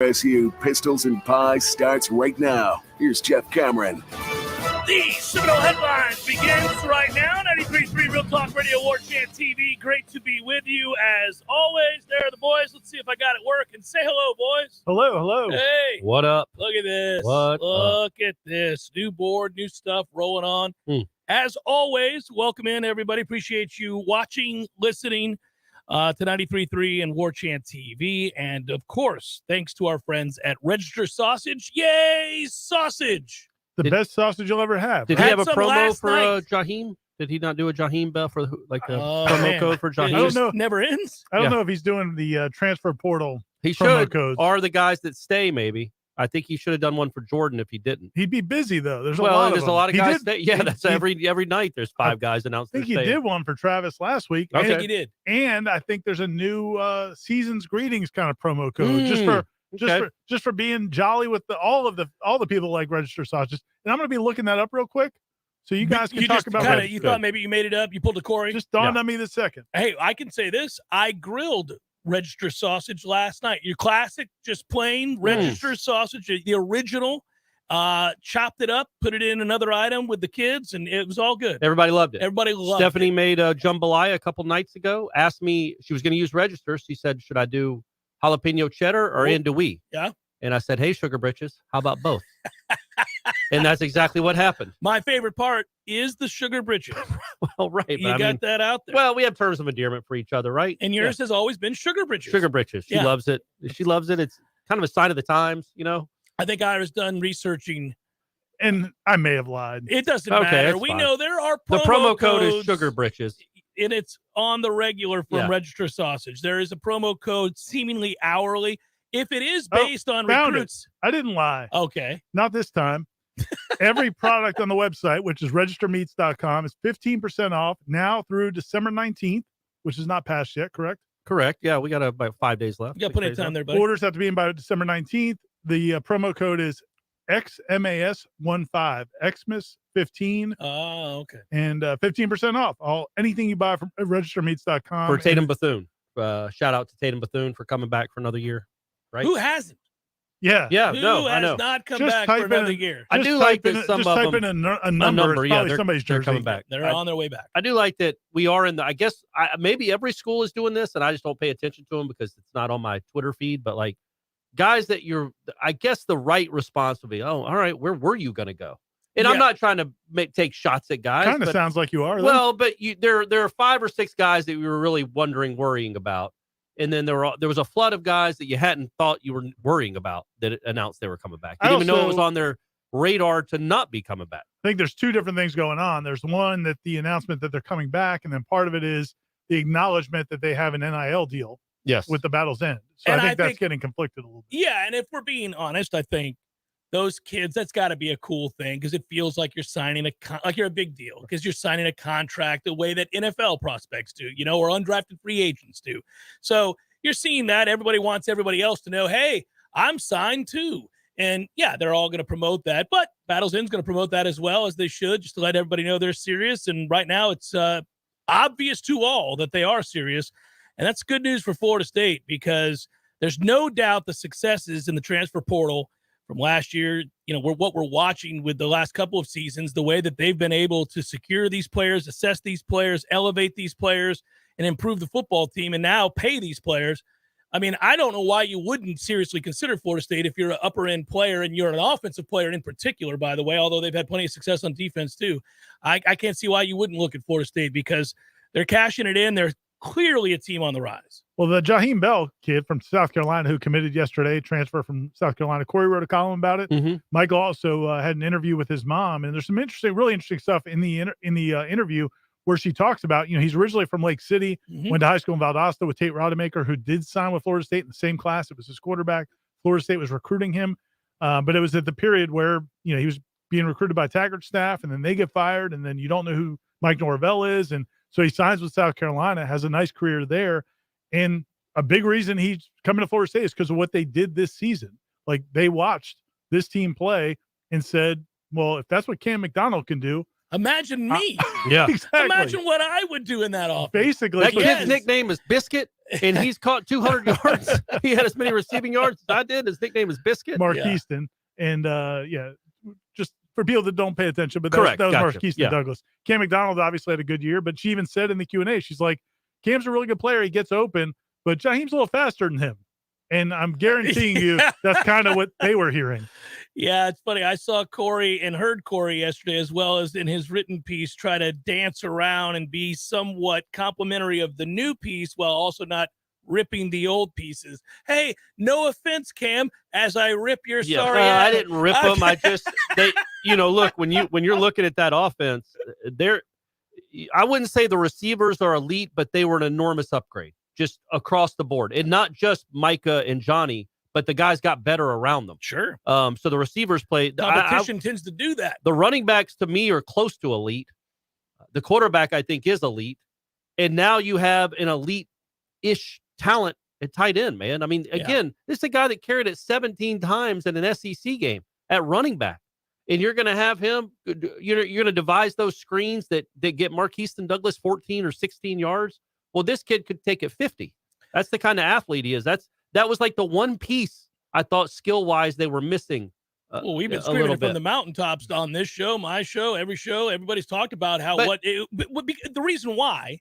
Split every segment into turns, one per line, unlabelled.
FSU Pistols and Pies starts right now. Here's Jeff Cameron.
The Seminole Headlines begins right now. 93.3 Real Talk Radio, Warchant TV. Great to be with you as always. There are the boys. Let's see if I got it working. Say hello, boys.
Hello, hello.
Hey.
What up?
Look at this.
Look
at this. New board, new stuff rolling on. As always, welcome in, everybody. Appreciate you watching, listening to 93.3 and Warchant TV. And, of course, thanks to our friends at Register Sausage. Yay, sausage!
The best sausage you'll ever have.
Did he
Had
have a
some
promo
last
for
night.
Jaheim? Did he not do a Jaheim bell for the promo
Man.
code for
It
Jaheim?
I don't
just
know.
never ends.
I don't
Yeah.
know if he's doing the transfer portal
He
promo
should.
codes.
Or the guys that stay, maybe. I think he should have done one for Jordan if he didn't.
He'd be busy, though. There's
Well,
a lot
there's
of
a lot of
them.
guys
He
stay.
did,
Yeah,
he-
that's
he-
every night. There's five guys announced.
I think
they're
he
staying.
did one for Travis last week.
I
Okay.
think he did.
And I think there's a new season's greetings kind of promo code just for being jolly with all the people like Register Sausages. And I'm going to be looking that up real quick so you guys can talk about
kinda,
Register.
you thought maybe you made it up. You pulled a Corey.
Just dawned on me this second.
Hey, I can say this. I grilled Register Sausage last night. Your classic, just plain Register Sausage, the original. Chopped it up, put it in another item with the kids, and it was all good.
Everybody loved it.
Everybody loved
Stephanie
it.
made a jambalaya a couple nights ago. Asked me, she was going to use Register. She said, should I do jalapeno cheddar or andouille?
Yeah.
And I said, hey, sugar britches, how about both? And that's exactly what happened.
My favorite part is the sugar britches.
Well, right.
You got that out there.
Well, we have terms of endearment for each other, right?
And yours has always been sugar britches.
Sugar britches. She loves it. She loves it. It's kind of a sign of the times, you know?
I think Ira's done researching.
And I may have lied.
It doesn't
Okay,
matter.
that's
We
fine.
know there are
The promo code
codes,
is sugar britches.
and it's on the regular from Register Sausage. There is a promo code seemingly hourly. If it is based on
found
recruits.
I didn't lie.
Okay.
Not this time. Every product on the website, which is registermeats.com, is 15% off now through December 19th, which is not passed yet, correct?
Correct. Yeah, we got about 5 days left.
You got plenty of time there, buddy.
Orders have to be in by December 19th. The promo code is XMAS15, Xmas15.
Oh, okay.
And 15% off anything you buy from registermeats.com.
For Tatum Bethune. Shout out to Tatum Bethune for coming back for another year. Right?
Who hasn't?
Yeah.
Yeah,
Who
no, I know.
has not come
Just
back
type
for
in
another
a-
year?
I do like that some
just
of
type
them.
in a
A
number.
number,
It's
yeah,
probably somebody's
they're
jersey.
coming back.
They're on their way back.
I do like that we are in the, I guess, maybe every school is doing this, and I just don't pay attention to them because it's not on my Twitter feed, but like guys that I guess the right response would be, oh, all right, where were you going to go? And I'm not trying to take shots at guys.
Kind of sounds like you are.
Well, but there are 5 or 6 guys that we were really worrying about. And then there was a flood of guys that you hadn't thought you were worrying about that announced they were coming back. You didn't even know it was on their radar to not be coming back.
I think there's 2 different things going on. There's one that the announcement that they're coming back, and then part of it is the acknowledgement that they have an NIL deal with the Battle's End. So
And
I think that's getting conflicted a little bit.
Yeah, and if we're being honest, I think those kids, that's got to be a cool thing because it feels like you're signing like you're a big deal because you're signing a contract the way that NFL prospects do, or undrafted free agents do. So you're seeing that everybody wants everybody else to know, hey, I'm signed too. And yeah, they're all going to promote that, but Battle's End's going to promote that as well, as they should, just to let everybody know they're serious. And right now it's obvious to all that they are serious. And that's good news for Florida State because there's no doubt the successes in the transfer portal from last year, what we're watching with the last couple of seasons, the way that they've been able to secure these players, assess these players, elevate these players, and improve the football team, and now pay these players. I mean, I don't know why you wouldn't seriously consider Florida State if you're an upper-end player, and you're an offensive player in particular, by the way, although they've had plenty of success on defense too. I can't see why you wouldn't look at Florida State because they're cashing it in. They're clearly a team on the rise.
Well, the Jaheim Bell kid from South Carolina who committed yesterday, transfer from South Carolina, Corey wrote a column about it.
Mm-hmm.
Michael also had an interview with his mom, and there's some really interesting stuff in the interview where she talks about, he's originally from Lake City, went to high school in Valdosta with Tate Rodemaker, who did sign with Florida State in the same class. It was his quarterback. Florida State was recruiting him, but it was at the period where, he was being recruited by Taggart staff, and then they get fired, and then you don't know who Mike Norvell is, and so he signs with South Carolina, has a nice career there, and a big reason he's coming to Florida State is because of what they did this season. Like, they watched this team play and said, well, if that's what Cam McDonald can do,
imagine me.
Yeah.
Exactly.
Imagine what I would do in that offense.
Basically,
that kid's nickname is Biscuit. and he's caught 200 yards. He had as many receiving yards as I did. His nickname is Biscuit.
Mark Easton. And just for people that don't pay attention, but that was
Gotcha.
Mark Easton Douglas. Cam McDonald obviously had a good year, but she even said in the Q&A, she's like, Cam's a really good player. He gets open, but Jaheim's a little faster than him. And I'm guaranteeing you that's kind of what they were hearing.
Yeah, it's funny. I saw Corey and heard Corey yesterday, as well as in his written piece, try to dance around and be somewhat complimentary of the new piece while also not ripping the old pieces. Hey, no offense, Cam, as I rip your sorry
I didn't rip them. I just look, when you're looking at that offense, I wouldn't say the receivers are elite, but they were an enormous upgrade just across the board. And not just Micah and Johnny, but the guys got better around them.
Sure.
So the receivers played.
Competition tends to do that.
The running backs to me are close to elite. The quarterback, I think, is elite. And now you have an elite-ish talent at tight end, man. I mean, again, this is a guy that carried it 17 times in an SEC game at running back. And you're going to have him, you're going to devise those screens that get Marqueston Douglas 14 or 16 yards. Well, this kid could take it 50. That's the kind of athlete he is. That was like the one piece I thought skill-wise they were missing.
Well, we've been screaming it from the mountaintops on this show, my show, every show. Everybody's talked about how the reason why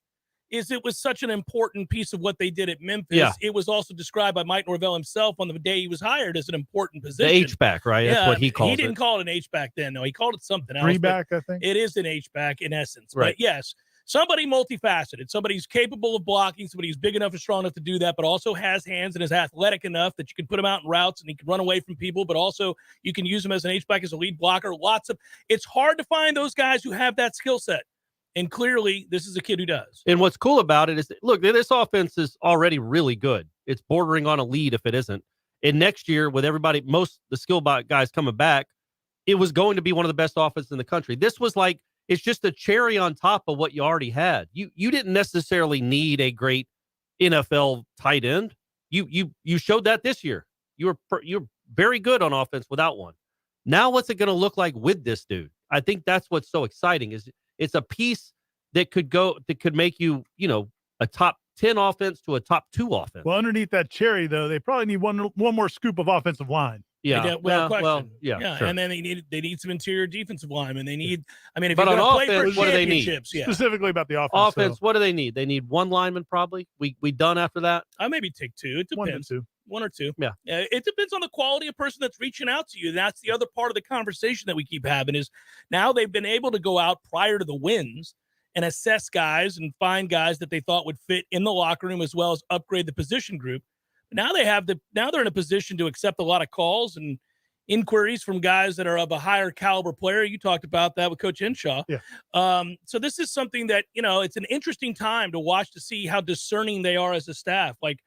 is it was such an important piece of what they did at Memphis.
Yeah.
It was also described by Mike Norvell himself on the day he was hired as an important position.
The H-back, right?
Yeah,
that's what he called it.
He didn't call it an H-back then. No, he called it something else.
Three-back, I think.
It is an H-back in essence.
Right.
But yes, somebody multifaceted, somebody who's capable of blocking, somebody who's big enough and strong enough to do that, but also has hands and is athletic enough that you can put him out in routes and he can run away from people, but also you can use him as an H-back, as a lead blocker. It's hard to find those guys who have that skill set. And clearly, this is a kid who does.
And what's cool about it is, look, this offense is already really good. It's bordering on elite if it isn't. And next year, with most the skill guys coming back, it was going to be one of the best offenses in the country. This was like, it's just a cherry on top of what you already had. You didn't necessarily need a great NFL tight end. You showed that this year. You're very good on offense without one. Now, what's it going to look like with this dude? I think that's what's so exciting is it's a piece that could make you, a top 10 offense to a top 2 offense.
Well, underneath that cherry, though, they probably need one more scoop of offensive line.
Yeah,
without question.
Sure.
And then they need some interior defensive linemen. They need, if
but
you're going to play for
what do they need?
Specifically about the offense.
What do they need? They need one lineman probably. We done after that?
I maybe take 2. It depends. One or two.
Yeah.
It depends on the quality of person that's reaching out to you. That's the other part of the conversation that we keep having is now they've been able to go out prior to the wins and assess guys and find guys that they thought would fit in the locker room as well as upgrade the position group. Now they're in a position to accept a lot of calls and inquiries from guys that are of a higher caliber player. You talked about that with Coach Henshaw.
Yeah.
So this is something that, it's an interesting time to watch to see how discerning they are as a staff. Like,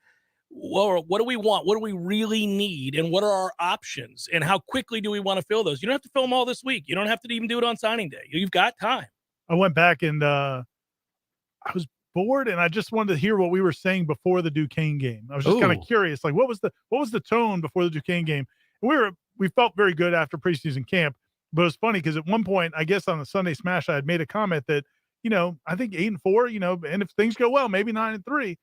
well, what do we want? What do we really need? And what are our options? And how quickly do we want to fill those? You don't have to fill them all this week. You don't have to even do it on signing day. You've got time.
I went back and I was bored and I just wanted to hear what we were saying before the Duquesne game. I was just kind of curious, like what was the tone before the Duquesne game? And we felt very good after preseason camp, but it was funny because at one point, I guess on the Sunday Smash, I had made a comment that, I think 8-4, and if things go well, maybe 9-3.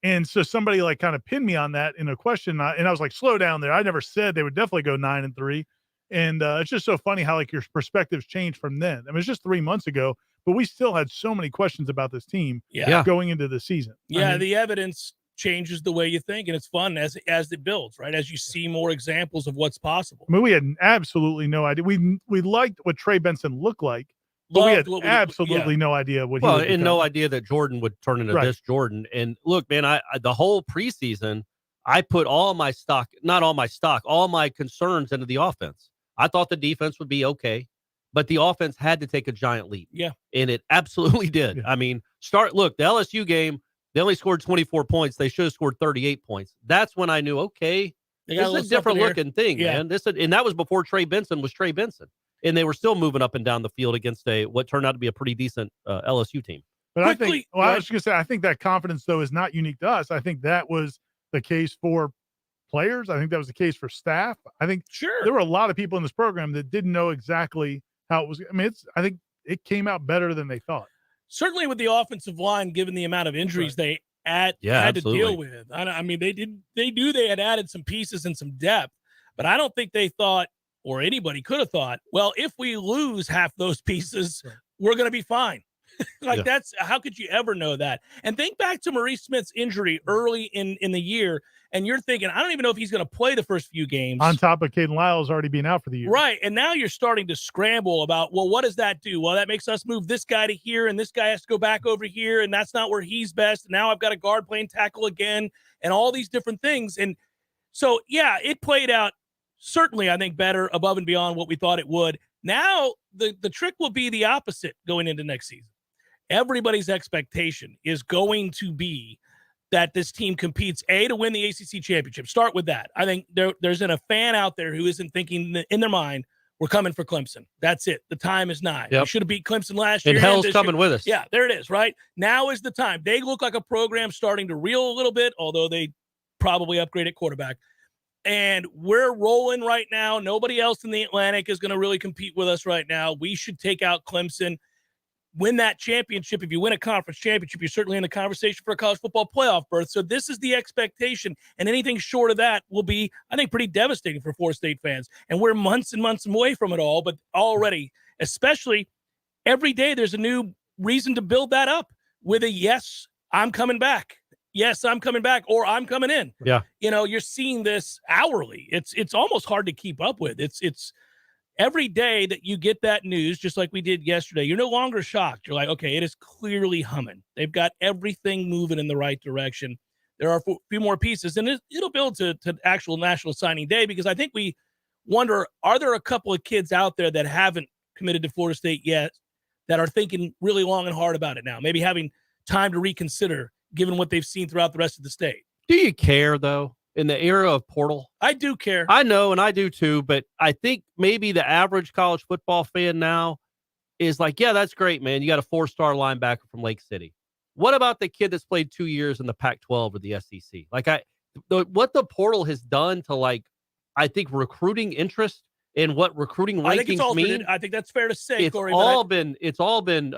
And so somebody like kind of pinned me on that in a question. And I was like, slow down there. I never said they would definitely go 9-3. And it's just so funny how like your perspectives changed from then. I mean, it's just 3 months ago, but we still had so many questions about this team going into the season.
Yeah. The evidence changes the way you think, and it's fun as it builds, right? As you see more examples of what's possible.
I mean, we had absolutely no idea. We liked what Trey Benson looked like, but we had absolutely no idea what he would become.
No idea that Jordan would turn into this Jordan. And look, man, I the whole preseason, I put all my concerns into the offense. I thought the defense would be okay, but the offense had to take a giant leap.
Yeah.
And it absolutely did. Yeah. I mean, the LSU game, they only scored 24 points. They should have scored 38 points. That's when I knew, okay, this is a different looking thing, man. And that was before Trey Benson was Trey Benson. And they were still moving up and down the field against what turned out to be a pretty decent LSU team.
But I was just going to say, I think that confidence, though, is not unique to us. I think that was the case for players. I think that was the case for staff. I think there were a lot of people in this program that didn't know exactly how it was. I mean, I think it came out better than they thought.
Certainly with the offensive line, given the amount of injuries they had
absolutely.
to deal with. I mean, they knew they had added some pieces and some depth, but I don't think they thought, or anybody could have thought, well, if we lose half those pieces, we're going to be fine. That's how could you ever know that? And think back to Maurice Smith's injury early in the year, and you're thinking, I don't even know if he's going to play the first few games.
On top of Caden Lyles already being out for the year.
Right. And now you're starting to scramble about, well, what does that do? Well, that makes us move this guy to here, and this guy has to go back over here, and that's not where he's best. And now I've got a guard playing tackle again, and all these different things. And so, yeah, it played out certainly, I think, better above and beyond what we thought it would. Now the trick will be the opposite going into next season. Everybody's expectation is going to be that this team competes, to win the ACC championship. Start with that. I think there's a fan out there who isn't thinking in their mind, we're coming for Clemson. That's it. The time is nigh.
Yep.
We should have beat Clemson last year.
And hell's coming with us.
Yeah, there it is, right? Now is the time. They look like a program starting to reel a little bit, although they probably upgraded quarterback. And we're rolling right now. Nobody else in the Atlantic is going to really compete with us right now. We should take out Clemson, win that championship. If you win a conference championship, you're certainly in the conversation for a college football playoff berth. So this is the expectation, and anything short of that will be, I think, pretty devastating for Florida State fans. And we're months and months away from it all, but already, especially every day, there's a new reason to build that up with a yes, I'm coming back. Yes, I'm coming back, or I'm coming in.
Yeah.
You're seeing this hourly. It's almost hard to keep up with. It's every day that you get that news, just like we did yesterday, you're no longer shocked. You're like, okay, it is clearly humming. They've got everything moving in the right direction. There are a few more pieces, and it'll build to actual National Signing Day, because I think we wonder, are there a couple of kids out there that haven't committed to Florida State yet that are thinking really long and hard about it now, maybe having time to reconsider given what they've seen throughout the rest of the state?
Do you care, though, in the era of portal?
I do care.
I know, and I do too, but I think maybe the average college football fan now is like, yeah, that's great, man. You got a 4-star linebacker from Lake City. What about the kid that's played 2 years in the Pac-12 or the SEC? What the portal has done to, I think, recruiting interest and what recruiting rankings mean.
I think that's fair to say,
It's
Corey.
It's all been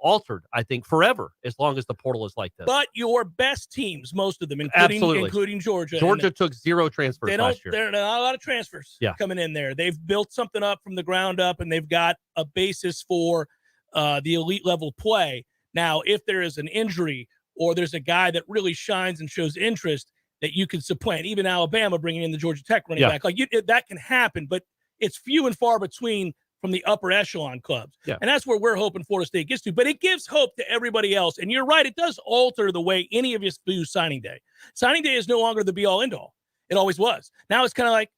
altered, I think, forever, as long as the portal is like this.
But your best teams, most of them, including Georgia.
Georgia took 0 transfers last year.
There are not a lot of transfers coming in there. They've built something up from the ground up, and they've got a basis for the elite level play. Now, if there is an injury or there's a guy that really shines and shows interest that you can supplant, even Alabama bringing in the Georgia Tech running back, that can happen, but it's few and far between from the upper echelon clubs. Yeah. And that's where we're hoping Florida State gets to. But it gives hope to everybody else. And you're right, it does alter the way any of us view signing day. Signing day is no longer the be-all, end-all. It always was. Now it's kind of like,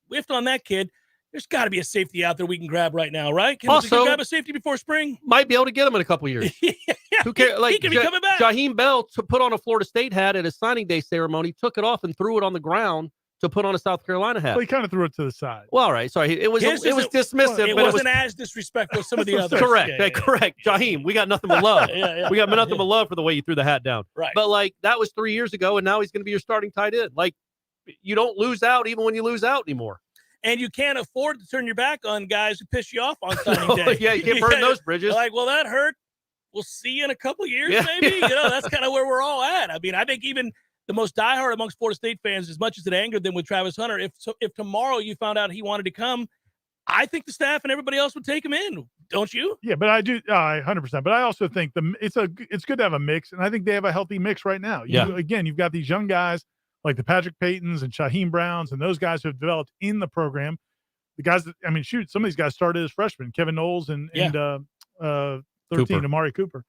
whiffed on that kid. There's got to be a safety out there we can grab right now, right? Can we grab a safety before spring?
Might be able to get him in a couple of years. Who cares?
He could be coming back.
Jaheim Bell put on a Florida State hat at his signing day ceremony, took it off and threw it on the ground to put on a South Carolina hat.
Well, he kind of threw it to the side.
Well, all right. Sorry. It was dismissive.
It wasn't as disrespectful as some of the others.
Correct. Correct. Jaheim, we got nothing but love. We got nothing but love for the way you threw the hat down.
Right.
But that was 3 years ago, and now he's going to be your starting tight end. You don't lose out even when you lose out anymore.
And you can't afford to turn your back on guys who piss you off on signing day.
Yeah, you can't burn those bridges.
Well, that hurt. We'll see you in a couple of years, maybe. That's kind of where we're all at. I mean, I think even the most diehard amongst Florida State fans, as much as it angered them with Travis Hunter, if tomorrow you found out he wanted to come, I think the staff and everybody else would take him in. Don't you?
Yeah, but I do 100%. But I also think it's good to have a mix, and I think they have a healthy mix right now. You've got these young guys like the Patrick Paytons and Shaheem Browns and those guys who have developed in the program. The guys that, some of these guys started as freshmen, Kevin Noles and 13, Amari Cooper.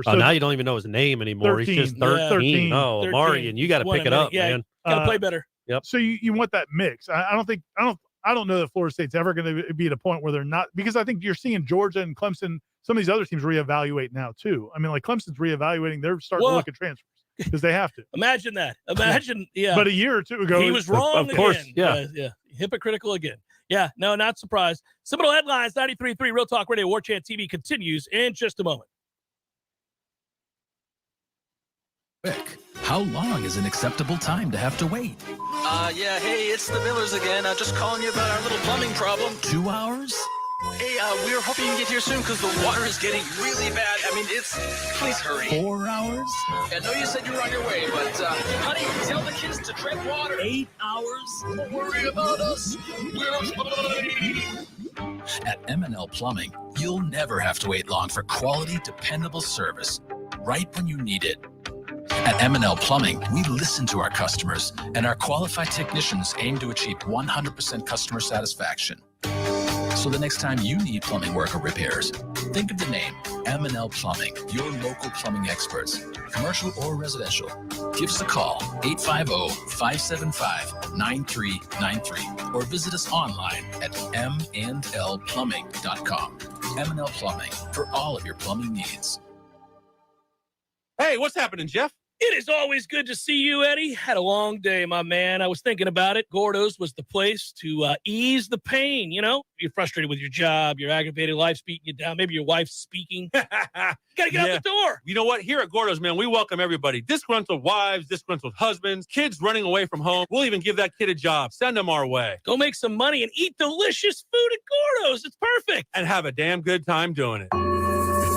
So now you don't even know his name anymore. 13, he's just 13. Oh, 13. Amari, and you got to pick it up, man.
Got to play better.
Yep.
So you want that mix. I don't know that Florida State's ever going to be at a point where they're not, because I think you're seeing Georgia and Clemson, some of these other teams reevaluate now too. I mean, like Clemson's reevaluating. They're starting to look at transfers because they have to.
Imagine that. Yeah.
But a year or two ago,
he was wrong.
Of course.
Again. Yeah. Hypocritical again. Yeah. No, not surprised. Seminole Headlines 93.3 Real Talk Radio Warchant TV continues in just a moment.
How long is an acceptable time to have to wait?
Hey, it's the Millers again. Just calling you about our little plumbing problem.
2 hours?
Hey, we were hoping you can get here soon because the water is getting really bad. I mean, please hurry.
4 hours?
I know you said you were on your way, but, honey, tell the kids to tread water.
8 hours?
Don't worry about us. We're fine.
At M&L Plumbing, you'll never have to wait long for quality, dependable service right when you need it. At M&L Plumbing, we listen to our customers, and our qualified technicians aim to achieve 100% customer satisfaction. So the next time you need plumbing work or repairs, think of the name M&L Plumbing, your local plumbing experts, commercial or residential. Give us a call, 850-575-9393, or visit us online at mndlplumbing.com. M&L Plumbing, for all of your plumbing needs.
Hey, what's happening, Jeff?
It is always good to see you, Eddie. Had a long day, my man. I was thinking about it. Gordo's was the place to ease the pain. You know, you're frustrated with your job, you're aggravated, life's beating you down. Maybe your wife's speaking. You got to get out the door.
You know what? Here at Gordo's, man, we welcome everybody. Disgruntled wives, disgruntled husbands, kids running away from home. We'll even give that kid a job. Send them our way.
Go make some money and eat delicious food at Gordo's. It's perfect.
And have a damn good time doing it.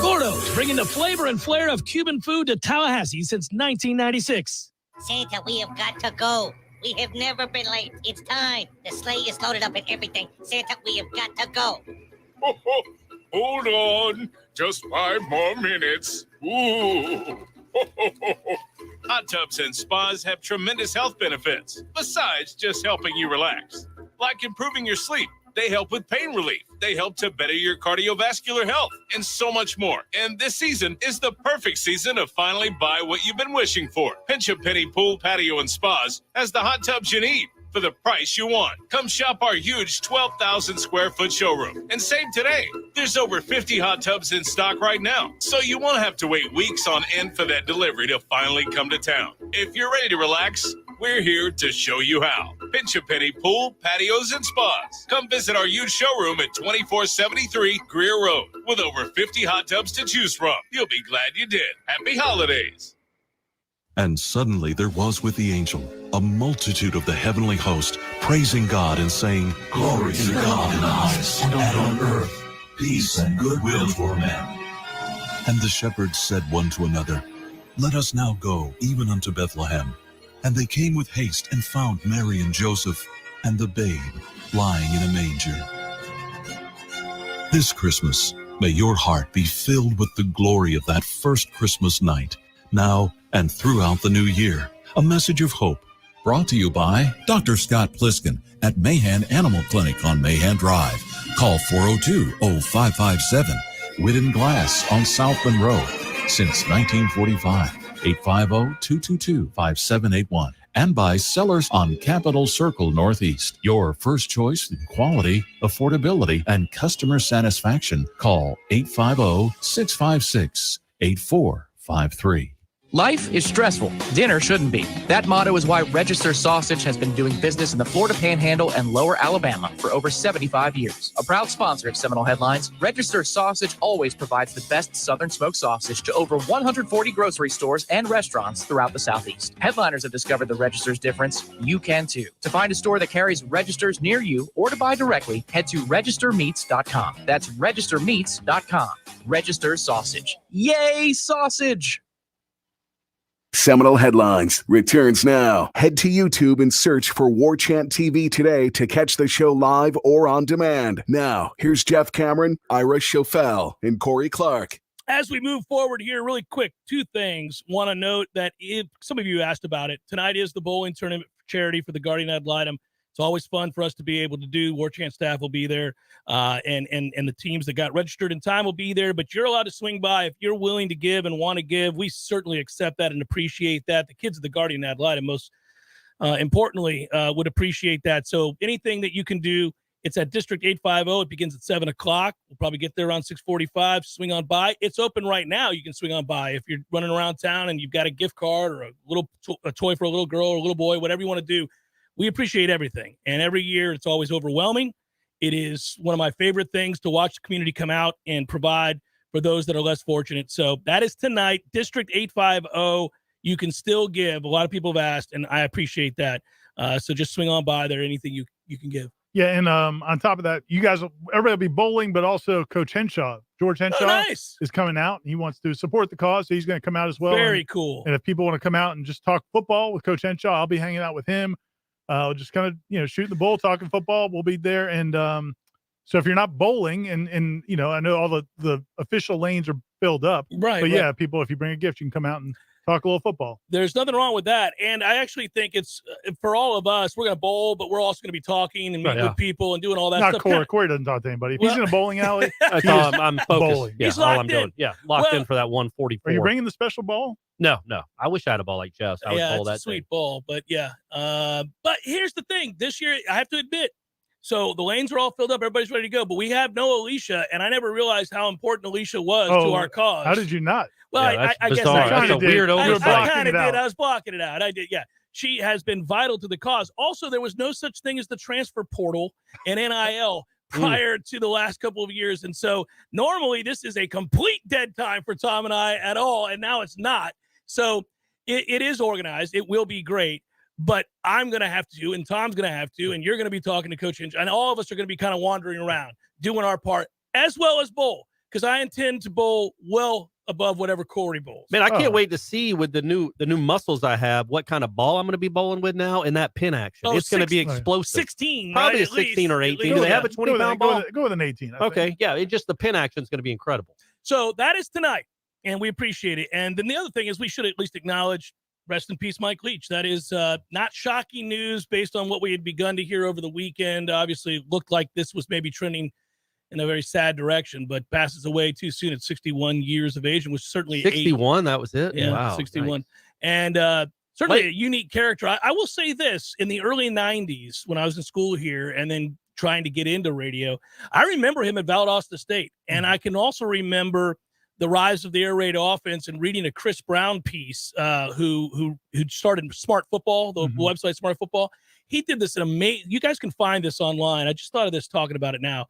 Gordo's, bringing the flavor and flair of Cuban food to Tallahassee since 1996.
Santa, we have got to go. We have never been late. It's time. The sleigh is loaded up and everything. Santa, we have got to go.
Hold on. Just 5 more minutes. Ooh. Hot tubs and spas have tremendous health benefits, besides just helping you relax. Like improving your sleep. They help with pain relief. They help to better your cardiovascular health and so much more. And this season is the perfect season to finally buy what you've been wishing for. Pinch a Penny Pool, Patio, and Spas has the hot tubs you need for the price you want. Come shop our huge 12,000 square foot showroom and save today. There's over 50 hot tubs in stock right now, so you won't have to wait weeks on end for that delivery to finally come to town. If you're ready to relax, we're here to show you how. Pinch a Penny Pool, Patios, and Spas. Come visit our huge showroom at 2473 Greer Road with over 50 hot tubs to choose from. You'll be glad you did. Happy holidays.
And suddenly there was with the angel a multitude of the heavenly host, praising God and saying,
Glory to God in the highest, and on earth, peace and goodwill for men.
And the shepherds said one to another, Let us now go even unto Bethlehem. And they came with haste and found Mary and Joseph and the babe lying in a manger. This Christmas, may your heart be filled with the glory of that first Christmas night, now and throughout the new year. A message of hope, brought to you by
Dr. Scott Pliskin at Mahan Animal Clinic on Mahan Drive. Call 402-0557. Whitten Glass on South Bend Road since 1945. 850-222-5781. And by Sellers on Capitol Circle Northeast. Your first choice in quality, affordability, and customer satisfaction. Call 850-656-8453.
Life is stressful. Dinner shouldn't be. That motto is why Register Sausage has been doing business in the Florida Panhandle and Lower Alabama for over 75 years. A proud sponsor of Seminole Headlines, Register Sausage always provides the best Southern smoked sausage to over 140 grocery stores and restaurants throughout the Southeast. Headliners have discovered the Register's difference. You can too. To find a store that carries Registers near you or to buy directly, head to registermeats.com. That's registermeats.com. Register Sausage. Yay, sausage!
Seminole Headlines returns now. Head to YouTube and search for Warchant TV today to catch the show live or on demand. Now, here's Jeff Cameron, Ira Schofel, and Corey Clark.
As we move forward here, really quick, 2 things. Want to note that if some of you asked about it, tonight is the bowling tournament for charity for the Guardian Ad Litem. It's always fun for us to be able to do. Warchant staff will be there, and the teams that got registered in time will be there. But you're allowed to swing by if you're willing to give and want to give. We certainly accept that and appreciate that. The kids of the Guardian Ad Litem, most importantly, would appreciate that. So anything that you can do, it's at District 850. It begins at 7 o'clock. We'll probably get there around 6:45. Swing on by. It's open right now. You can swing on by. If you're running around town and you've got a gift card or a toy for a little girl or a little boy, whatever you want to do, we appreciate everything. And every year it's always overwhelming. It is one of my favorite things to watch the community come out and provide for those that are less fortunate. So that is tonight, District 850. You can still give. A lot of people have asked, and I appreciate that. So just swing on by there, anything you can give.
Yeah, and on top of that, you guys, everybody will be bowling, but also Coach Henshaw, George Henshaw, is coming out. He wants to support the cause, so he's going to come out as well.
Very cool.
And if people want to come out and just talk football with Coach Henshaw, I'll be hanging out with him. Just kind of, shooting the bull, talking football. We'll be there. And so if you're not bowling, and I know all the official lanes are filled up.
Right.
But yeah, people, if you bring a gift, you can come out and talk a little football.
There's nothing wrong with that. And I actually think it's for all of us, we're going to bowl, but we're also going to be talking and meeting with people and doing all that stuff.
Not Corey doesn't talk to anybody. If he's in a bowling alley,
I'm focused.
Bowling.
Yeah,
he's
all
locked
I'm doing. Yeah, locked in for that 144.
Are you bringing the special ball?
No. I wish I had a ball like Jeff's. I would bowl
it's
that
a sweet
thing.
ball. But yeah. But here's the thing. This year, I have to admit, so the lanes are all filled up. Everybody's ready to go. But we have no Alicia, and I never realized how important Alicia was to our cause.
How did you not?
Well, I guess
that's a weird oversight.
I kind of did. I was blocking it out. I did. Yeah. She has been vital to the cause. Also, there was no such thing as the transfer portal and NIL prior to the last couple of years. And so normally this is a complete dead time for Tom and I at all. And now it's not. So it is organized. It will be great. But I'm going to have to, and Tom's going to have to, and you're going to be talking to Coach Hinch, and all of us are going to be kind of wandering around, doing our part, as well as bowl, because I intend to bowl well above whatever Corey bowls.
Man, I can't wait to see with the new muscles I have what kind of ball I'm going to be bowling with now in that pin action. It's going to be explosive.
16,
probably
right?
a 16 or 18. Do they have a 20-pound ball?
Go with an 18.
Okay, yeah. It just the pin action is going to be incredible.
So that is tonight, and we appreciate it. And then the other thing is we should at least acknowledge, rest in peace, Mike Leach. That is not shocking news based on what we had begun to hear over the weekend. Obviously, it looked like this was maybe trending in a very sad direction, but passes away too soon at 61 years of age, and was certainly
61. That was it.
Yeah,
wow,
61,
nice.
And certainly a unique character. I will say this: in the early 90s, when I was in school here, and then trying to get into radio, I remember him at Valdosta State, and I can also remember the rise of the air raid offense and reading a Chris Brown piece, who started Smart Football, the website Smart Football. He did this amazing. You guys can find this online. I just thought of this talking about it now.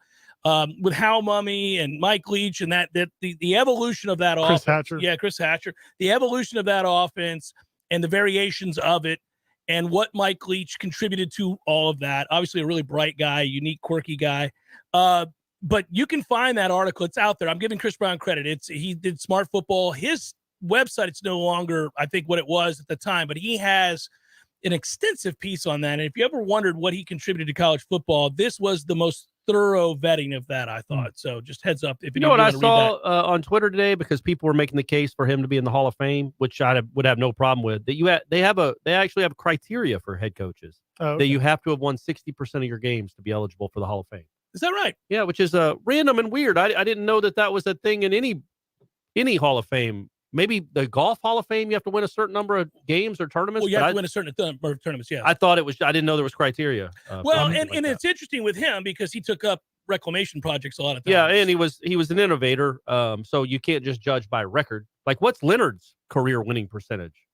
With Hal Mummy and Mike Leach and that the evolution of that offense.
Hatcher.
Yeah, Chris Hatcher. The evolution of that offense and the variations of it and what Mike Leach contributed to all of that. Obviously a really bright guy, unique, quirky guy. But you can find that article. It's out there. I'm giving Chris Brown credit. He did Smart Football. His website, it's no longer, I think, what it was at the time, but he has an extensive piece on that. And if you ever wondered what he contributed to college football, this was the most thorough vetting of that, I thought. So just heads up. If
you know what I saw on Twitter today, because people were making the case for him to be in the Hall of Fame, which I would have no problem with, that they actually have criteria for head coaches that you have to have won 60% of your games to be eligible for the Hall of Fame.
Is that right?
Yeah, which is random and weird. I didn't know that was a thing in any Hall of Fame. Maybe the Golf Hall of Fame, you have to win a certain number of games or tournaments.
Well, you have to win a certain number of tournaments, yeah.
I thought it was, I didn't know there was criteria.
Well, and it's interesting with him because he took up reclamation projects a lot of times.
Yeah, and he was an innovator, so you can't just judge by record. Like, what's Leonard's career winning percentage?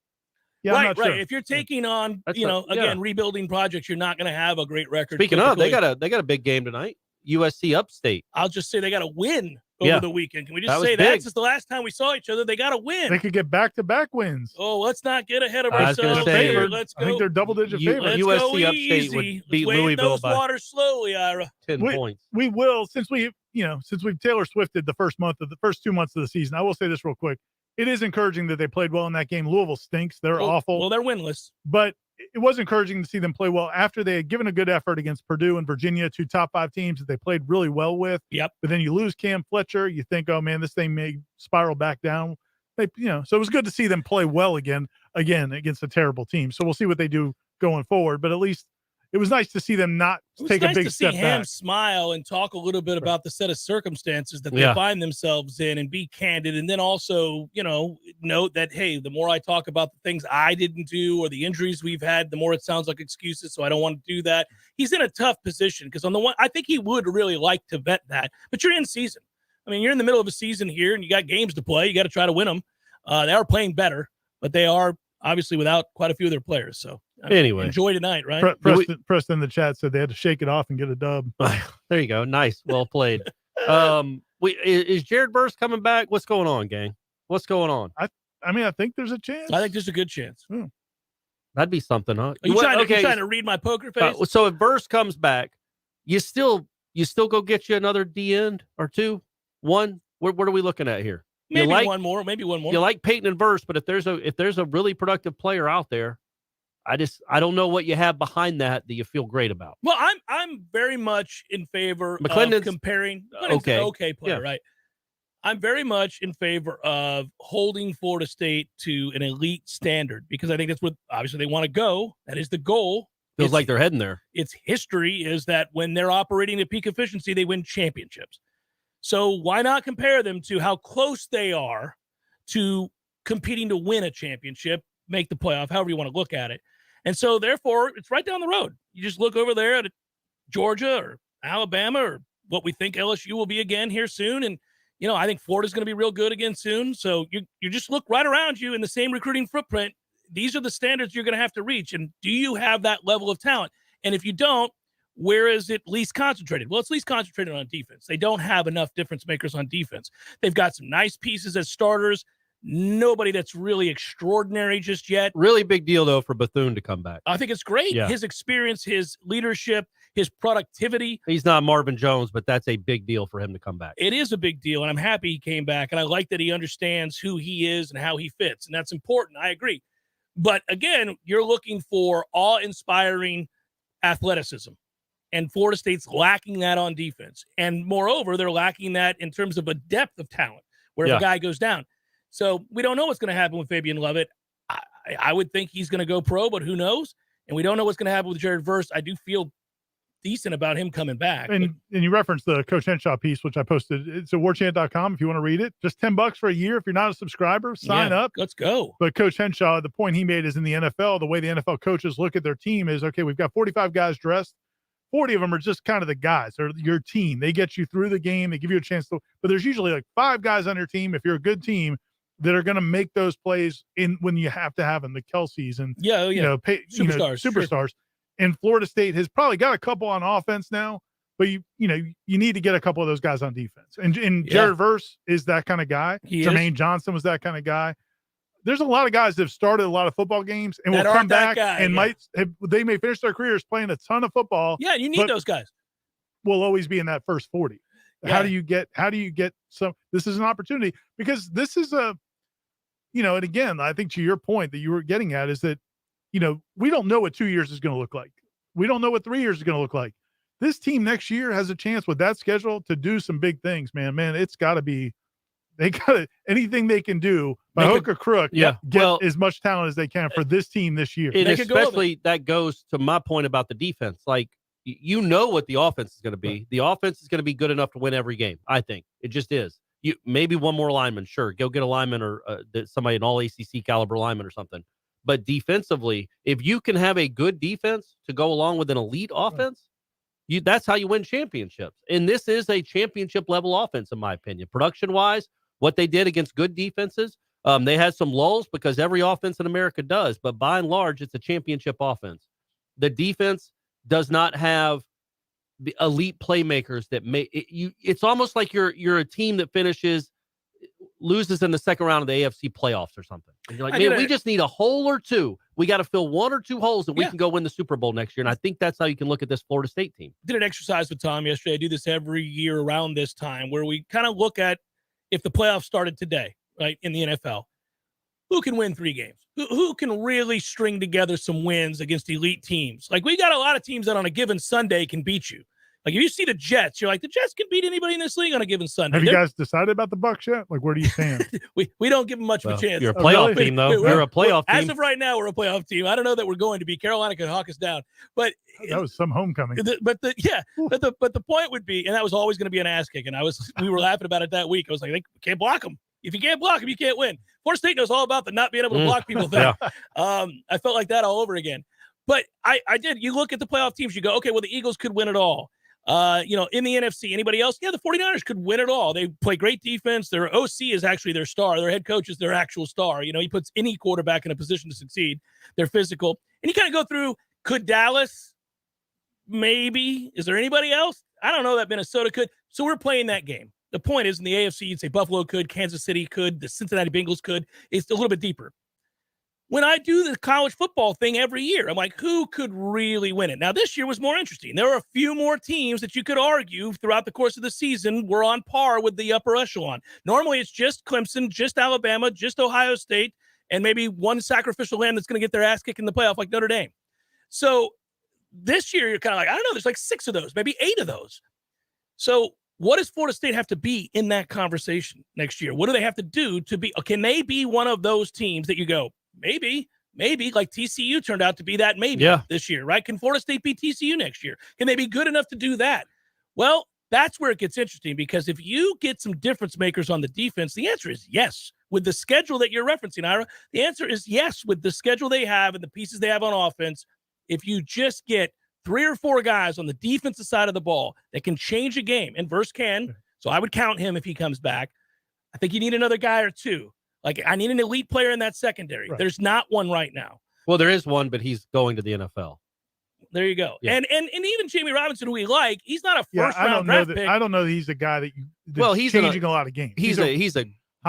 Yeah,
right. Sure. If you're taking on, rebuilding projects, you're not going to have a great record.
Speaking of, they got a big game tonight. USC Upstate.
I'll just say they got a win over the weekend. Can we just say that since the last time we saw each other, they got a win.
They could get back-to-back wins.
Oh, let's not get ahead of ourselves. Let's go.
I think they're double-digit favorites.
USC Upstate would beat Louisville by
waters slowly, Ira.
10 points.
We will, since we've Taylor Swifted the first 2 months of the season. I will say this real quick. It is encouraging that they played well in that game. Louisville stinks. They're awful.
Well, they're winless.
But it was encouraging to see them play well after they had given a good effort against Purdue and Virginia, 2 top 5 teams that they played really well with.
Yep.
But then you lose Cam Fletcher. You think, oh man, this thing may spiral back down. So it was good to see them play well again against a terrible team. So we'll see what they do going forward. But at least it was nice to see them not take a big step back.
See him smile and talk a little bit about the set of circumstances that they find themselves in and be candid. And then also, note that, hey, the more I talk about the things I didn't do or the injuries we've had, the more it sounds like excuses. So I don't want to do that. He's in a tough position because on the one, I think he would really like to vet that, but you're in season. I mean, you're in the middle of a season here and you got games to play. You got to try to win them. They are playing better, but they are obviously without quite a few of their players. So
anyway,
enjoy tonight, right?
Preston in the chat said they had to shake it off and get a dub.
There you go. Nice. Well played. Is Jared Burst coming back? What's going on, gang? What's going on?
I think there's a chance.
I think there's a good chance.
That'd be something, huh?
Are you trying to read my poker face?
So if Burst comes back, you still go get you another D end or two, one. What are we looking at here?
Maybe one more.
You like Peyton and Verse, but if there's a really productive player out there, I don't know what you have behind that you feel great about.
Well, I'm very much in favor of comparing. Okay player, right? I'm very much in favor of holding Florida State to an elite standard because I think that's what obviously they want to go. That is the goal.
Feels like they're heading there.
Its history is that when they're operating at peak efficiency, they win championships. So why not compare them to how close they are to competing to win a championship, make the playoff, however you want to look at it. And so therefore, it's right down the road. You just look over there at Georgia or Alabama or what we think LSU will be again here soon. And I think Florida's going to be real good again soon. So you just look right around you in the same recruiting footprint. These are the standards you're going to have to reach. And do you have that level of talent? And if you don't, where is it least concentrated? Well, it's least concentrated on defense. They don't have enough difference makers on defense. They've got some nice pieces as starters. Nobody that's really extraordinary just yet.
Really big deal, though, for Bethune to come back.
I think it's great.
Yeah.
His experience, his leadership, his productivity.
He's not Marvin Jones, but that's a big deal for him to come back.
It is a big deal, and I'm happy he came back, and I like that he understands who he is and how he fits, and that's important. I agree. But, again, you're looking for awe-inspiring athleticism, and Florida State's lacking that on defense. And, moreover, they're lacking that in terms of a depth of talent where if a guy goes down. So we don't know what's going to happen with Fabian Lovett. I would think he's going to go pro, but who knows? And we don't know what's going to happen with Jared Verse. I do feel decent about him coming back.
And you referenced the Coach Henshaw piece, which I posted. It's at warchant.com if you want to read it. Just $10 for a year. If you're not a subscriber, sign up.
Let's go.
But Coach Henshaw, the point he made is in the NFL, the way the NFL coaches look at their team is, okay, we've got 45 guys dressed. 40 of them are just kind of the guys or your team. They get you through the game. They give you a chance to, but there's usually like 5 guys on your team. If you're a good team, that are going to make those plays in when you have to have them, the Kelseys and superstars.
Sure.
And Florida State has probably got a couple on offense now, but you need to get a couple of those guys on defense. And Jared Verse is that kind of guy. Jermaine Johnson was that kind of guy. There's a lot of guys that have started a lot of football games and will come back and they may finish their careers playing a ton of football.
Yeah, you need those guys.
Will always be in that first 40.
Yeah.
How do you get some? This is an opportunity because this is and again, I think to your point that you were getting at is that, we don't know what 2 years is going to look like. We don't know what 3 years is going to look like. This team next year has a chance with that schedule to do some big things, man. It's got to be, anything they can do by hook or crook, get as much talent as they can for this team this year.
And especially that goes to my point about the defense. Like, what the offense is going to be. Right. The offense is going to be good enough to win every game. I think it just is. Maybe one more lineman, sure. Go get a lineman or somebody, an all ACC caliber lineman or something. But defensively, if you can have a good defense to go along with an elite offense, that's how you win championships. And this is a championship level offense, in my opinion. Production wise, what they did against good defenses, they had some lulls because every offense in America does. But by and large, it's a championship offense. The defense does not have the elite playmakers that it's almost like you're a team that loses in the second round of the AFC playoffs or something. And you're like, we just need a hole or two. We got to fill 1 or 2 holes and we can go win the Super Bowl next year. And I think that's how you can look at this Florida State team.
Did an exercise with Tom yesterday. I do this every year around this time where we kind of look at if the playoffs started today, right, in the NFL, who can win 3 games? Who can really string together some wins against elite teams? Like, we got a lot of teams that on a given Sunday can beat you. Like, if you see the Jets, you're like, the Jets can beat anybody in this league on a given Sunday.
Have you guys decided about the Bucs yet? Like, where do you stand?
we don't give them much of a chance.
You're a playoff team, though. You're a playoff team.
As of right now, we're a playoff team. I don't know that we're going to be. Carolina could hawk us down. But
that was some homecoming.
But the point would be, and that was always going to be an ass kick. And we were laughing about it that week. I was like, we can't block them. If you can't block them, you can't win. Florida State knows all about the not being able to block people thing. I felt like that all over again. But I did. You look at the playoff teams, you go, okay, well, the Eagles could win it all. In the NFC, anybody else? Yeah, the 49ers could win it all. They play great defense. Their OC is actually their star. Their head coach is their actual star. He puts any quarterback in a position to succeed. They're physical. And you kind of go through, could Dallas? Maybe. Is there anybody else? I don't know that Minnesota could. So we're playing that game. The point is, in the AFC, you'd say Buffalo could, Kansas City could, the Cincinnati Bengals could. It's a little bit deeper. when I do the college football thing every year, I'm like, who could really win it? Now, this year was more interesting. There were a few more teams that you could argue throughout the course of the season were on par with the upper echelon. Normally, it's just Clemson, just Alabama, just Ohio State, and maybe one sacrificial lamb that's going to get their ass kicked in the playoff like Notre Dame. So this year, you're kind of like, I don't know, there's like 6 of those, maybe 8 of those. So what does Florida State have to be in that conversation next year? What do they have to do to be? Can they be one of those teams that you go, maybe like TCU turned out to be that this year, right? Can Florida State beat TCU next year? Can they be good enough to do that? Well, that's where it gets interesting, because if you get some difference makers on the defense, the answer is yes. With the schedule that you're referencing, Ira, the answer is yes. With the schedule they have and the pieces they have on offense, if you just get 3 or 4 guys on the defensive side of the ball that can change a game, and Verse can, so I would count him if he comes back. I think you need another guy or 2. Like, I need an elite player in that secondary. Right. There's not one right now.
Well, there is one, but he's going to the NFL.
There you go. Yeah. And even Jamie Robinson, who we like, he's not a first-round draft pick.
I don't know that he's a guy that he's changing a lot of games.
He's a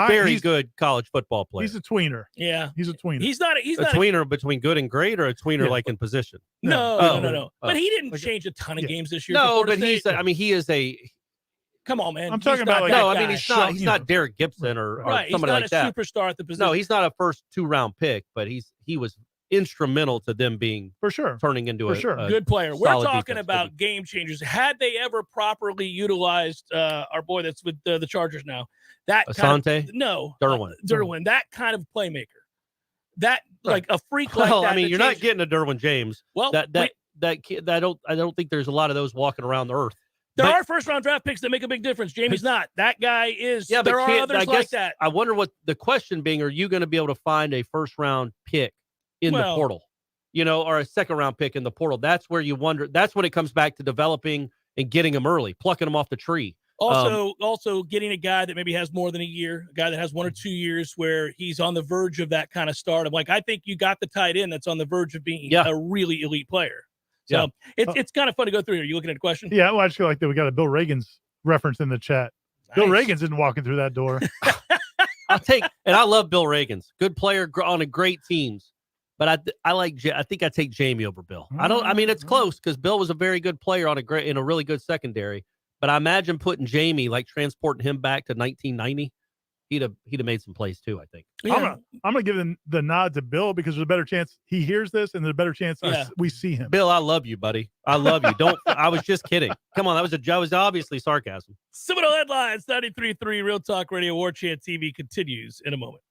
very good college football player.
He's a tweener.
Yeah.
He's a tweener.
He's not
a tweener between good and great, or a tweener like in position?
No. But he didn't change a ton of games this year.
No, but he is a –
come on, man.
I'm talking about
he's not Derek Gibson or somebody like that.
He's not a superstar at the position.
No, he's not a first 2-round pick, but he was instrumental to them being turning into a
good player. We're talking about game changers. Had they ever properly utilized our boy that's with the Chargers now, that
Asante?
Derwin, that kind of playmaker, that like a freak like that.
I mean, you're not getting a Derwin James. Well, that kid, I don't think there's a lot of those walking around the earth.
There are first-round draft picks that make a big difference. Jamie's not. That guy is. Yeah, there are others like that.
I wonder what the question being, are you going to be able to find a first-round pick in the portal, or a second-round pick in the portal? That's where you wonder. That's when it comes back to developing and getting them early, plucking them off the tree.
Also getting a guy that maybe has more than a year, a guy that has 1 or 2 years where he's on the verge of that kind of stardom. Like, I think you got the tight end that's on the verge of being a really elite player. So it's kind of fun to go through here. You looking at a question?
Yeah, well, I just feel like that we got a Bill Reagan's reference in the chat. Nice. Bill Reagan's isn't walking through that door.
And I love Bill Reagan's good player on a great teams, but I think I take Jamie over Bill. It's close because Bill was a very good player in a really good secondary, but I imagine putting Jamie, like transporting him back to 1990. He'd have made some plays too, I think.
Yeah. I'm gonna give the nod to Bill because there's a better chance he hears this, and there's a better chance we see him.
Bill, I love you, buddy. I love you. I was just kidding. Come on, that was obviously sarcasm.
Seminole Headlines, 93.3 Real Talk Radio. Warchant TV continues in a moment.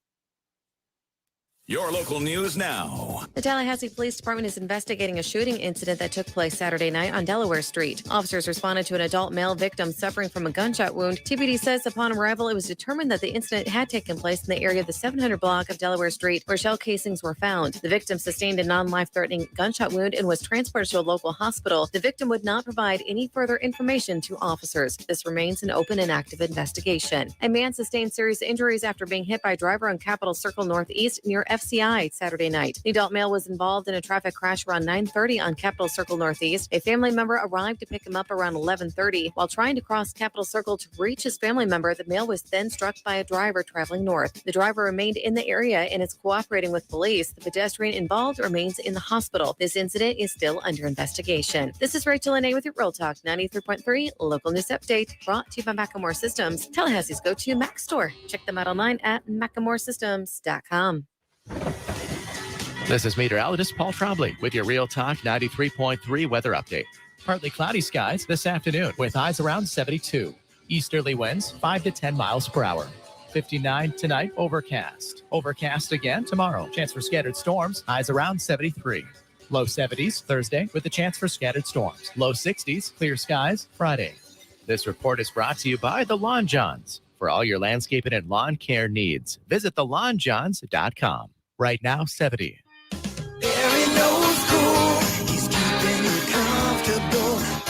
Your local news now.
The Tallahassee Police Department is investigating a shooting incident that took place Saturday night on Delaware Street. Officers responded to an adult male victim suffering from a gunshot wound. TPD says upon arrival, it was determined that the incident had taken place in the area of the 700 block of Delaware Street, where shell casings were found. The victim sustained a non-life-threatening gunshot wound and was transported to a local hospital. The victim would not provide any further information to officers. This remains an open and active investigation. A man sustained serious injuries after being hit by a driver on Capitol Circle Northeast near FCI Saturday night. The adult male was involved in a traffic crash around 9:30 on Capitol Circle Northeast. A family member arrived to pick him up around 11:30. While trying to cross Capitol Circle to reach his family member, the male was then struck by a driver traveling north. The driver remained in the area and is cooperating with police. The pedestrian involved remains in the hospital. This incident is still under investigation. This is Rachel Lene with your Real Talk 93.3 local news update, brought to you by Macklemore Systems, Tallahassee's go-to Mac store. Check them out online at MaclemoreSystems.com.
This is meteorologist Paul Trombley with your Real Talk 93.3 weather update. Partly cloudy skies this afternoon with highs around 72. Easterly winds 5 to 10 miles per hour. 59 tonight, overcast. Overcast again tomorrow. Chance for scattered storms, highs around 73. Low 70s Thursday with a chance for scattered storms. Low 60s, clear skies Friday. This report is brought to you by the Lawn Johns. For all your landscaping and lawn care needs, visit thelawnjohns.com. Right now, 70.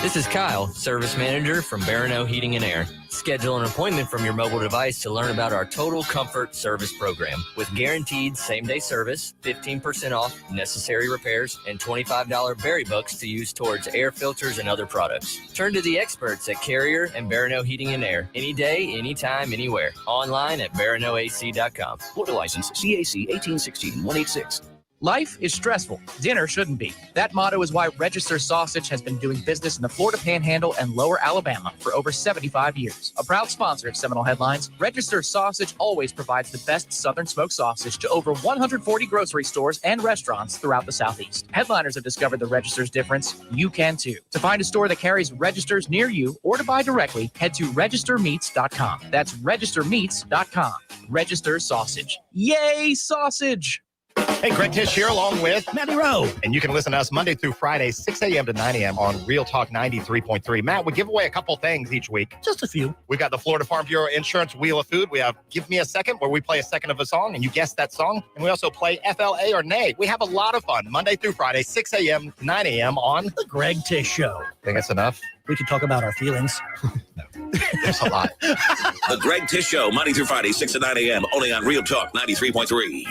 This is Kyle, service manager from Barano Heating and Air. Schedule an appointment from your mobile device to learn about our Total Comfort Service Program. With guaranteed same-day service, 15% off necessary repairs, and $25 berry bucks to use towards air filters and other products. Turn to the experts at Carrier and Barano Heating and Air. Any day, anytime, anywhere. Online at baranoac.com.
Florida license CAC 1816-186.
Life is stressful. Dinner shouldn't be. That motto is why Register Sausage has been doing business in the Florida Panhandle and Lower Alabama for over 75 years. A proud sponsor of Seminole Headlines, Register Sausage always provides the best Southern smoked sausage to over 140 grocery stores and restaurants throughout the Southeast. Headliners have discovered the Register's difference. You can too. To find a store that carries Registers near you or to buy directly, head to registermeats.com. That's registermeats.com. Register Sausage. Yay, sausage!
Hey, Greg Tish here along with Matty Rowe. And you can listen to us Monday through Friday, 6 a.m. to 9 a.m. on Real Talk 93.3. Matt, we give away a couple things each week.
Just a few.
We got the Florida Farm Bureau Insurance Wheel of Food. We have Give Me a Second, where we play a second of a song and you guess that song. And we also play FLA or Nay. We have a lot of fun Monday through Friday, 6 a.m. to 9 a.m. on
The Greg Tish Show.
Think that's enough?
We can talk about our feelings.
There's a lot.
The Greg Tish Show, Monday through Friday, 6 to 9 a.m. only on Real Talk 93.3.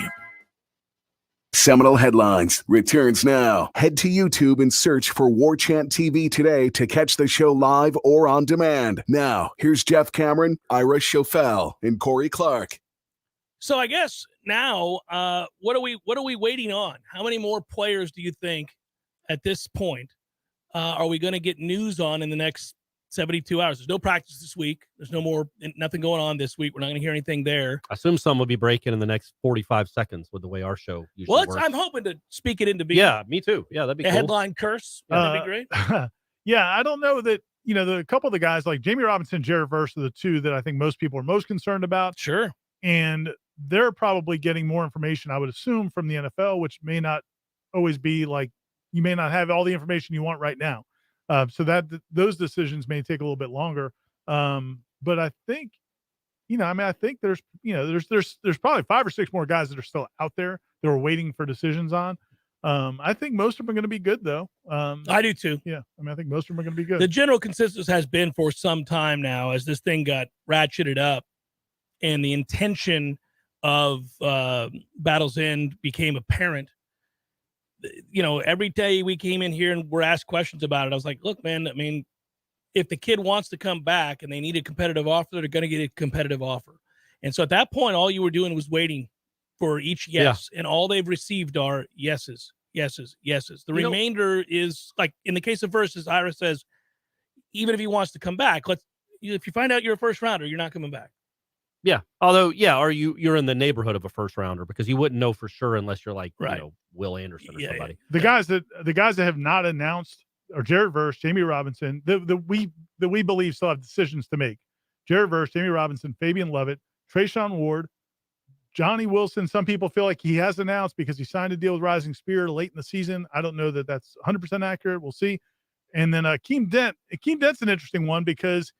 Seminole Headlines returns now. Head to YouTube and search for Warchant TV today to catch the show live or on demand. Now, here's Jeff Cameron, Ira Schofel, and Corey Clark.
So I guess now, what are we waiting on? How many more players do you think at this point are we going to get news on in the next 72 hours? There's no practice this week. There's nothing going on this week. We're not going to hear anything there.
I assume some will be breaking in the next 45 seconds with the way our show usually works.
I'm hoping to speak it into being.
Yeah, me too. Yeah, that'd be cool.
Headline curse. That'd be great.
Yeah, I don't know that, the couple of the guys like Jamie Robinson, Jared Verse are the two that I think most people are most concerned about.
Sure. And
they're probably getting more information, I would assume, from the NFL, which may not always be like, you may not have all the information you want right now. So that those decisions may take a little bit longer. But I think, I think there's probably 5 or 6 more guys that are still out there that we're waiting for decisions on. I think most of them are going to be good, though.
I do too.
Yeah. I think most of them are going to be good.
The general consensus has been for some time now, as this thing got ratcheted up and the intention of Battle's End became apparent. Every day we came in here and we're asked questions about it. I was like, look, man, if the kid wants to come back and they need a competitive offer, they're going to get a competitive offer. And so at that point, all you were doing was waiting for each yes. Yeah. And all they've received are yeses, yeses, yeses. The remainder is like in the case of Versus, Ira says, even if he wants to come back, if you find out you're a first rounder, you're not coming back.
Yeah. Although, you're in the neighborhood of a first rounder because you wouldn't know for sure unless you're like, Will Anderson or somebody.
The guys that have not announced are Jared Verse, Jamie Robinson, that we believe still have decisions to make. Jared Verse, Jamie Robinson, Fabian Lovett, Trayshawn Ward, Johnny Wilson. Some people feel like he has announced because he signed a deal with Rising Spear late in the season. I don't know that that's 100% accurate. We'll see. And then Akeem Dent. Akeem Dent's an interesting one because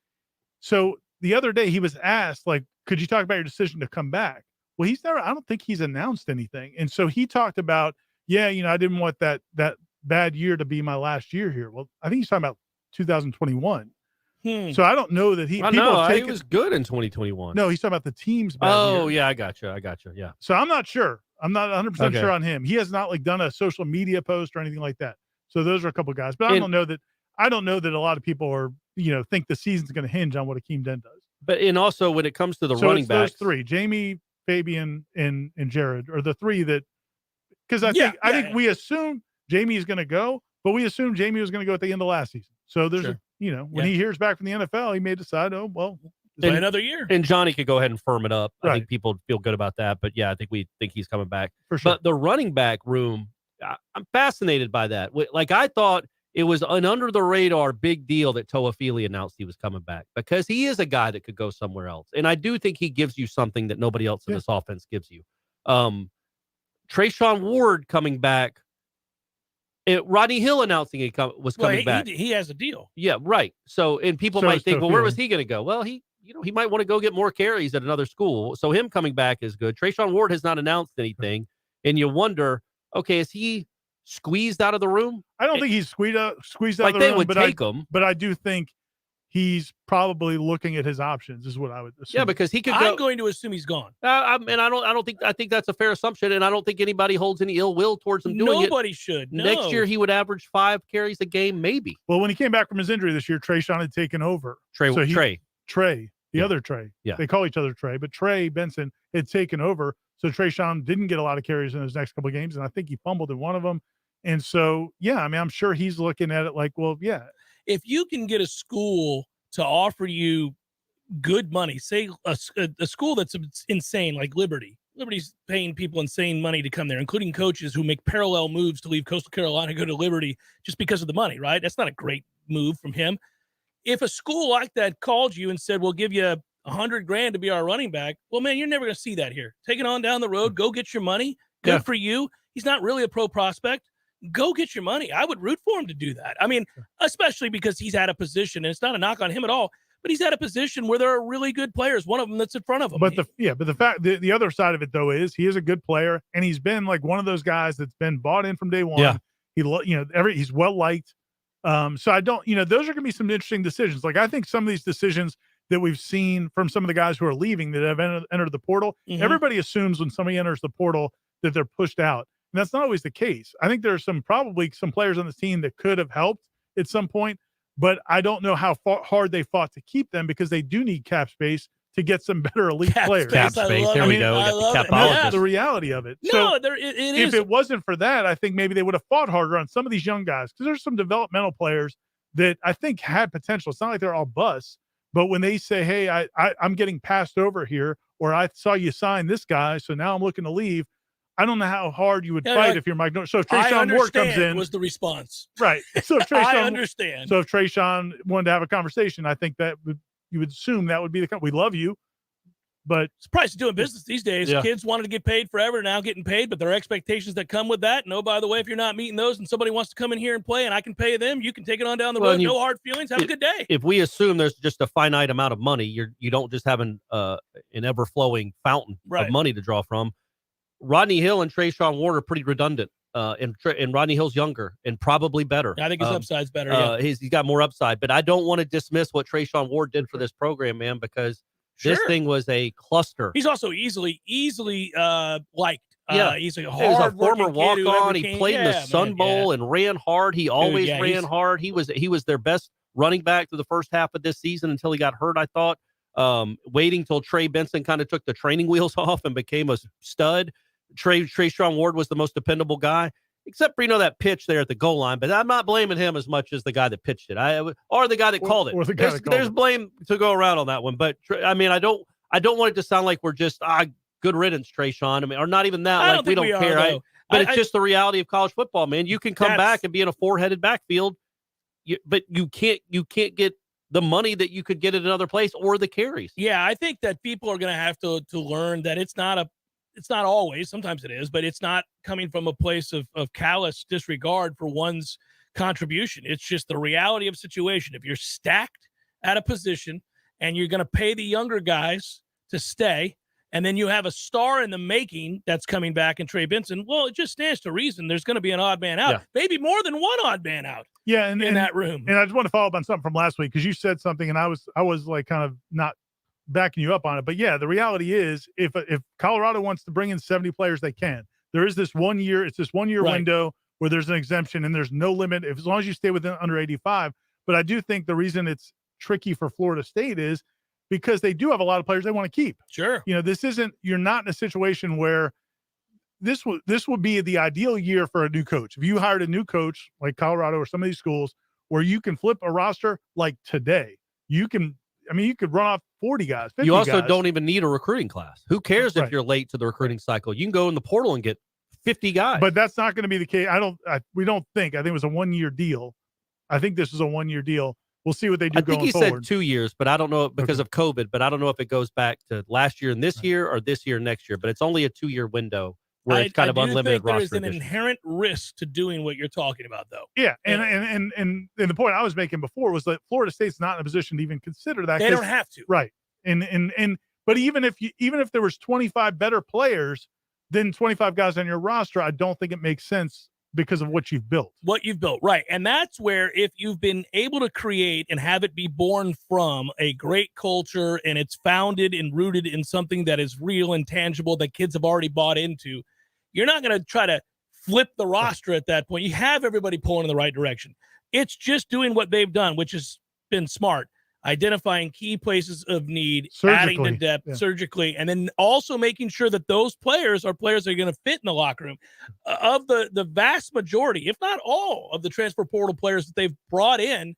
the other day he was asked, like, could you talk about your decision to come back? Well, I don't think he's announced anything. And so he talked about, I didn't want that bad year to be my last year here. Well, I think he's talking about 2021. So I don't know that he
was good in 2021.
No, he's talking about the team's bad year.
Yeah, I got you. Yeah.
So I'm not sure. I'm not 100% sure on him. He has not done a social media post or anything like that. So those are a couple of guys, but I don't know that a lot of people are, think the season's going to hinge on what Akeem Dent does.
But also when it comes to the running backs,
those 3, Jamie, Fabian, and Jared are the 3 that, because I think we assume Jamie is going to go, but we assumed Jamie was going to go at the end of last season. So there's when he hears back from the NFL, he may decide,
another year.
And Johnny could go ahead and firm it up. I think people feel good about that. But I think we think he's coming back
for sure.
But the running back room, I'm fascinated by that. Like I thought it was an under the radar big deal that Toafili announced he was coming back because he is a guy that could go somewhere else. And I do think he gives you something that nobody else in this offense gives you. Trayshawn Ward coming back. Rodney Hill announcing he was coming back.
He has a deal.
Yeah, right. So, and people might think, where was he going to go? Well, he might want to go get more carries at another school. So him coming back is good. Trayshawn Ward has not announced anything. And you wonder, okay, is he squeezed out of the room?
I don't think he's squeezed out of the room.
Like they would take him.
But I do think he's probably looking at his options is what I would assume.
Yeah, because he could
I'm going to assume he's gone.
I think that's a fair assumption, and I don't think anybody holds any ill will towards him doing it.
Nobody should. No.
Next year he would average 5 carries a game, maybe.
Well, when he came back from his injury this year, Trayshawn had taken over. Trey, the other Trey.
Yeah.
They call each other Trey, but Trey Benson had taken over. So Trayshawn didn't get a lot of carries in his next couple of games, and I think he fumbled in one of them. And so, yeah, I mean, I'm sure he's looking at it like, well, yeah.
If you can get a school to offer you good money, say a school that's insane, like Liberty. Liberty's paying people insane money to come there, including coaches who make parallel moves to leave Coastal Carolina, go to Liberty just because of the money, right? That's not a great move from him. If a school like that called you and said, we'll give you $100,000 to be our running back, well, man, you're never going to see that here. Take it on down the road. Go get your money. Good for you. He's not really a pro prospect. Go get your money. I would root for him to do that. I mean, especially because he's at a position, and it's not a knock on him at all, but he's at a position where there are really good players. One of them that's in front of him.
But the other side of it though is he is a good player, and he's been like one of those guys that's been bought in from day one.
Yeah.
He's well liked. So I don't, those are going to be some interesting decisions. Like I think some of these decisions that we've seen from some of the guys who are leaving that have entered the portal, everybody assumes when somebody enters the portal that they're pushed out. And that's not always the case. I think there's probably some players on this team that could have helped at some point, but I don't know how hard they fought to keep them because they do need cap space to get some better elite players.
Cap space. There we go.
That's the reality of it.
No,
so
it is.
If it wasn't for that, I think maybe they would have fought harder on some of these young guys because there's some developmental players that I think had potential. It's not like they're all busts, but when they say, hey, I'm getting passed over here, or I saw you sign this guy, so now I'm looking to leave. I don't know how hard you would fight if you're Mike Norvell. So if Trayshawn Ward comes in,
was the response
right? So if Trayshawn,
I understand.
So if Trayshawn wanted to have a conversation, I think that you would assume that would be we love you, but
it's the price of doing business these days.
Yeah.
Kids wanted to get paid forever, now getting paid, but there are expectations that come with that. No, by the way, if you're not meeting those and somebody wants to come in here and play and I can pay them, you can take it on down the road. No hard feelings. Have a good day.
If we assume there's just a finite amount of money, you don't just have an ever flowing fountain of money to draw from. Rodney Hill and Trayshawn Ward are pretty redundant, and Rodney Hill's younger and probably better.
I think his upside's better.
He's got more upside, but I don't want to dismiss what Trayshawn Ward did for this program, man, because this thing was a cluster.
He's also easily liked. He's a
former walk-on. He played in the Sun Bowl and ran hard. He always ran hard. He was their best running back through the first half of this season until he got hurt, I thought. Waiting till Trey Benson kind of took the training wheels off and became a stud. Trayshawn Ward was the most dependable guy, except for that pitch there at the goal line. But I'm not blaming him as much as the guy that pitched it, or the guy that called it. There's blame to go around on that one. But I mean, I don't want it to sound like we're just good riddance, Trayshawn. I mean, or not even that. Like we don't care. But it's just the reality of college football, man. You can come back and be in a four-headed backfield, but you can't get the money that you could get at another place or the carries.
Yeah, I think that people are going to have to learn that it's not always, sometimes it is, but it's not coming from a place of callous disregard for one's contribution. It's just the reality of situation. If you're stacked at a position and you're going to pay the younger guys to stay, and then you have a star in the making that's coming back in Trey Benson, well, it just stands to reason there's going to be an odd man out, maybe more than one odd man out in that room.
And I just want to follow up on something from last week because you said something and I was like kind of not backing you up on it. But yeah, the reality is if Colorado wants to bring in 70 players, they can. There is this 1 year, it's this 1 year window where there's an exemption and there's no limit as long as you stay within under 85. But I do think the reason it's tricky for Florida State is because they do have a lot of players they want to keep.
Sure.
You're not in a situation where this would be the ideal year for a new coach. If you hired a new coach like Colorado or some of these schools where you can flip a roster like today, you could run off 40 guys, 50
You also
guys.
don't even need a recruiting class. Who cares if you're late to the recruiting cycle? You can go in the portal and get 50 guys.
But that's not going to be the case. We don't think. I think it was a 1 year deal. I think this is a 1 year deal. We'll see what they do going forward.
I think he said 2 years, but I don't know because of COVID, but I don't know if it goes back to last year and this year or this year and next year, but it's only a 2 year window where it's kind of unlimited roster.
There's an inherent risk to doing what you're talking about, though.
Yeah, and the point I was making before was that Florida State's not in a position to even consider that.
They don't have to.
Right. But even if there was 25 better players than 25 guys on your roster, I don't think it makes sense because of what you've built.
Right. And that's where if you've been able to create and have it be born from a great culture and it's founded and rooted in something that is real and tangible that kids have already bought into, you're not going to try to flip the roster at that point. You have everybody pulling in the right direction. It's just doing what they've done, which has been smart. identifying key places of need, adding to depth surgically, and then also making sure that those players are players that are going to fit in the locker room. Of the vast majority, if not all, of the transfer portal players that they've brought in,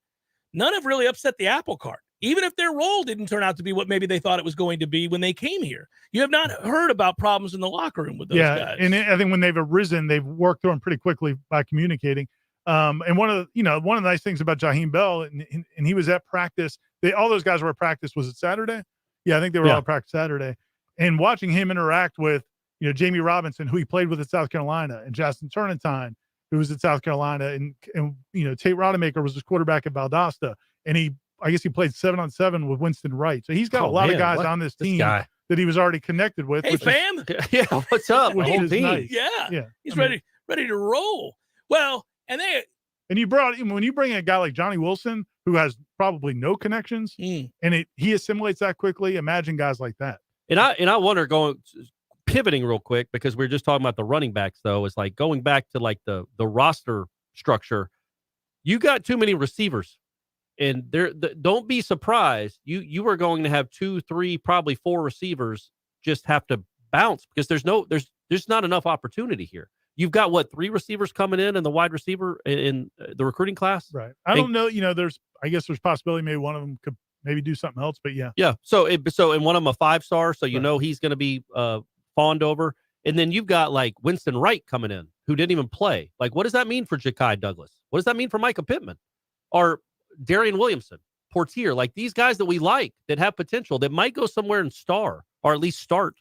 none have really upset the apple cart. Even if their role didn't turn out to be what maybe they thought it was going to be when they came here. You have not heard about problems in the locker room with those guys.
And I think when they've arisen, they've worked through them pretty quickly by communicating. And one of the nice things about Jaheim Bell, and he was at practice. All those guys were at practice. Was it Saturday? Yeah, I think they were all at practice Saturday. And watching him interact with, Jamie Robinson, who he played with at South Carolina, and Justin Turnantine, who was at South Carolina, and Tate Rodemaker was his quarterback at Valdosta, and I guess he played 7-on-7 with Winston Wright. So he's got a lot of guys on this team that he was already connected with.
Hey, fam.
Yeah, what's up?
Which is nice.
Yeah. He's ready to roll. Well, and
when you bring a guy like Johnny Wilson, who has probably no connections, and he assimilates that quickly, imagine guys like that.
And I wonder, pivoting real quick, because we were just talking about the running backs, though, is like going back to like the roster structure. You got too many receivers. And don't be surprised. You are going to have 2, 3, probably 4 receivers just have to bounce, because there's not enough opportunity here. You've got 3 receivers coming in the wide receiver in the recruiting class.
Right. I don't know. I guess there's possibility maybe one of them could maybe do something else, but yeah.
Yeah. So and one of them a 5-star. So, he's going to be fawned over. And then you've got like Winston Wright coming in, who didn't even play. Like, what does that mean for Ja'Kai Douglas? What does that mean for Micah Pittman? Or Darian Williamson, Portier, like these guys that we like, that have potential, that might go somewhere and star, or at least start.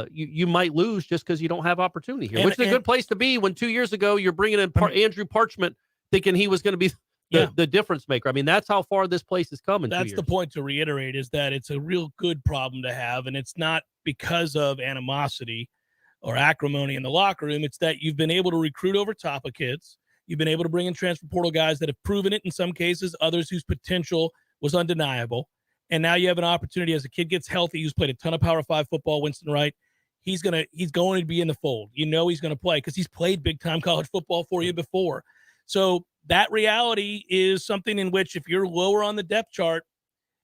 You might lose just because you don't have opportunity here, which is a good place to be when 2 years ago you're bringing in Andrew Parchment thinking he was going to be the difference maker. I mean, that's how far this place has come in 2 years.
That's the point to reiterate, is that it's a real good problem to have, and it's not because of animosity or acrimony in the locker room. It's that you've been able to recruit over top of kids. You've been able to bring in transfer portal guys that have proven it in some cases, others whose potential was undeniable. And now you have an opportunity as a kid gets healthy, who's played a ton of Power 5 football, Winston Wright. He's going to be in the fold. He's going to play because he's played big time college football for you before. So that reality is something in which, if you're lower on the depth chart,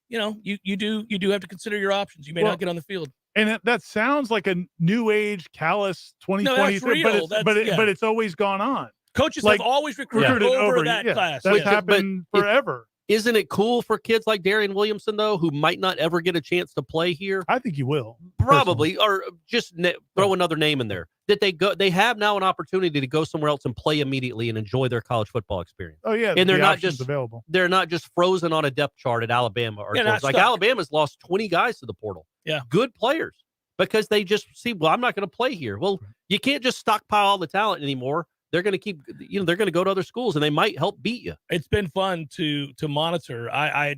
you do have to consider your options. You may not get on the field.
And that sounds like a new age callous 2023, but it's always gone on.
Coaches have always recruited over that class.
That's happened forever.
Isn't it cool for kids like Darian Williamson, though, who might not ever get a chance to play here?
I think he will.
Probably, or just throw another name in there. That they have now an opportunity to go somewhere else and play immediately and enjoy their college football experience.
Oh yeah,
and they're not just
available.
They're not just frozen on a depth chart at Alabama or like Alabama's lost 20 guys to the portal.
Yeah,
good players, because they just see, well, I'm not going to play here. Well, you can't just stockpile all the talent anymore. They're going to keep, they're going to go to other schools, and they might help beat you.
It's been fun to monitor. I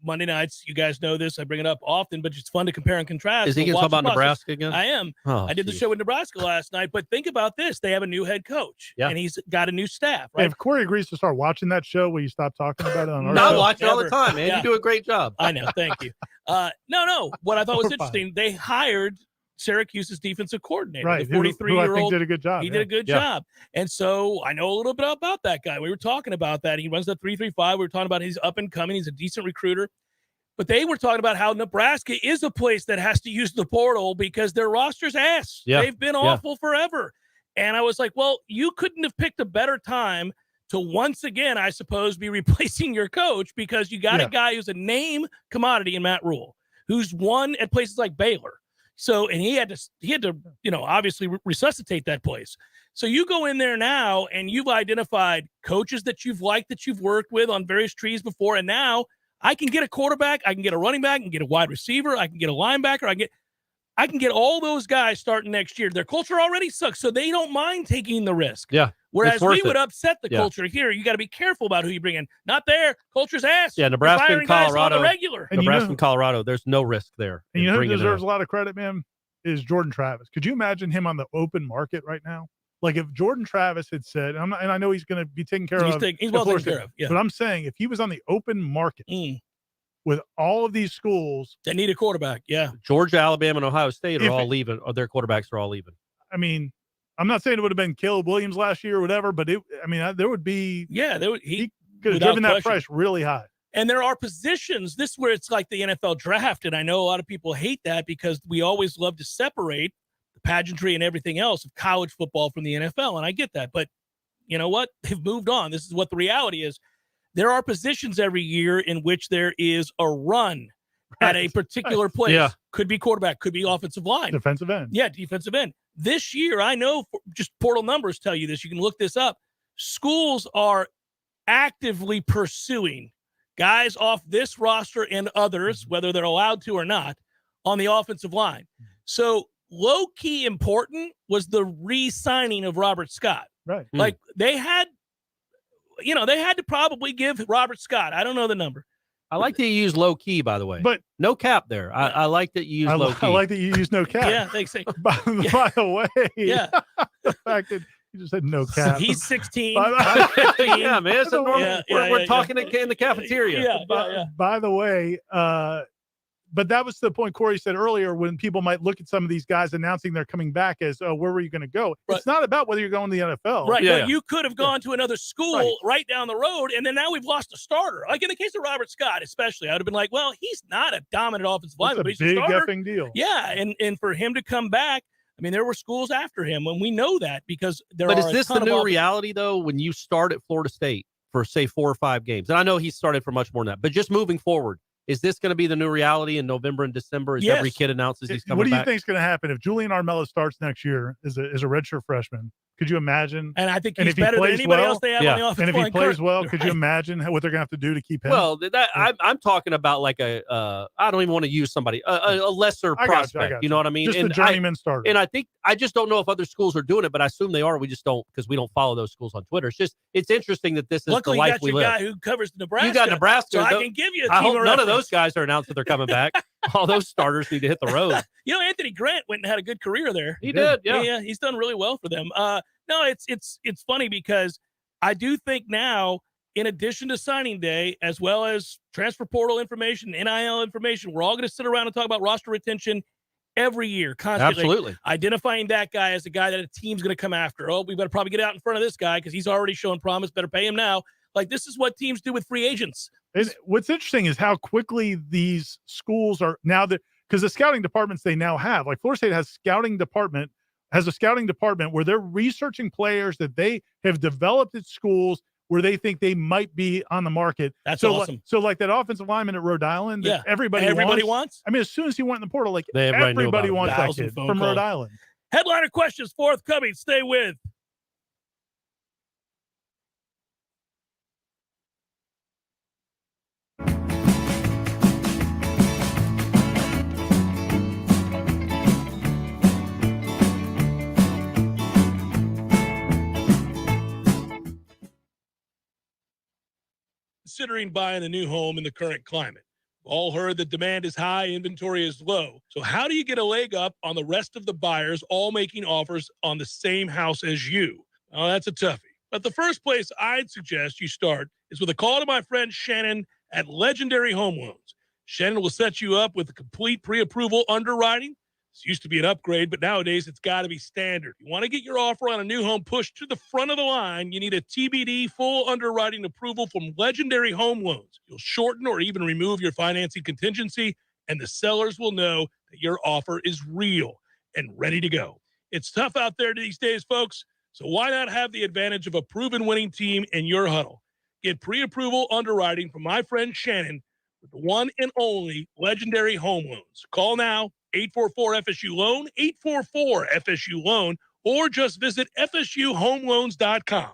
Monday nights, you guys know this, I bring it up often, but it's fun to compare and contrast.
Is he going to talk about Nebraska again?
I am.
Oh,
I did the show with Nebraska last night, but think about this. They have a new head coach, and he's got a new staff, right?
Hey, if Corey agrees to start watching that show, will you stop talking about it on our
show?
show?
I watch it all the time, man. You do a great job.
I know. Thank you. No. What I thought was interesting, they hired Syracuse's defensive coordinator,
right?
The 43-year-old.
I think did a good job.
He did a good job, and so I know a little bit about that guy. We were talking about that. He runs the 3-3-5. We were talking about he's up and coming. He's a decent recruiter, but they were talking about how Nebraska is a place that has to use the portal because their roster's ass.
Yeah.
They've been awful forever, and I was like, well, you couldn't have picked a better time to once again, I suppose, be replacing your coach, because you got a guy who's a name commodity in Matt Rule, who's won at places like Baylor. So, and he had to, obviously resuscitate that place. So you go in there now and you've identified coaches that you've liked, that you've worked with on various trees before. And now I can get a quarterback, I can get a running back, I can get a wide receiver, I can get a linebacker, I can get all those guys starting next year. Their culture already sucks, so they don't mind taking the risk.
Yeah.
Whereas we would upset the culture here. You got to be careful about who you bring in. Not there. Culture's ass.
Yeah, Nebraska and Colorado.
Regular.
Nebraska and Colorado, there's no risk there.
And who deserves a lot of credit, man, is Jordan Travis. Could you imagine him on the open market right now? Like if Jordan Travis had said, and I know he's going to be taken care of.
He's well taken care of. Yeah.
But I'm saying if he was on the open market with all of these schools
that need a quarterback,
Georgia, Alabama, and Ohio State are all leaving, or their quarterbacks are all leaving.
I mean, I'm not saying it would have been Caleb Williams last year or whatever, but there would be.
Yeah,
he could have driven that price really high.
And there are positions, this is where it's like the NFL draft, and I know a lot of people hate that because we always love to separate the pageantry and everything else of college football from the NFL, and I get that. But you know what? They've moved on. This is what the reality is. There are positions every year in which there is a run at a particular place.
Yeah.
Could be quarterback, could be offensive line.
Defensive end.
Yeah, defensive end. This year, I know just portal numbers tell you this. You can look this up. Schools are actively pursuing guys off this roster and others, whether they're allowed to or not, on the offensive line. So low-key important was the re-signing of Robert Scott.
Right.
Like they had to probably give Robert Scott, I don't know the number.
I like that you use low key, by the way.
But
no cap there. I like that you use low key.
I like that you use no cap.
Yeah, thanks.
By the way,
Yeah.
The fact that you just said no cap.
He's 16.
Yeah, man. It's a normal. We're talking in the cafeteria.
By the way, but that was the point Corey said earlier when people might look at some of these guys announcing they're coming back as, where were you going to go?
Right.
It's not about whether you're going to the NFL.
Right. Yeah. You could have gone to another school right down the road, and then now we've lost a starter. Like in the case of Robert Scott, especially, I would have been like, well, he's not a dominant offensive lineman, but he's
a big
a starter.
effing deal.
Yeah, and for him to come back, I mean, there were schools after him, and we know that because there
But
are
is this the new reality, though, when you start at Florida State for, say, 4 or 5 games? And I know he started for much more than that, but just moving forward, is this going to be the new reality in November and December as every kid announces he's coming back?
What do you think is going to happen if Julian Armella starts next year as a redshirt freshman? Could you imagine?
And I think he's better than anybody else they have on the offensive line.
And if he plays well, could you imagine what they're going to have to do to keep him?
Well, I'm talking about like I don't even want to use somebody, a lesser prospect. You know what I mean?
Just a journeyman starter.
And I just don't know if other schools are doing it, but I assume they are. We just don't, because we don't follow those schools on Twitter. It's interesting that this is
Luckily,
the life we live.
Luckily, you got your guy who covers Nebraska.
You got Nebraska.
So I can give you a
I
team
hope none of those guys are announced that they're coming back. All those starters need to hit the road.
Anthony Grant went and had a good career there.
He did. Yeah.
He's done really well for them. No, it's funny because I do think now, in addition to signing day, as well as transfer portal information, NIL information, we're all going to sit around and talk about roster retention every year, constantly.
Absolutely.
Identifying that guy as a guy that a team's going to come after. Oh, we better probably get out in front of this guy because he's already shown promise. Better pay him now. Like, this is what teams do with free agents.
And what's interesting is how quickly these schools are now that, because the scouting departments they now have, like Florida State has a scouting department where they're researching players that they have developed at schools where they think they might be on the market.
That's awesome.
So like that offensive lineman at Rhode Island, that everybody wants. I mean, as soon as he went in the portal, like everybody wants that kid from Rhode Island.
Headliner questions forthcoming. Stay with. Considering buying a new home in the current climate. All heard that demand is high, inventory is low. So how do you get a leg up on the rest of the buyers all making offers on the same house as you? Oh, that's a toughie. But the first place I'd suggest you start is with a call to my friend Shannon at Legendary Home Loans. Shannon will set you up with a complete pre-approval underwriting. This used to be an upgrade, but nowadays it's got to be standard. You want to get your offer on a new home pushed to the front of the line, you need a TBD full underwriting approval from Legendary Home Loans. You'll shorten or even remove your financing contingency, and the sellers will know that your offer is real and ready to go. It's tough out there these days, folks, so why not have the advantage of a proven winning team in your huddle? Get pre-approval underwriting from my friend Shannon with the one and only Legendary Home Loans. Call now. 844-FSU-LOAN, 844-FSU-LOAN, or just visit FSUHomeLoans.com.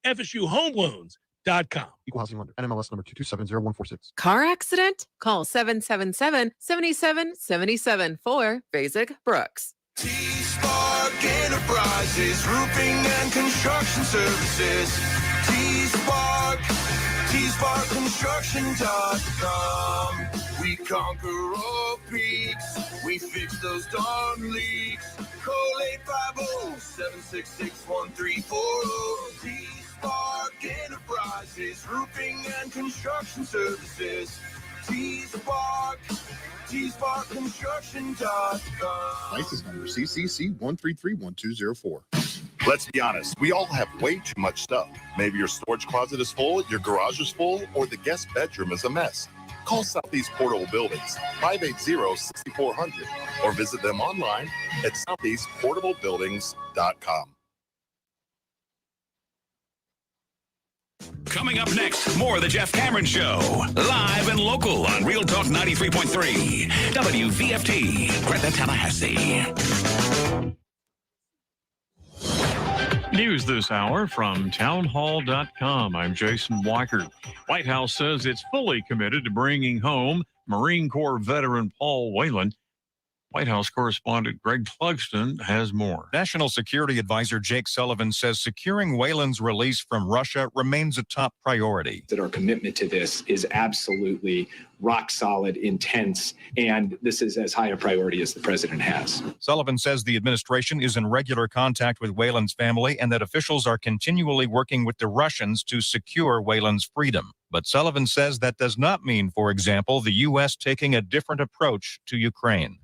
FSUHomeLoans.com.
Equal housing lender. NMLS number 2270146.
Car accident? Call 777-7777 for Basic Brooks.
T-Spark Enterprises, roofing and construction services. T-Spark, T-SparkConstruction.com. We conquer all peaks. We fix those darn leaks. Call 850-766-1340. T-Spark Enterprises, roofing and construction services. T-Spark, TSparkConstruction.com.
License number CCC 1331204.
Let's be honest, we all have way too much stuff. Maybe your storage closet is full, your garage is full, or the guest bedroom is a mess. Call Southeast Portable Buildings, 580-6400, or visit them online at southeastportablebuildings.com.
Coming up next, more of the Jeff Cameron Show. Live and local on Real Talk 93.3. WVFT, Greta, Tallahassee.
News this hour from townhall.com. I'm Jason Weichert. White House says it's fully committed to bringing home Marine Corps veteran Paul Whelan. White House correspondent Greg Clugston has more.
National Security Advisor Jake Sullivan says securing Whelan's release from Russia remains a top priority.
That our commitment to this is absolutely rock solid, intense, and this is as high a priority as the president has.
Sullivan says the administration is in regular contact with Whelan's family and that officials are continually working with the Russians to secure Whelan's freedom. But Sullivan says that does not mean, for example, the U.S. taking a different approach to Ukraine.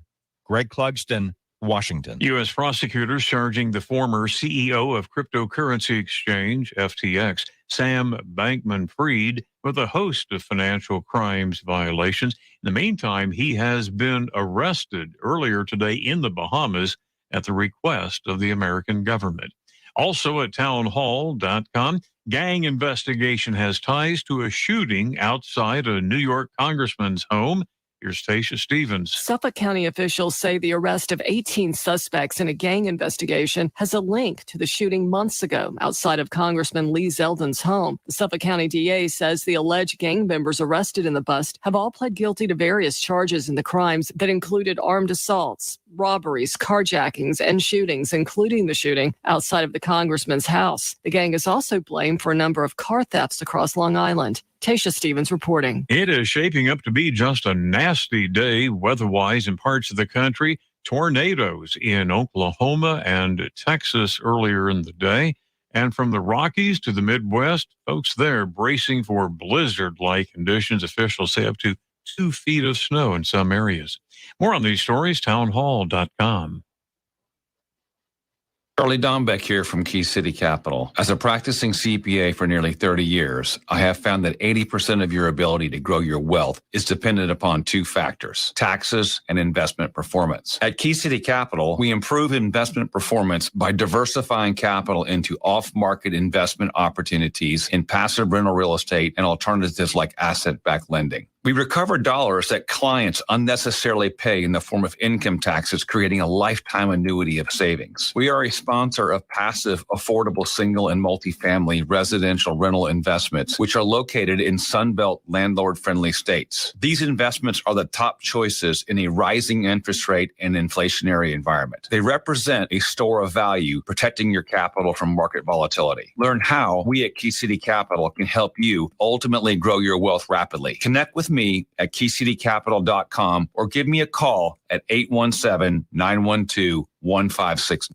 Greg Clugston, Washington.
U.S. prosecutors charging the former CEO of cryptocurrency exchange, FTX, Sam Bankman-Fried, with a host of financial crimes violations. In the meantime, he has been arrested earlier today in the Bahamas at the request of the American government. Also at townhall.com, gang investigation has ties to a shooting outside a New York congressman's home. Here's Tasha Stevens.
Suffolk County officials say the arrest of 18 suspects in a gang investigation has a link to the shooting months ago outside of Congressman Lee Zeldin's home. The Suffolk County DA says the alleged gang members arrested in the bust have all pled guilty to various charges in the crimes that included armed assaults, robberies, carjackings, and shootings, including the shooting outside of the congressman's house. The gang is also blamed for a number of car thefts across Long Island. Tasha Stevens reporting.
It is shaping up to be just a nasty day weather-wise in parts of the country. Tornadoes in Oklahoma and Texas earlier in the day. And from the Rockies to the Midwest, folks there bracing for blizzard-like conditions. Officials say up to 2 feet of snow in some areas. More on these stories, townhall.com.
Charlie Dombeck here from Key City Capital. As a practicing CPA for nearly 30 years, I have found that 80% of your ability to grow your wealth is dependent upon 2 factors, taxes and investment performance. At Key City Capital, we improve investment performance by diversifying capital into off-market investment opportunities in passive rental real estate and alternatives like asset-backed lending. We recover dollars that clients unnecessarily pay in the form of income taxes, creating a lifetime annuity of savings. We are a sponsor of passive, affordable single and multifamily residential rental investments, which are located in Sunbelt landlord-friendly states. These investments are the top choices in a rising interest rate and inflationary environment. They represent a store of value, protecting your capital from market volatility. Learn how we at Key City Capital can help you ultimately grow your wealth rapidly. Connect with me at keycitycapital.com or give me a call at 817-912-1569.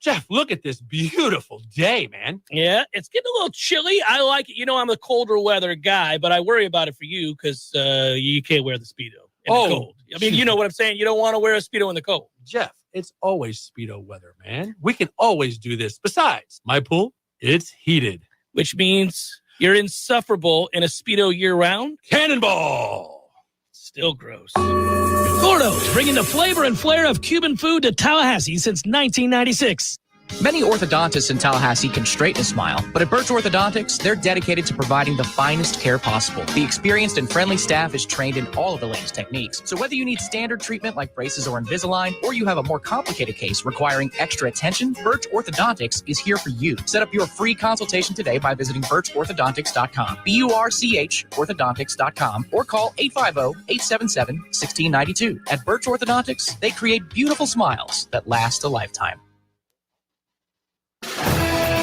Jeff, look at this beautiful day, man.
Yeah, it's getting a little chilly. I like it. You know, I'm a colder weather guy, but I worry about it for you because you can't wear the Speedo in the cold. I mean, you know what I'm saying? You don't want to wear a Speedo in the cold.
Jeff, it's always Speedo weather, man. We can always do this. Besides, my pool, it's heated.
Which means you're insufferable in a Speedo year-round?
Cannonball!
Still gross. Gordo's, bringing the flavor and flair of Cuban food to Tallahassee since 1996.
Many orthodontists in Tallahassee can straighten a smile, but at Birch Orthodontics, they're dedicated to providing the finest care possible. The experienced and friendly staff is trained in all of the latest techniques. So whether you need standard treatment like braces or Invisalign, or you have a more complicated case requiring extra attention, Birch Orthodontics is here for you. Set up your free consultation today by visiting birchorthodontics.com, BURCH orthodontics.com, or call 850-877-1692. At Birch Orthodontics, they create beautiful smiles that last a lifetime.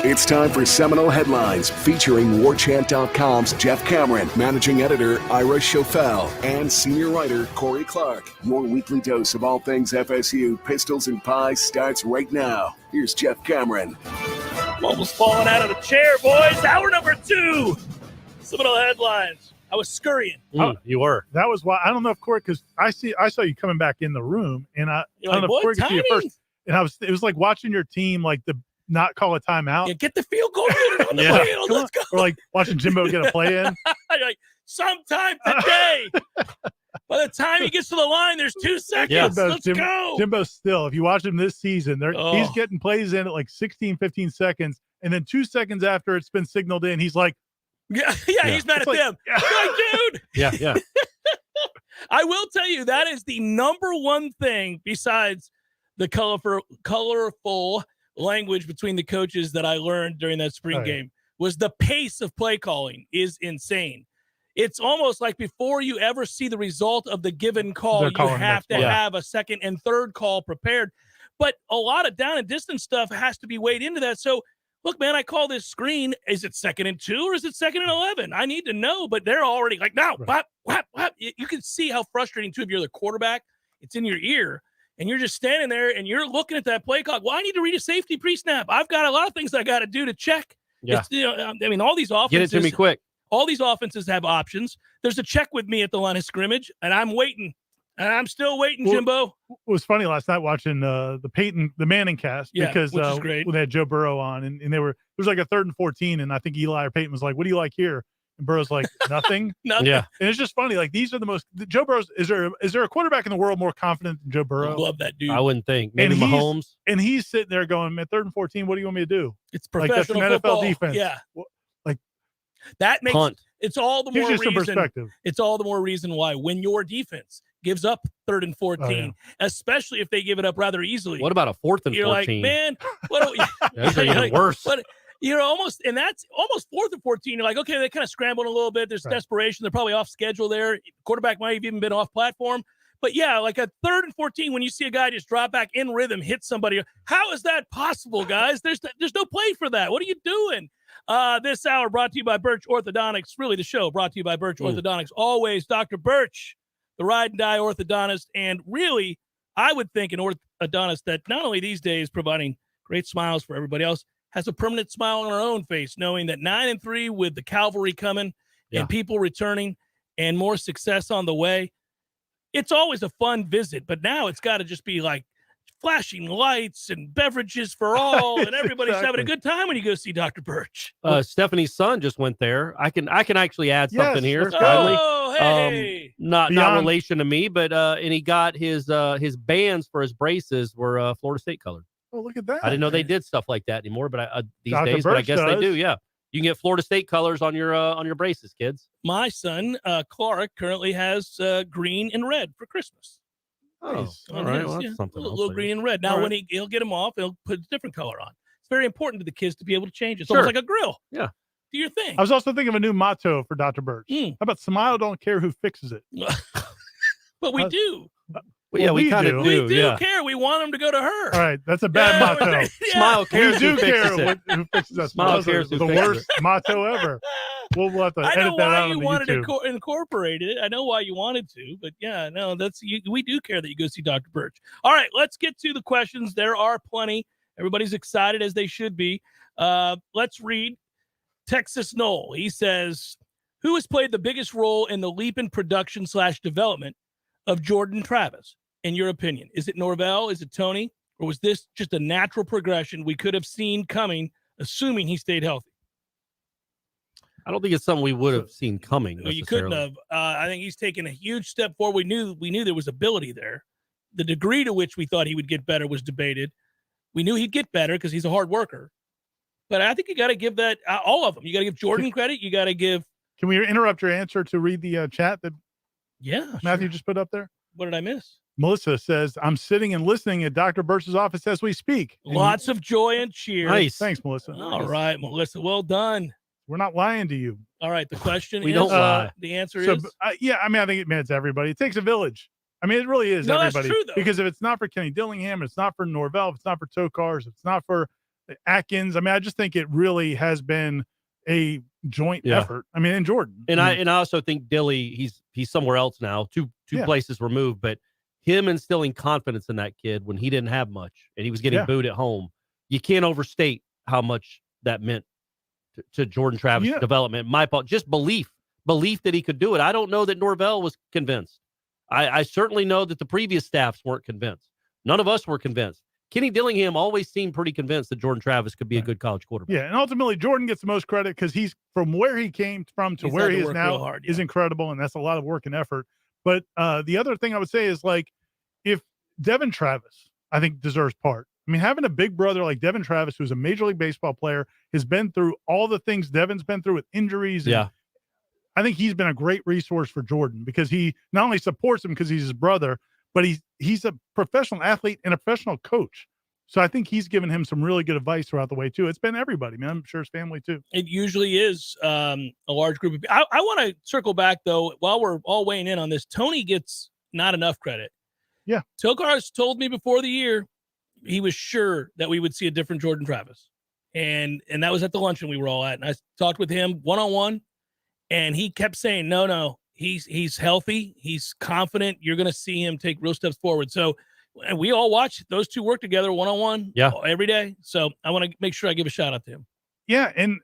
It's time for Seminole Headlines, featuring Warchant.com's Jeff Cameron, managing editor Ira Schofel, and senior writer Corey Clark. Your weekly dose of all things FSU, pistols and pies starts right now. Here's Jeff Cameron.
I'm almost falling out of the chair, boys. Hour number 2. Seminole Headlines. I was scurrying.
You were.
That was why. I don't know if Corey, because I saw you coming back in the room, and I don't know if Corey could see it first. And it was like watching your team, like the not call a timeout.
Yeah, get the field goal on the field. Let's go.
Or like watching Jimbo get a play in.
Like, sometime today. By the time he gets to the line, there's 2 seconds.
Yeah.
Let's go.
Jimbo still, if you watch him this season, he's getting plays in at like 16, 15 seconds. And then 2 seconds after it's been signaled in, he's like,
yeah, he's mad at them. Like, dude.
Yeah.
I will tell you, that is the number one thing besides the colorful language between the coaches that I learned during that spring game was the pace of play calling is insane. It's almost like before you ever see the result of the given call, you have to have a second and third call prepared. But a lot of down and distance stuff has to be weighed into that. So, look, man, I call this screen. Is it 2nd and 2 or is it 2nd and 11? I need to know, but they're already like, no, whap. You can see how frustrating, too, if you're the quarterback. It's in your ear, and you're just standing there, and you're looking at that play clock. Well, I need to read a safety pre-snap. I've got a lot of things I got to do to check.
Yeah.
I mean, all these offenses.
Get it to me quick.
All these offenses have options. There's a check with me at the line of scrimmage, and I'm waiting. And I'm still waiting, Jimbo.
It was funny last night watching the Manning cast because
which is great.
When they had Joe Burrow on, and there was like a 3rd and 14, and I think Eli or Peyton was like, "What do you like here?" And Burrow's like, "Nothing."
Nothing.
Yeah.
And it's just funny. Like, these are the most Joe Burrow's. Is there a quarterback in the world more confident than Joe Burrow?
I love that dude.
I wouldn't think. Maybe Mahomes.
And he's sitting there going, "Man, 3rd and 14. What do you want me to do?"
It's professional
like, that's an
football.
NFL defense.
Yeah.
Like
that makes
punt.
It's all the more
gives you
reason.
some perspective.
It's all the more reason why when your defense gives up 3rd and 14, especially if they give it up rather easily.
What about a 4th and 14?
You're like, man, what are we?
That's even worse.
But you're almost, and that's almost 4th and 14. You're like, okay, they kind of scrambled a little bit. There's desperation. They're probably off schedule there. Quarterback might have even been off platform. But yeah, like a 3rd and 14, when you see a guy just drop back in rhythm, hit somebody, how is that possible, guys? There's no play for that. What are you doing? This hour brought to you by Birch Orthodontics. Really, the show brought to you by Birch Orthodontics. Always Dr. Birch, the ride and die orthodontist. And really, I would think an orthodontist that not only these days providing great smiles for everybody else, has a permanent smile on our own face, knowing that 9-3 with the cavalry coming and people returning and more success on the way. It's always a fun visit, but now it's got to just be like flashing lights and beverages for all, and everybody's having a good time when you go see Dr. Birch.
Stephanie's son just went there. I can actually add something here.
Oh, hey.
Not relation to me, but and he got his bands for his braces were Florida State colored.
Oh, look at that!
I didn't know they did stuff like that anymore, but these
Dr.
days,
Birch
but I guess
does.
they do. Yeah, you can get Florida State colors on your braces, kids.
My son, Clark, currently has green and red for Christmas.
Oh,
Nice.
all right. Well, that's something
a
else,
little
I
green
guess.
and red. Now,
All
when
right.
he'll get them off, he'll put a different color on. It's very important to the kids to be able to change. It's
Sure.
almost like a grill.
Yeah.
Do your thing.
I was also thinking of a new motto for Dr. Birch. How about "Smile, don't care who fixes it"?
But we do.
Well, yeah, we kind of do.
We do
yeah.
care. We want them to go to her.
All right, that's a bad motto.
Smile cares
We do
who
care
fixes it.
who fixes that.
Smile
That's
cares who
the
fixes
worst motto ever. We'll have to
I
edit
know
that
why
out
you
on the
wanted to
YouTube.
incorporate it. I know why you wanted to, but yeah, no, we do care that you go see Dr. Birch. All right, let's get to the questions. There are plenty. Everybody's excited as they should be. Let's read Texas Noel. He says, who has played the biggest role in the leap in production / development of Jordan Travis, in your opinion? Is it Norvell? Is it Tony? Or was this just a natural progression we could have seen coming, assuming he stayed healthy?
I don't think it's something we would have seen coming.
Well, you couldn't have. I think he's taken a huge step forward. We knew there was ability there. The degree to which we thought he would get better was debated. We knew he'd get better because he's a hard worker. But I think you got to give that all of them. You got to give Jordan credit. You got to give.
Can we interrupt your answer to read the chat that Matthew just put up there?
What did I miss?
Melissa says, "I'm sitting and listening at Dr. Birch's office as we speak."
Lots of joy and cheer.
Nice. Thanks, Melissa.
All right, Melissa. Well done.
We're not lying to you.
All right. The question
We
is,
don't lie.
the answer
So,
is,
yeah, I mean, I think it's everybody. It takes a village. I mean, it really is
No, that's
everybody.
true, though.
Because if it's not for Kenny Dillingham, it's not for Norvell, if it's not for Tokars, if it's not for Atkins. I mean, I just think it really has been a joint effort. I mean, and Jordan.
And I also think Dilly, he's somewhere else now, two places removed, but him instilling confidence in that kid when he didn't have much and he was getting booed at home. You can't overstate how much that meant to Jordan Travis' development. My fault, just belief that he could do it. I don't know that Norvell was convinced. I certainly know that the previous staffs weren't convinced. None of us were convinced. Kenny Dillingham always seemed pretty convinced that Jordan Travis could be a good college quarterback.
Yeah, and ultimately Jordan gets the most credit because he's from where he came from to where he is now is incredible, and that's a lot of work and effort. But the other thing I would say is, like, if Devin Travis, I think, deserves part. I mean, having a big brother like Devin Travis, who's a Major League Baseball player, has been through all the things Devin's been through with injuries. And I think he's been a great resource for Jordan because he not only supports him because he's his brother, but he's a professional athlete and a professional coach. So I think he's given him some really good advice throughout the way, too. It's been everybody, man. I'm sure his family, too.
It usually is a large group of people. I want to circle back, though, while we're all weighing in on this. Tony gets not enough credit.
Yeah.
Tokar's told me before the year he was sure that we would see a different Jordan Travis. And that was at the luncheon we were all at. And I talked with him one-on-one, and he kept saying, no, he's healthy. He's confident. You're going to see him take real steps forward. So we all watch those two work together one-on-one every day. So I want to make sure I give a shout-out to him.
Yeah, and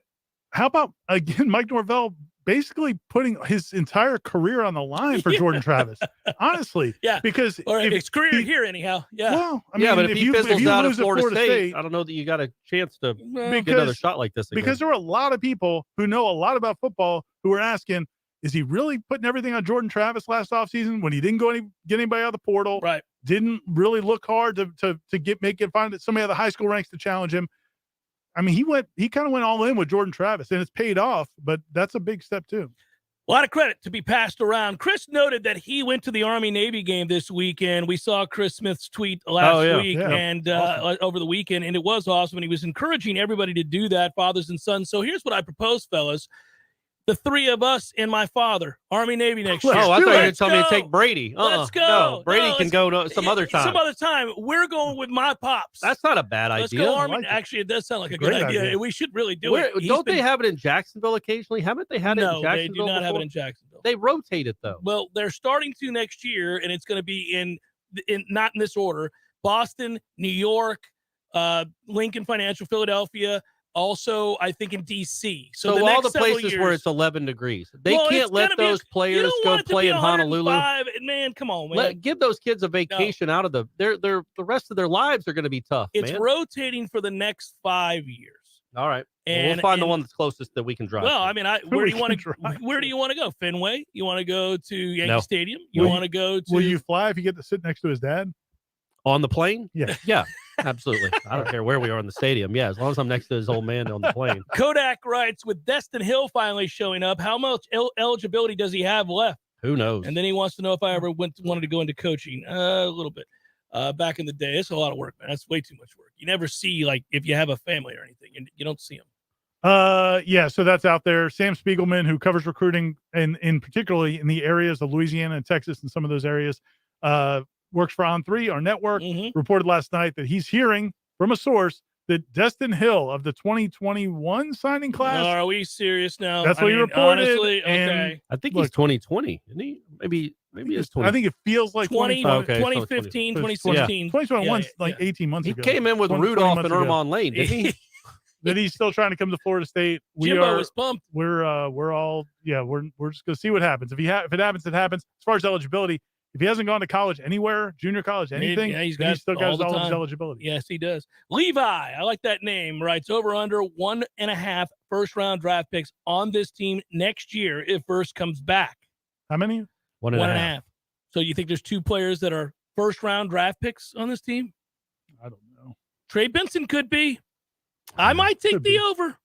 how about, again, Mike Norvell basically putting his entire career on the line for Jordan Travis? Honestly.
Yeah.
Because
or his career here anyhow. Yeah.
Well, I mean,
but if you fizzles out of Florida State,
State,
I don't know that you got a chance to get another shot like this again.
Because there were a lot of people who know a lot about football who were asking, is he really putting everything on Jordan Travis last offseason when he didn't get anybody out of the portal?
Right.
Didn't really look hard to find somebody out of the high school ranks to challenge him. I mean, he kind of went all in with Jordan Travis, and it's paid off, but that's a big step too.
A lot of credit to be passed around. Chris noted that he went to the Army-Navy game this weekend. We saw Chris Smith's tweet last week and awesome. Over the weekend, and it was awesome, and he was encouraging everybody to do that, fathers and sons. So here's what I propose, fellas. The three of us and my father, Army-Navy next year.
Oh, I thought you were going to tell me to take Brady.
Let's go.
No, Brady can go some other time.
Some other time. We're going with my pops.
That's not a bad idea.
Let's go Army. Actually, it does sound like a good idea. We should really do it.
Don't they have it in Jacksonville occasionally? Haven't they had it in Jacksonville?
No, they do not have it in Jacksonville.
They rotate it, though.
Well, they're starting to next year, and it's going to be in not in this order. Boston, New York, Lincoln Financial, Philadelphia, also, I think in D.C.
So all the places where it's 11 degrees. They can't let those players go play in Honolulu.
Man, come on, man.
Give those kids a vacation out of the rest of their lives are going to be tough,
It's rotating for the next 5 years.
All right. We'll find the one that's closest that we can drive.
Well, I mean, where do you want to go? Fenway? You want to go to Yankee Stadium? You want to go to...
Will you fly if you get to sit next to his dad?
On the plane?
Yeah.
Yeah, absolutely. I don't care where we are in the stadium. Yeah, as long as I'm next to his old man on the plane.
Kodak writes, with Destin Hill finally showing up, how much eligibility does he have left?
Who knows?
And then he wants to know if I ever wanted to go into coaching. A little bit. Back in the day. It's a lot of work, man. That's way too much work. You never see, like, if you have a family or anything, and you don't see them.
Yeah, so that's out there. Sam Spiegelman, who covers recruiting in particularly in the areas of Louisiana and Texas and some of those areas, works for On3, our network, reported last night that he's hearing from a source that Destin Hill of the 2021 signing class.
Are we serious now?
That's what he reported.
Honestly, okay.
I think he's 2020, isn't he? Maybe it's 20.
I think it feels like
2015, 2016.
2021 like 18 months ago.
He came in with Rudolph and Ermon Lane, didn't he?
That he's still trying to come to Florida State.
Jimbo is pumped.
We're just gonna see what happens. If it happens, it happens. As far as eligibility, if he hasn't gone to college anywhere, junior college, anything,
he's
still got all his
time.
eligibility.
Yes, he does. Levi, I like that name, writes over under 1.5 first-round draft picks on this team next year if Verse comes back.
How many?
1.5. So you think there's two players that are first-round draft picks on this team?
I don't know.
Trey Benson could be. I might take the over.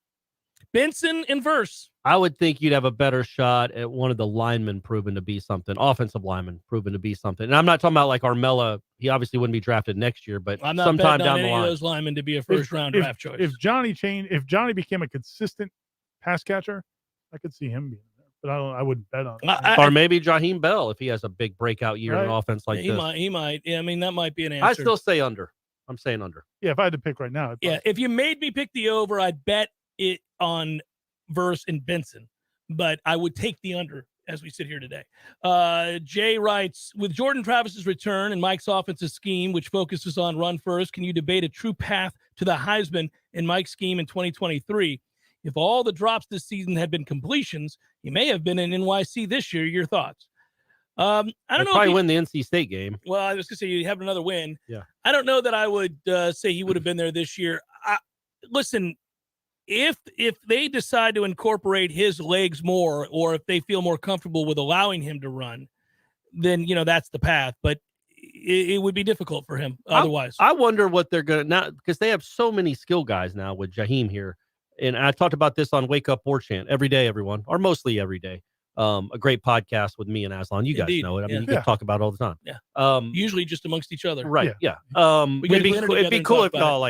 Benson and Verse.
I would think you'd have a better shot at one of the linemen proven to be something, offensive linemen proven to be something. And I'm not talking about like Armella. He obviously wouldn't be drafted next year, but
I'm not
sometime
betting
down
on
the
any
line.
of those linemen to be a first-round draft choice.
If Johnny became a consistent pass catcher, I could see him being there. But I wouldn't bet on it.
Or maybe Jaheim Bell if he has a big breakout year in offense like this.
He might. Yeah, I mean, that might be an answer.
I still say under. I'm saying under.
Yeah, if I had to pick right now.
If you made me pick the over, I'd bet it on Verse and Benson. But I would take the under as we sit here today. Jay writes, with Jordan Travis's return and Mike's offensive scheme, which focuses on run first, can you debate a true path to the Heisman in Mike's scheme in 2023? If all the drops this season had been completions, he may have been in NYC this year. Your thoughts? I don't know.
Probably win the NC State game.
Well, I was going to say you have another win.
Yeah.
I don't know that I would say he would have been there this year. Listen, if they decide to incorporate his legs more, or if they feel more comfortable with allowing him to run, then that's the path. But it would be difficult for him otherwise.
I wonder what they're going to now, because they have so many skill guys now with Jaheim here. And I talked about this on Wake Up Warchant every day, everyone, or mostly every day. A great podcast with me and Aslan. You guys know it. I mean, you can talk about it all the time.
Yeah. Usually just amongst each other.
Right. Yeah. It'd be cool if y'all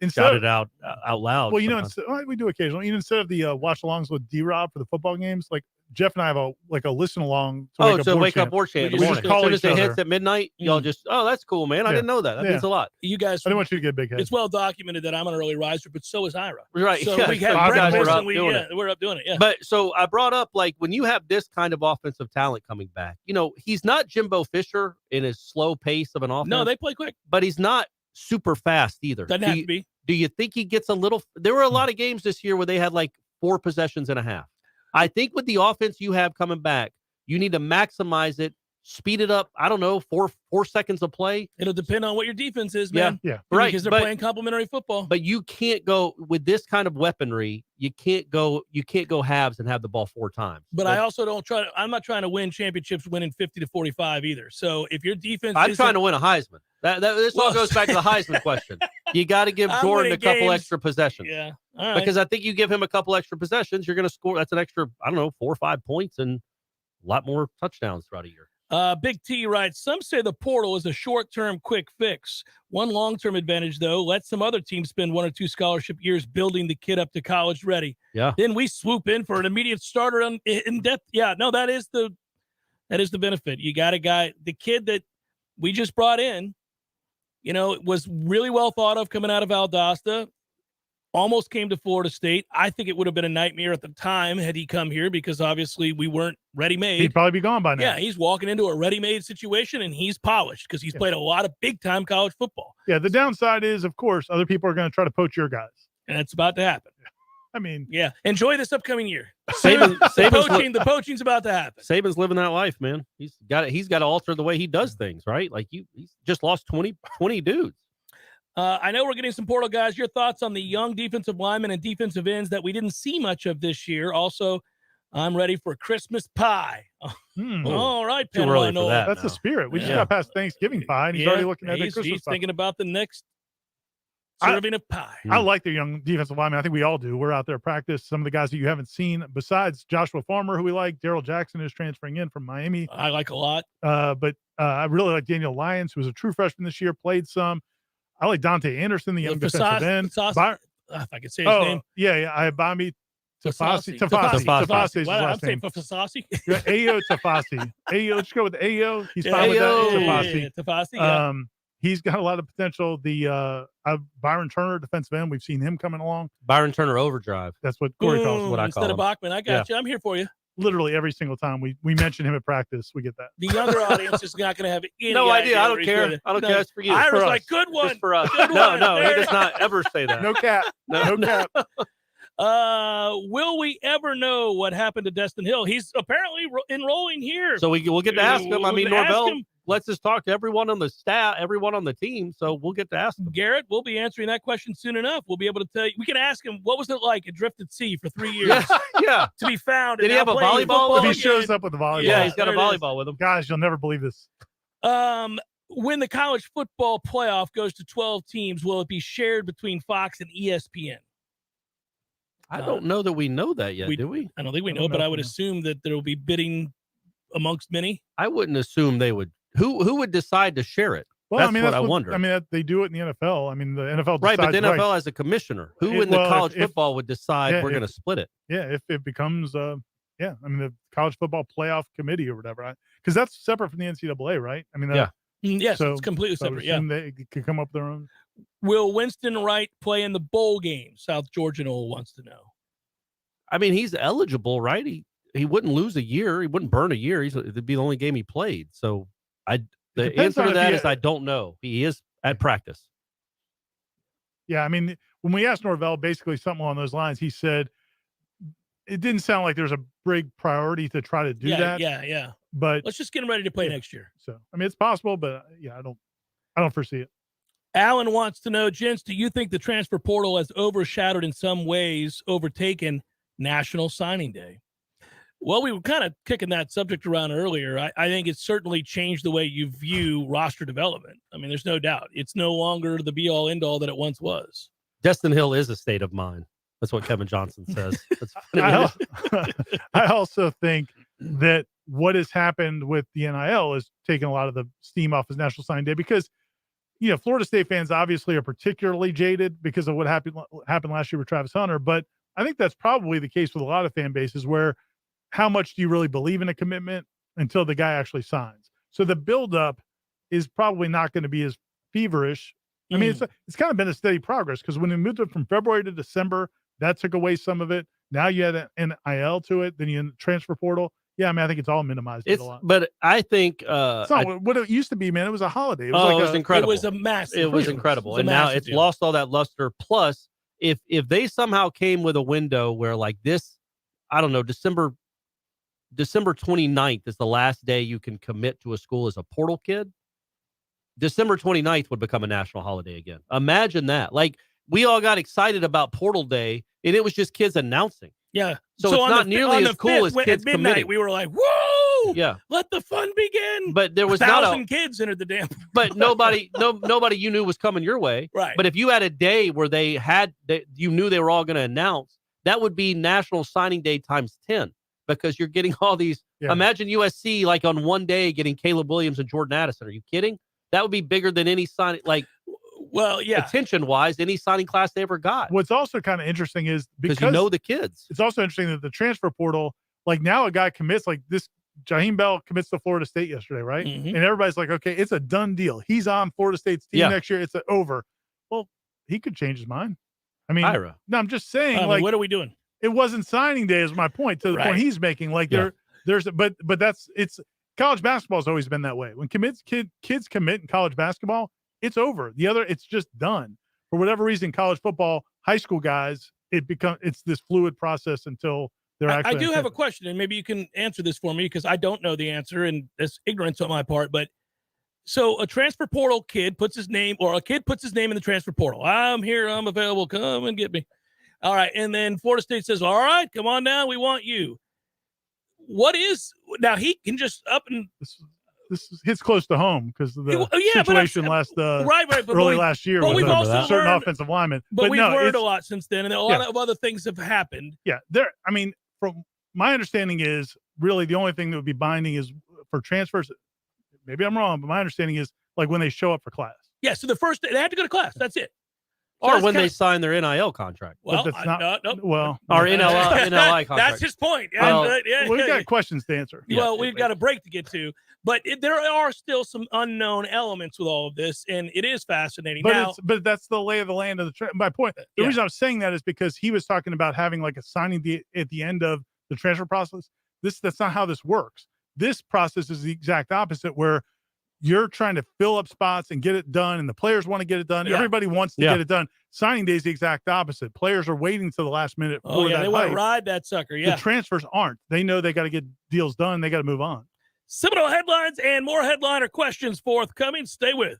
shout it out loud.
Well, we do occasionally. Instead of the watch-alongs with D-Rob for the football games, like Jeff and I have a listen-along.
Wake Up Warchant.
We just call
as soon as it hits at midnight, y'all just, that's cool, man. I didn't know that. That means a lot.
You guys,
I didn't want you to get big head.
It's well documented that I'm an early riser, but so is Ira.
Right.
So
yeah.
we have breakfast and we're up doing it. Yeah.
But so I brought up, when you have this kind of offensive talent coming back, he's not Jimbo Fisher in his slow pace of an offense.
No, they play quick.
But he's not super fast either.
Doesn't have to be.
Do you think he gets a little? There were a lot of games this year where they had 4 possessions and a half. I think with the offense you have coming back, you need to maximize it, speed it up. I don't know, 4 seconds of play.
It'll depend on what your defense is, man.
Yeah.
Right.
Because they're playing complementary football.
But you can't go with this kind of weaponry. You can't go halves and have the ball 4 times.
But I also I'm not trying to win championships winning 50-45 either. So if your defense
I'm trying to win a Heisman. This all goes back to the Heisman question. You got to give Jordan a couple extra possessions.
Yeah. All right.
Because I think you give him a couple extra possessions, you're going to score. That's an extra, 4 or 5 points and a lot more touchdowns throughout a year.
Big T writes, some say the portal is a short-term quick fix. One long-term advantage, though, let some other teams spend 1 or 2 scholarship years building the kid up to college ready.
Yeah.
Then we swoop in for an immediate starter in depth. Yeah, no, that is the benefit. You got a guy, the kid that we just brought in, was really well thought of coming out of Valdosta. Almost came to Florida State. I think it would have been a nightmare at the time had he come here because obviously we weren't ready-made.
He'd probably be gone by now.
Yeah, he's walking into a ready-made situation, and he's polished because he's played a lot of big-time college football.
Yeah, the downside is, of course, other people are going to try to poach your guys.
And it's about to happen.
I mean,
yeah, enjoy this upcoming year.
The
poaching's about to happen.
Saban's living that life, man. He's got to alter the way he does things, right? He's just lost 20 dudes.
I know we're getting some portal guys. Your thoughts on the young defensive linemen and defensive ends that we didn't see much of this year. Also, I'm ready for Christmas pie. All right,
too early
Penrod.
for that.
That's the spirit. We just got past Thanksgiving pie, and he's already looking at the Christmas
He's
pie.
thinking about the next serving of pie.
I like the young defensive linemen. I think we all do. We're out there practice. Some of the guys that you haven't seen, besides Joshua Farmer, who we like, Daryl Jackson is transferring in from Miami.
I like a lot.
But I really like Daniel Lyons, who was a true freshman this year, played some. I like Dante Anderson, the young defensive end.
If I could say his name.
Yeah. I have Bami Tafasi.
Tafasi. I'm saying Tafasi.
Ayo Tafasi. Ayo, let's go with Ayo. He's fine with that.
Tafasi.
He's got a lot of potential. The Byron Turner, defensive end, we've seen him coming along.
Byron Turner overdrive.
That's what Corey calls it.
What I
instead of Bachman. I got you. I'm here for you.
Literally every single time we mention him at practice, we get that.
The younger audience is not going to have any
no idea. I don't care. I don't care. It's for you.
I was
for
like,
us.
good one.
Just for us.
Good
no,
one.
he does not ever say that.
No cap. No cap.
Will we ever know what happened to Destin Hill? He's apparently enrolling here.
So we'll get to ask him. I mean, Norvell
him.
lets us talk to everyone on the staff, everyone on the team. So we'll get to ask him.
Garrett, we'll be answering that question soon enough. We'll be able to tell you. We can ask him, what was it like at Drift at Sea for 3 years?
Yeah.
To be found.
Did he have a volleyball?
If he shows up with a volleyball.
Yeah, he's got a volleyball with him.
Guys, you'll never believe this.
When the college football playoff goes to 12 teams, will it be shared between Fox and ESPN?
I don't know that we know that yet, do we?
I don't think we know, but I would assume that there will be bidding amongst many.
I wouldn't assume they would. Who would decide to share it?
Well,
that's
I mean,
what I wonder.
I mean, they do it in the NFL. I mean, the NFL decides,
right, but the NFL has a commissioner. Who in the college football would decide we're going to split it?
Yeah, if it becomes, I mean, the college football playoff committee or whatever, because that's separate from the NCAA, right? I mean,
yes, it's completely separate. Yeah,
they could come up with their own.
Will Winston Wright play in the bowl game? South Georgia Noel wants to know.
I mean, he's eligible, right? He wouldn't lose a year. He wouldn't burn a year. It'd be the only game he played. So the answer to that is I don't know. He is at practice.
Yeah, I mean, when we asked Norvell basically something along those lines, he said it didn't sound like there's a big priority to try to do that.
Yeah.
But
let's just get them ready to play next year.
So, I mean, it's possible, but I don't foresee it.
Alan wants to know, gents, do you think the transfer portal has overshadowed in some ways, overtaken National Signing Day? Well, we were kind of kicking that subject around earlier. I think it's certainly changed the way you view roster development. I mean, there's no doubt. It's no longer the be-all, end-all that it once was.
Destin Hill is a state of mind. That's what Kevin Johnson says.
I also think that what has happened with the NIL is taking a lot of the steam off his National Signing Day because, Florida State fans obviously are particularly jaded because of what happened last year with Travis Hunter. But I think that's probably the case with a lot of fan bases where how much do you really believe in a commitment until the guy actually signs? So the buildup is probably not going to be as feverish. I mean, it's kind of been a steady progress because when we moved it from February to December, that took away some of it. Now you had an NIL to it, then you had the transfer portal. Yeah, I mean, I think it's all minimized a lot.
But I think
it's not what it used to be, man. It was a holiday. It was
incredible.
It was a massive.
It was incredible, and now it's lost all that luster. Plus, if they somehow came with a window where like this, I don't know, December 29th is the last day you can commit to a school as a portal kid. December 29th would become a national holiday again. Imagine that. Like, we all got excited about Portal Day, and it was just kids announcing.
Yeah.
So it's not nearly as cool as kids
at midnight,
committing.
we were like, whoa!
Yeah.
Let the fun begin.
But there was
1,000 kids entered the damn.
But nobody you knew was coming your way.
Right.
But if you had a day where you knew they were all going to announce, that would be National Signing Day times 10 because you're getting all these. Yeah. Imagine USC like on one day getting Caleb Williams and Jordan Addison. Are you kidding? That would be bigger than any signing, attention-wise, any signing class they ever got.
What's also kind of interesting is because
you know the kids.
It's also interesting that the transfer portal, like now a guy commits, like this, Jaheim Bell commits to Florida State yesterday, right?
Mm-hmm.
And everybody's like, okay, it's a done deal. He's on Florida State's team next year. It's over. Well, he could change his mind. I mean, no, I'm just saying,
what are we doing?
It wasn't signing day is my point to the point he's making. Like but it's college basketball has always been that way. When kids commit in college basketball, it's over. It's just done. For whatever reason, college football, high school guys, it's this fluid process until they're actually.
I do have a question, and maybe you can answer this for me because I don't know the answer, and it's ignorance on my part. But so a transfer portal kid puts his name, or a kid puts his name in the transfer portal. I'm here. I'm available. Come and get me. All right, and then Florida State says, "All right, come on down. We want you." What is now? He can just up and.
This hits close to home because of the situation early last year with a certain offensive lineman.
But we've learned a lot since then, and a lot of other things have happened.
Yeah, from my understanding is really the only thing that would be binding is for transfers. Maybe I'm wrong, but my understanding is like when they show up for class.
Yeah, so the first day they have to go to class. That's it.
Or when they sign their NIL contract.
Well,
that's not,
well,
our NLI contract.
That's his point.
We've got questions to answer.
Well, we've got a break to get to, but there are still some unknown elements with all of this, and it is fascinating.
But that's the lay of the land of the my point. The reason I was saying that is because he was talking about having like a signing at the end of the transfer process. That's not how this works. This process is the exact opposite, where you're trying to fill up spots and get it done, and the players want to get it done. Yeah. Everybody wants to get it done. Signing day is the exact opposite. Players are waiting to the last minute.
They want to ride that sucker. Yeah,
the transfers aren't. They know they got to get deals done. They got to move on.
Seminole headlines and more headliner questions forthcoming. Stay with.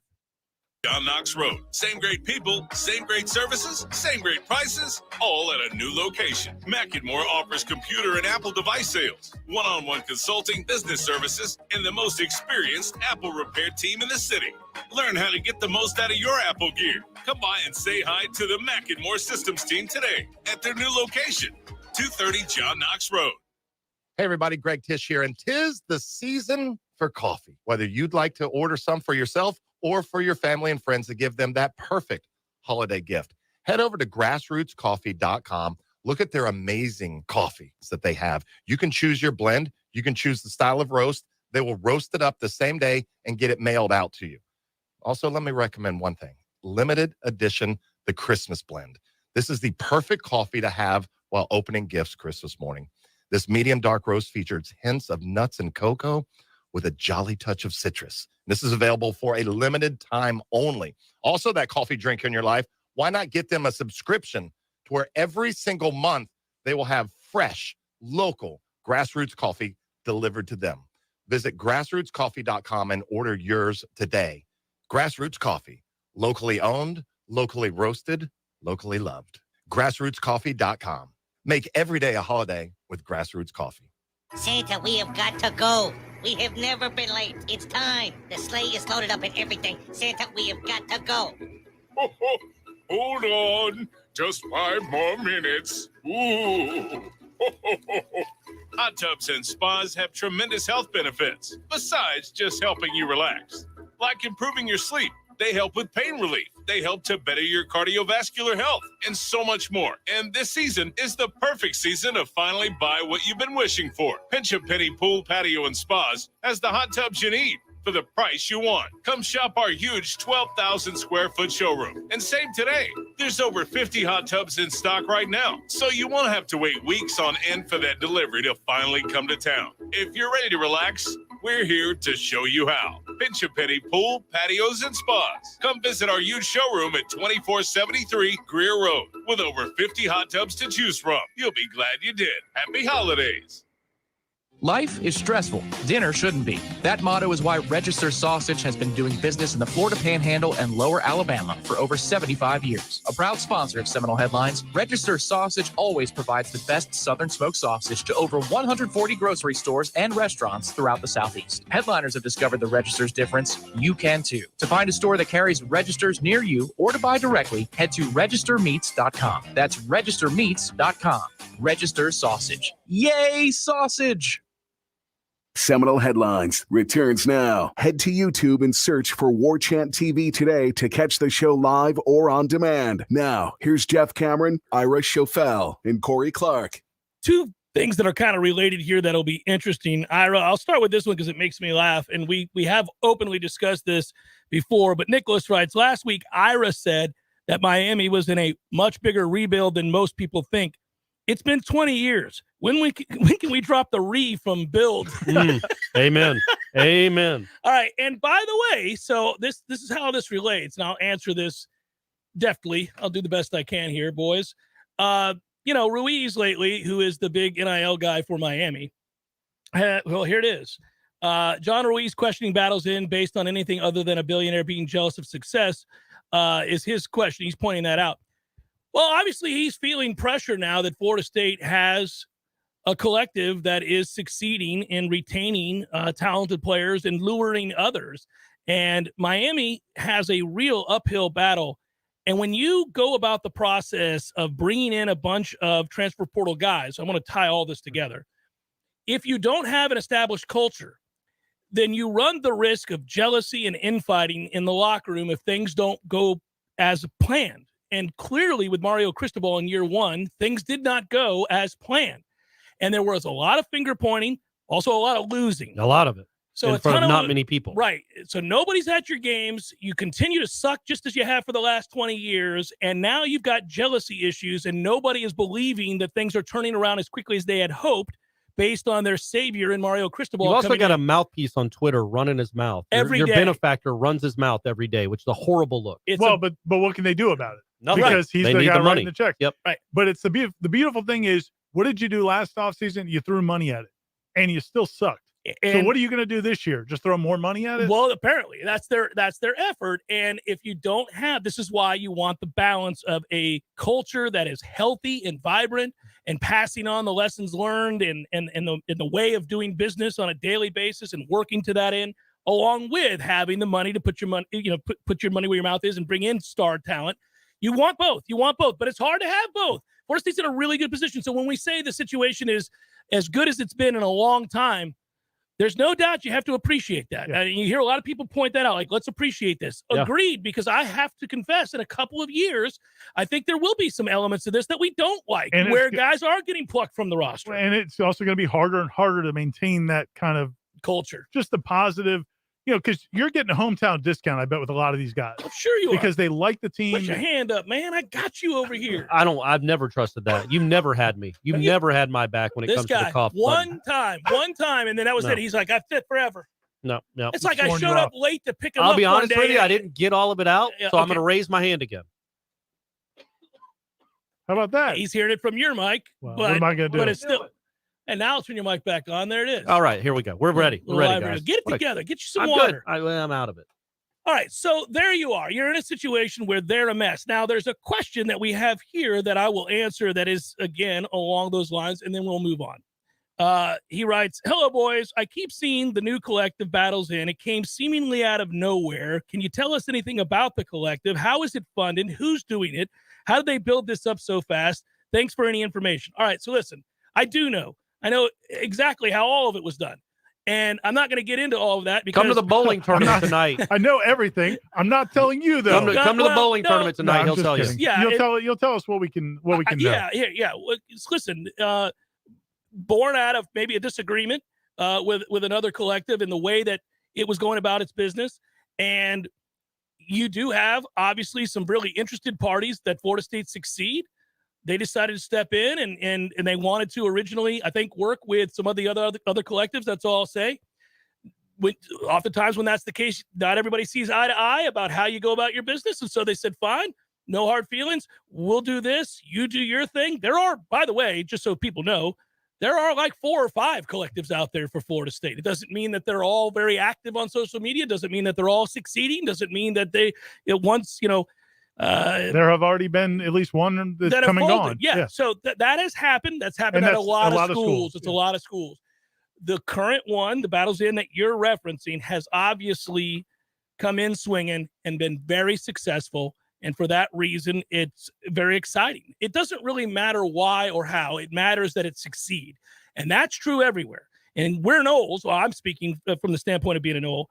John Knox Road. Same great people, same great services, same great prices, all at a new location. Mackett-Moore offers computer and Apple device sales, one-on-one consulting, business services, and the most experienced Apple repair team in the city. Learn how to get the most out of your Apple gear. Come by and say hi to the Mackett-Moore Systems team today at their new location, 230 John Knox Road.
Hey, everybody, Greg Tish here, and 'tis the season for coffee. Whether you'd like to order some for yourself or for your family and friends to give them that perfect holiday gift, head over to grassrootscoffee.com. Look at their amazing coffees that they have. You can choose your blend. You can choose the style of roast. They will roast it up the same day and get it mailed out to you. Also, let me recommend one thing. Limited edition, the Christmas blend. This is the perfect coffee to have while opening gifts Christmas morning. This medium dark roast features hints of nuts and cocoa with a jolly touch of citrus. This is available for a limited time only. Also, that coffee drinker in your life, why not get them a subscription to where every single month they will have fresh, local, grassroots coffee delivered to them. Visit grassrootscoffee.com and order yours today. Grassroots Coffee, locally owned, locally roasted, locally loved. Grassrootscoffee.com. Make every day a holiday with Grassroots Coffee.
Santa, we have got to go. We have never been late. It's time. The sleigh is loaded up and everything. Santa, we have got to go.
Hold on. Just 5 more minutes. Ooh. Hot tubs and spas have tremendous health benefits, besides just helping you relax. Like improving your sleep, they help with pain relief. They help to better your cardiovascular health, and so much more. And this season is the perfect season to finally buy what you've been wishing for. Pinch a Penny Pool, Patio, and Spas has the hot tubs you need for the price you want. Come shop our huge 12,000 square foot showroom and save today. There's over 50 hot tubs in stock right now, so you won't have to wait weeks on end for that delivery to finally come to town. If you're ready to relax, we're here to show you how. Pinch a Penny Pool, Patios, and Spas. Come visit our huge showroom at 2473 Greer Road with over 50 hot tubs to choose from. You'll be glad you did. Happy holidays.
Life is stressful. Dinner shouldn't be. That motto is why Register Sausage has been doing business in the Florida Panhandle and Lower Alabama for over 75 years. A proud sponsor of Seminole Headlines, Register Sausage always provides the best Southern smoked sausage to over 140 grocery stores and restaurants throughout the Southeast. Headliners have discovered the Register's difference. You can too. To find a store that carries Registers near you or to buy directly, head to registermeats.com. That's registermeats.com. Register Sausage. Yay, sausage!
Seminole Headlines returns now. Head to YouTube and search for Warchant TV today to catch the show live or on demand. Now, here's Jeff Cameron, Ira Schofel, and Corey Clark.
Two things that are kind of related here that'll be interesting. Ira, I'll start with this one because it makes me laugh, and we have openly discussed this before, but Nicholas writes, last week, Ira said that Miami was in a much bigger rebuild than most people think. It's been 20 years. When can we drop the re from build?
Amen. Amen.
All right. And by the way, so this is how this relates, and I'll answer this deftly. I'll do the best I can here, boys. Ruiz lately, who is the big NIL guy for Miami. Well, here it is. John Ruiz questioning battles in based on anything other than a billionaire being jealous of success is his question. He's pointing that out. Well, obviously, he's feeling pressure now that Florida State has a collective that is succeeding in retaining talented players and luring others. And Miami has a real uphill battle. And when you go about the process of bringing in a bunch of transfer portal guys, I want to tie all this together. If you don't have an established culture, then you run the risk of jealousy and infighting in the locker room if things don't go as planned. And clearly with Mario Cristobal in year one, things did not go as planned. And there was a lot of finger pointing, also a lot of losing.
A lot of it.
So
in front of not many people.
Right. So nobody's at your games. You continue to suck just as you have for the last 20 years. And now you've got jealousy issues, and nobody is believing that things are turning around as quickly as they had hoped based on their savior in Mario Cristobal.
You've also got a mouthpiece on Twitter running his mouth. Your benefactor runs his mouth every day, which is a horrible look.
But what can they do about it?
Nothing.
Because he's the guy writing the check.
Yep.
Right. But it's the beautiful thing is, what did you do last offseason? You threw money at it, and you still sucked. So what are you going to do this year? Just throw more money at it?
Well, apparently that's their effort. And if you don't have, this is why you want the balance of a culture that is healthy and vibrant and passing on the lessons learned and the way of doing business on a daily basis and working to that end, along with having the money to put your money, put your money where your mouth is and bring in star talent. You want both. But it's hard to have both. Florida State's in a really good position. So when we say the situation is as good as it's been in a long time, there's no doubt you have to appreciate that. Yeah. And you hear a lot of people point that out, like, let's appreciate this. Yeah. Agreed, because I have to confess, in a couple of years, I think there will be some elements of this that we don't like, and where guys are getting plucked from the roster.
And it's also going to be harder and harder to maintain that kind of
culture.
Just the positive, because you're getting a hometown discount, I bet, with a lot of these guys.
I'm sure you
because they like the team.
Put your hand up, man. I got you over here.
I've never trusted that. You've never had me. You've never had my back when it comes to the cough.
One time, and then that was it. He's like, I fit forever.
No.
It's like I showed up late to pick him up.
I'll be honest with you, I didn't get all of it out, so I'm going to raise my hand again.
How about that?
He's hearing it from your mic.
Well,
but,
what am I going to do?
But it's still. And now turn your mic back on. There it is.
All right, here we go. We're ready. We're ready, guys.
Get it together. Get you some
I'm
water.
Good. I'm out of it.
All right, so there you are. You're in a situation where they're a mess. Now, there's a question that we have here that I will answer that is, again, along those lines, and then we'll move on. He writes, "Hello, boys. I keep seeing the new collective battles in. It came seemingly out of nowhere. Can you tell us anything about the collective? How is it funded? Who's doing it? How did they build this up so fast? Thanks for any information." All right, so listen, I know exactly how all of it was done. And I'm not going to get into all of that because
come to the bowling tournament tonight.
I know everything. I'm not telling you though.
Come to the bowling tournament tonight. He'll tell you.
Yeah,
you'll tell us what we can know.
Yeah. Well, listen, born out of maybe a disagreement with another collective in the way that it was going about its business, and you do have obviously some really interested parties that Florida State succeed. They decided to step in and they wanted to originally, I think, work with some of the other collectives. That's all I'll say. Oftentimes when that's the case, not everybody sees eye to eye about how you go about your business. And so they said, fine, no hard feelings. We'll do this. You do your thing. There are, by the way, just so people know, there are like 4 or 5 collectives out there for Florida State. It doesn't mean that they're all very active on social media. Doesn't mean that they're all succeeding. Doesn't mean that
there have already been at least one that's come and gone.
Yeah. So that has happened. That's happened at a lot of schools. It's a lot of schools. The current one, the Battles In that you're referencing, has obviously come in swinging and been very successful. And for that reason, it's very exciting. It doesn't really matter why or how. It matters that it succeed. And that's true everywhere. And we're Noles. Well, I'm speaking from the standpoint of being a Nole.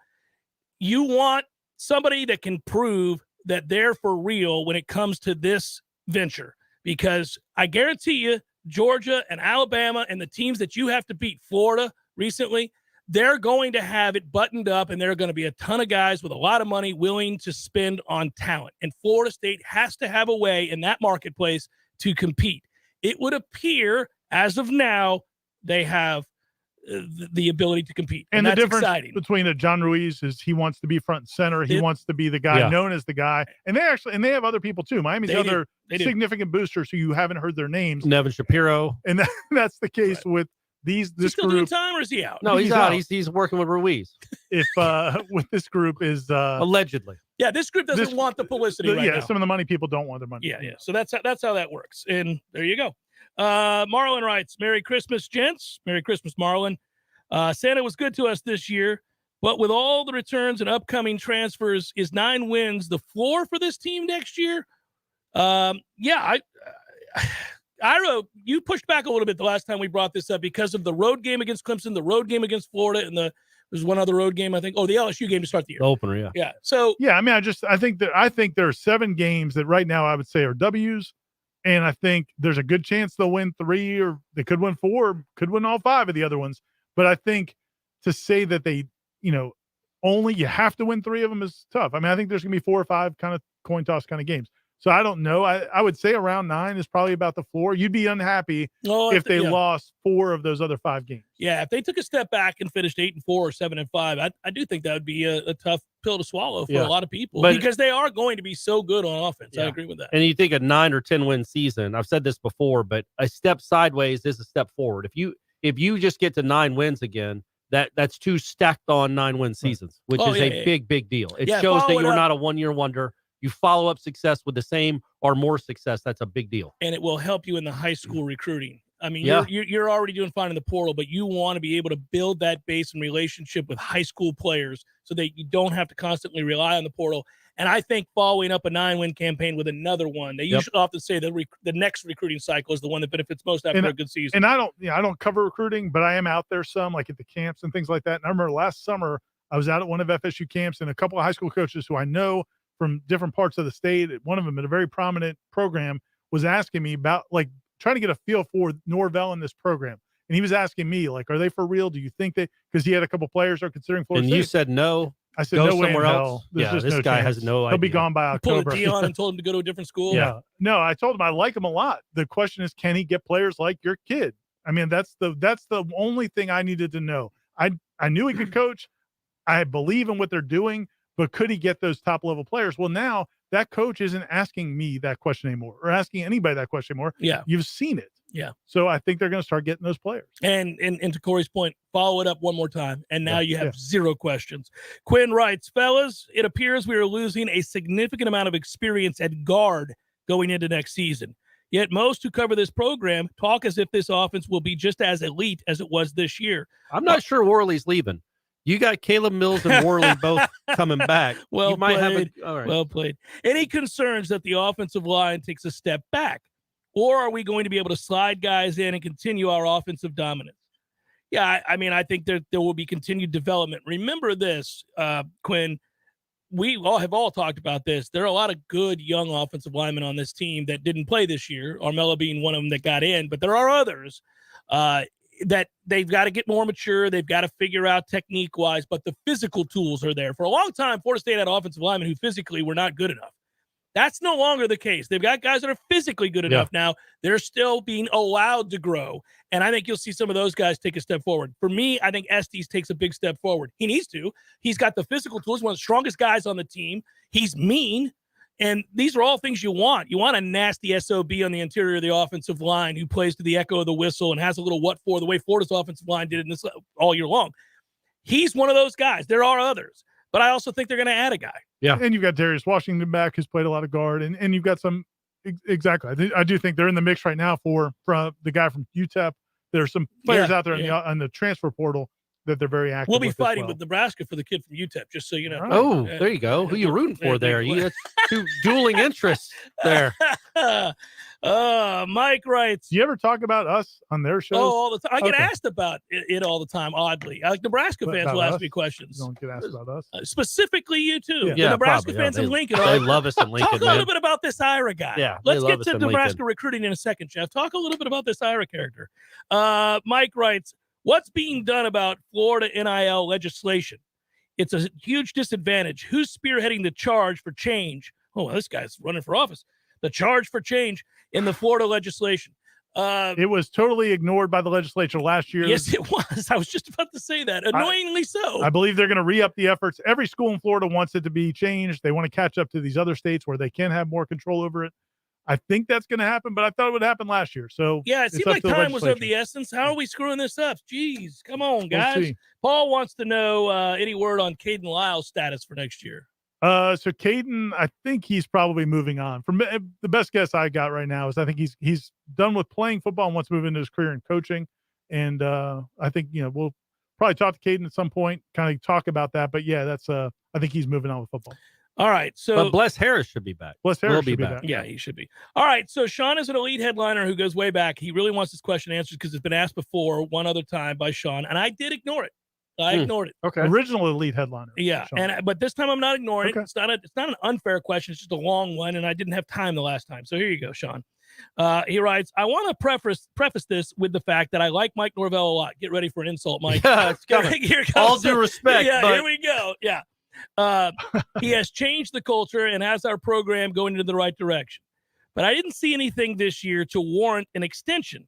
You want somebody that can prove that they're for real when it comes to this venture, because I guarantee you, Georgia and Alabama and the teams that you have to beat, Florida recently, they're going to have it buttoned up, and there are going to be a ton of guys with a lot of money willing to spend on talent. And Florida State has to have a way in that marketplace to compete. It would appear, as of now, they have the ability to compete.
And the
that's
difference
exciting.
between a John Ruiz is he wants to be front and center. He wants to be the guy known as the guy. And they have other people too. Miami's other significant boosters who you haven't heard their names.
Nevin Shapiro.
And that's the case with this
still
group.
Doing time, or is he out?
No, he's out. He's working with Ruiz.
If with this group is
allegedly.
Yeah, this group doesn't want the publicity right now.
Some of the money people don't want their money.
Yeah. So that's how that works. And there you go. Marlon writes, "Merry Christmas, gents. Merry Christmas, Marlon. Santa was good to us this year, but with all the returns and upcoming transfers, is 9 wins the floor for this team next year?" Ira, you pushed back a little bit the last time we brought this up because of the road game against Clemson, the road game against Florida, and there's one other road game, I think. Oh, the LSU game to start the year.
The opener, yeah.
Yeah. So
I mean, I think there are 7 games that right now I would say are W's. And I think there's a good chance they'll win 3, or they could win 4, could win all 5 of the other ones. But I think to say that they, only you have to win 3 of them is tough. I mean, I think there's going to be 4 or 5 kind of coin toss kind of games. So I don't know. I would say around 9 is probably about the floor. You'd be unhappy if they lost 4 of those other 5 games.
Yeah, if they took a step back and finished 8-4 or 7-5, I do think that would be a tough pill to swallow for a lot of people, because they are going to be so good on offense. Yeah. I agree with that.
And you think a 9 or 10 win season, I've said this before, but a step sideways is a step forward. If you just get to 9 wins again, that's 2 stacked on 9 win seasons, which is a big deal. It shows that you're not a 1-year wonder. You follow up success with the same or more success. That's a big deal.
And it will help you in the high school recruiting. I mean, you're already doing fine in the portal, but you want to be able to build that base and relationship with high school players so that you don't have to constantly rely on the portal. And I think following up a 9-win campaign with another one, they usually often say the next recruiting cycle is the one that benefits most after a good season.
And I don't cover recruiting, but I am out there some, like at the camps and things like that. And I remember last summer I was out at one of FSU camps, and a couple of high school coaches who I know from different parts of the state, one of them in a very prominent program, was asking me about trying to get a feel for Norvell in this program. And he was asking me, are they for real? Do you think because he had a couple players are considering Florida State.
You said no.
I said, no way
somewhere
in
else.
hell.
This guy has no idea.
He'll be gone by October.
Pulled Dion and told him to go to a different school.
Yeah. No, I told him I like him a lot. The question is, can he get players like your kid? I mean, that's the only thing I needed to know. I knew he could coach. I believe in what they're doing, but could he get those top level players? Well, now that coach isn't asking me that question anymore or asking anybody that question anymore.
Yeah.
You've seen it.
Yeah.
So I think they're going to start getting those players.
And to Corey's point, follow it up one more time. And now you have
Yeah.
zero questions. Quinn writes, fellas, it appears we are losing a significant amount of experience at guard going into next season. Yet most who cover this program talk as if this offense will be just as elite as it was this year.
I'm not sure Worley's leaving. You got Caleb Mills and Worley both coming back.
Well
you might
played.
have all right.
Well played. Any concerns that the offensive line takes a step back? Or are we going to be able to slide guys in and continue our offensive dominance? Yeah, I mean, I think there will be continued development. Remember this, Quinn, we have all talked about this. There are a lot of good young offensive linemen on this team that didn't play this year, Armella being one of them that got in, but there are others that they've got to get more mature. They've got to figure out technique-wise, but the physical tools are there. For a long time, Florida State had offensive linemen who physically were not good enough. That's no longer the case. They've got guys that are physically good enough now. They're still being allowed to grow. And I think you'll see some of those guys take a step forward. For me, I think Estes takes a big step forward. He needs to. He's got the physical tools, one of the strongest guys on the team. He's mean. And these are all things you want. You want a nasty SOB on the interior of the offensive line who plays to the echo of the whistle and has a little what for, the way Florida's offensive line did in this all year long. He's one of those guys. There are others. But I also think they're going to add a guy.
Yeah. And you've got Darius Washington back, who's played a lot of guard. And you've got some exactly. I do think they're in the mix right now for the guy from UTEP. There's some players out there on the transfer portal that they're very active.
We'll be fighting with Nebraska for the kid from UTEP, just so you know.
Oh, there you go. Who you rooting for there? You got two dueling interests there.
Mike writes.
Do you ever talk about us on their shows?
Oh, all the time. I get asked about it all the time, oddly. Like Nebraska fans will ask me questions.
You don't get asked about us.
Specifically you too.
Yeah.
The Nebraska fans in Lincoln.
They love us in Lincoln,
Talk a little bit about this Ira guy.
Yeah,
let's get to Nebraska recruiting in a second, Jeff. Talk a little bit about this Ira character. Mike writes, what's being done about Florida NIL legislation? It's a huge disadvantage. Who's spearheading the charge for change? Oh, this guy's running for office. The charge for change in the Florida legislation.
It was totally ignored by the legislature last year.
Yes, it was. I was just about to say that. Annoyingly so.
I believe they're going to re-up the efforts. Every school in Florida wants it to be changed. They want to catch up to these other states where they can have more control over it. I think that's going to happen, but I thought it would happen last year. So
yeah, it seemed like time was of the essence. How are we screwing this up? Jeez, come on, guys. Paul wants to know any word on Caden Lyle's status for next year.
So Caden, I think he's probably moving on. From the best guess I got right now is I think he's done with playing football and wants to move into his career in coaching. And I think we'll probably talk to Caden at some point, kind of talk about that. But yeah, that's I think he's moving on with football.
All right, so
but Bless Harris should be back.
Bless Harris will be back.
Yeah, he should be. All right, so Sean is an elite headliner who goes way back. He really wants this question answered because it's been asked before one other time by Sean, and I did ignore it. I ignored it.
Okay. Original elite headliner.
Yeah, but this time I'm not ignoring it. It's not an unfair question. It's just a long one, and I didn't have time the last time. So here you go, Sean. He writes, I want to preface this with the fact that I like Mike Norvell a lot. Get ready for an insult, Mike.
Yeah, it's coming.
Here comes
all due respect.
Yeah,
but...
here we go. Yeah. He has changed the culture and has our program going in the right direction. But I didn't see anything this year to warrant an extension.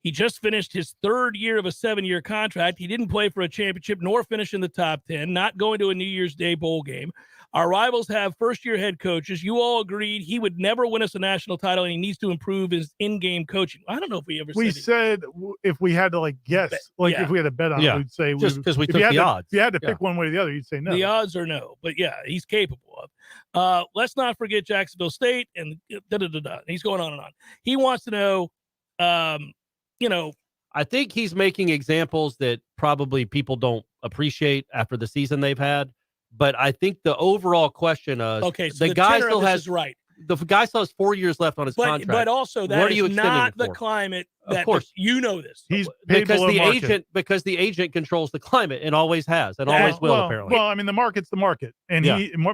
He just finished his third year of a 7-year contract. He didn't play for a championship nor finish in the top 10, not going to a New Year's Day bowl game. Our rivals have first-year head coaches. You all agreed he would never win us a national title, and he needs to improve his in-game coaching. I don't know if we ever
said if we had to guess, if we had to bet on it, we'd say
just because we took the odds.
If you had to pick one way or the other, you'd say no.
The odds are no, but yeah, he's capable of. Let's not forget Jacksonville State and da-da-da-da. He's going on and on. He wants to know,
I think he's making examples that probably people don't appreciate after the season they've had. But I think the overall question is,
so
the guy still has
right.
The guy still has 4 years left on his contract.
But also that is not the climate that,
of course,
you know this.
He's
because the agent controls the climate and always has and always will, apparently.
Well, I mean, the market's the market. And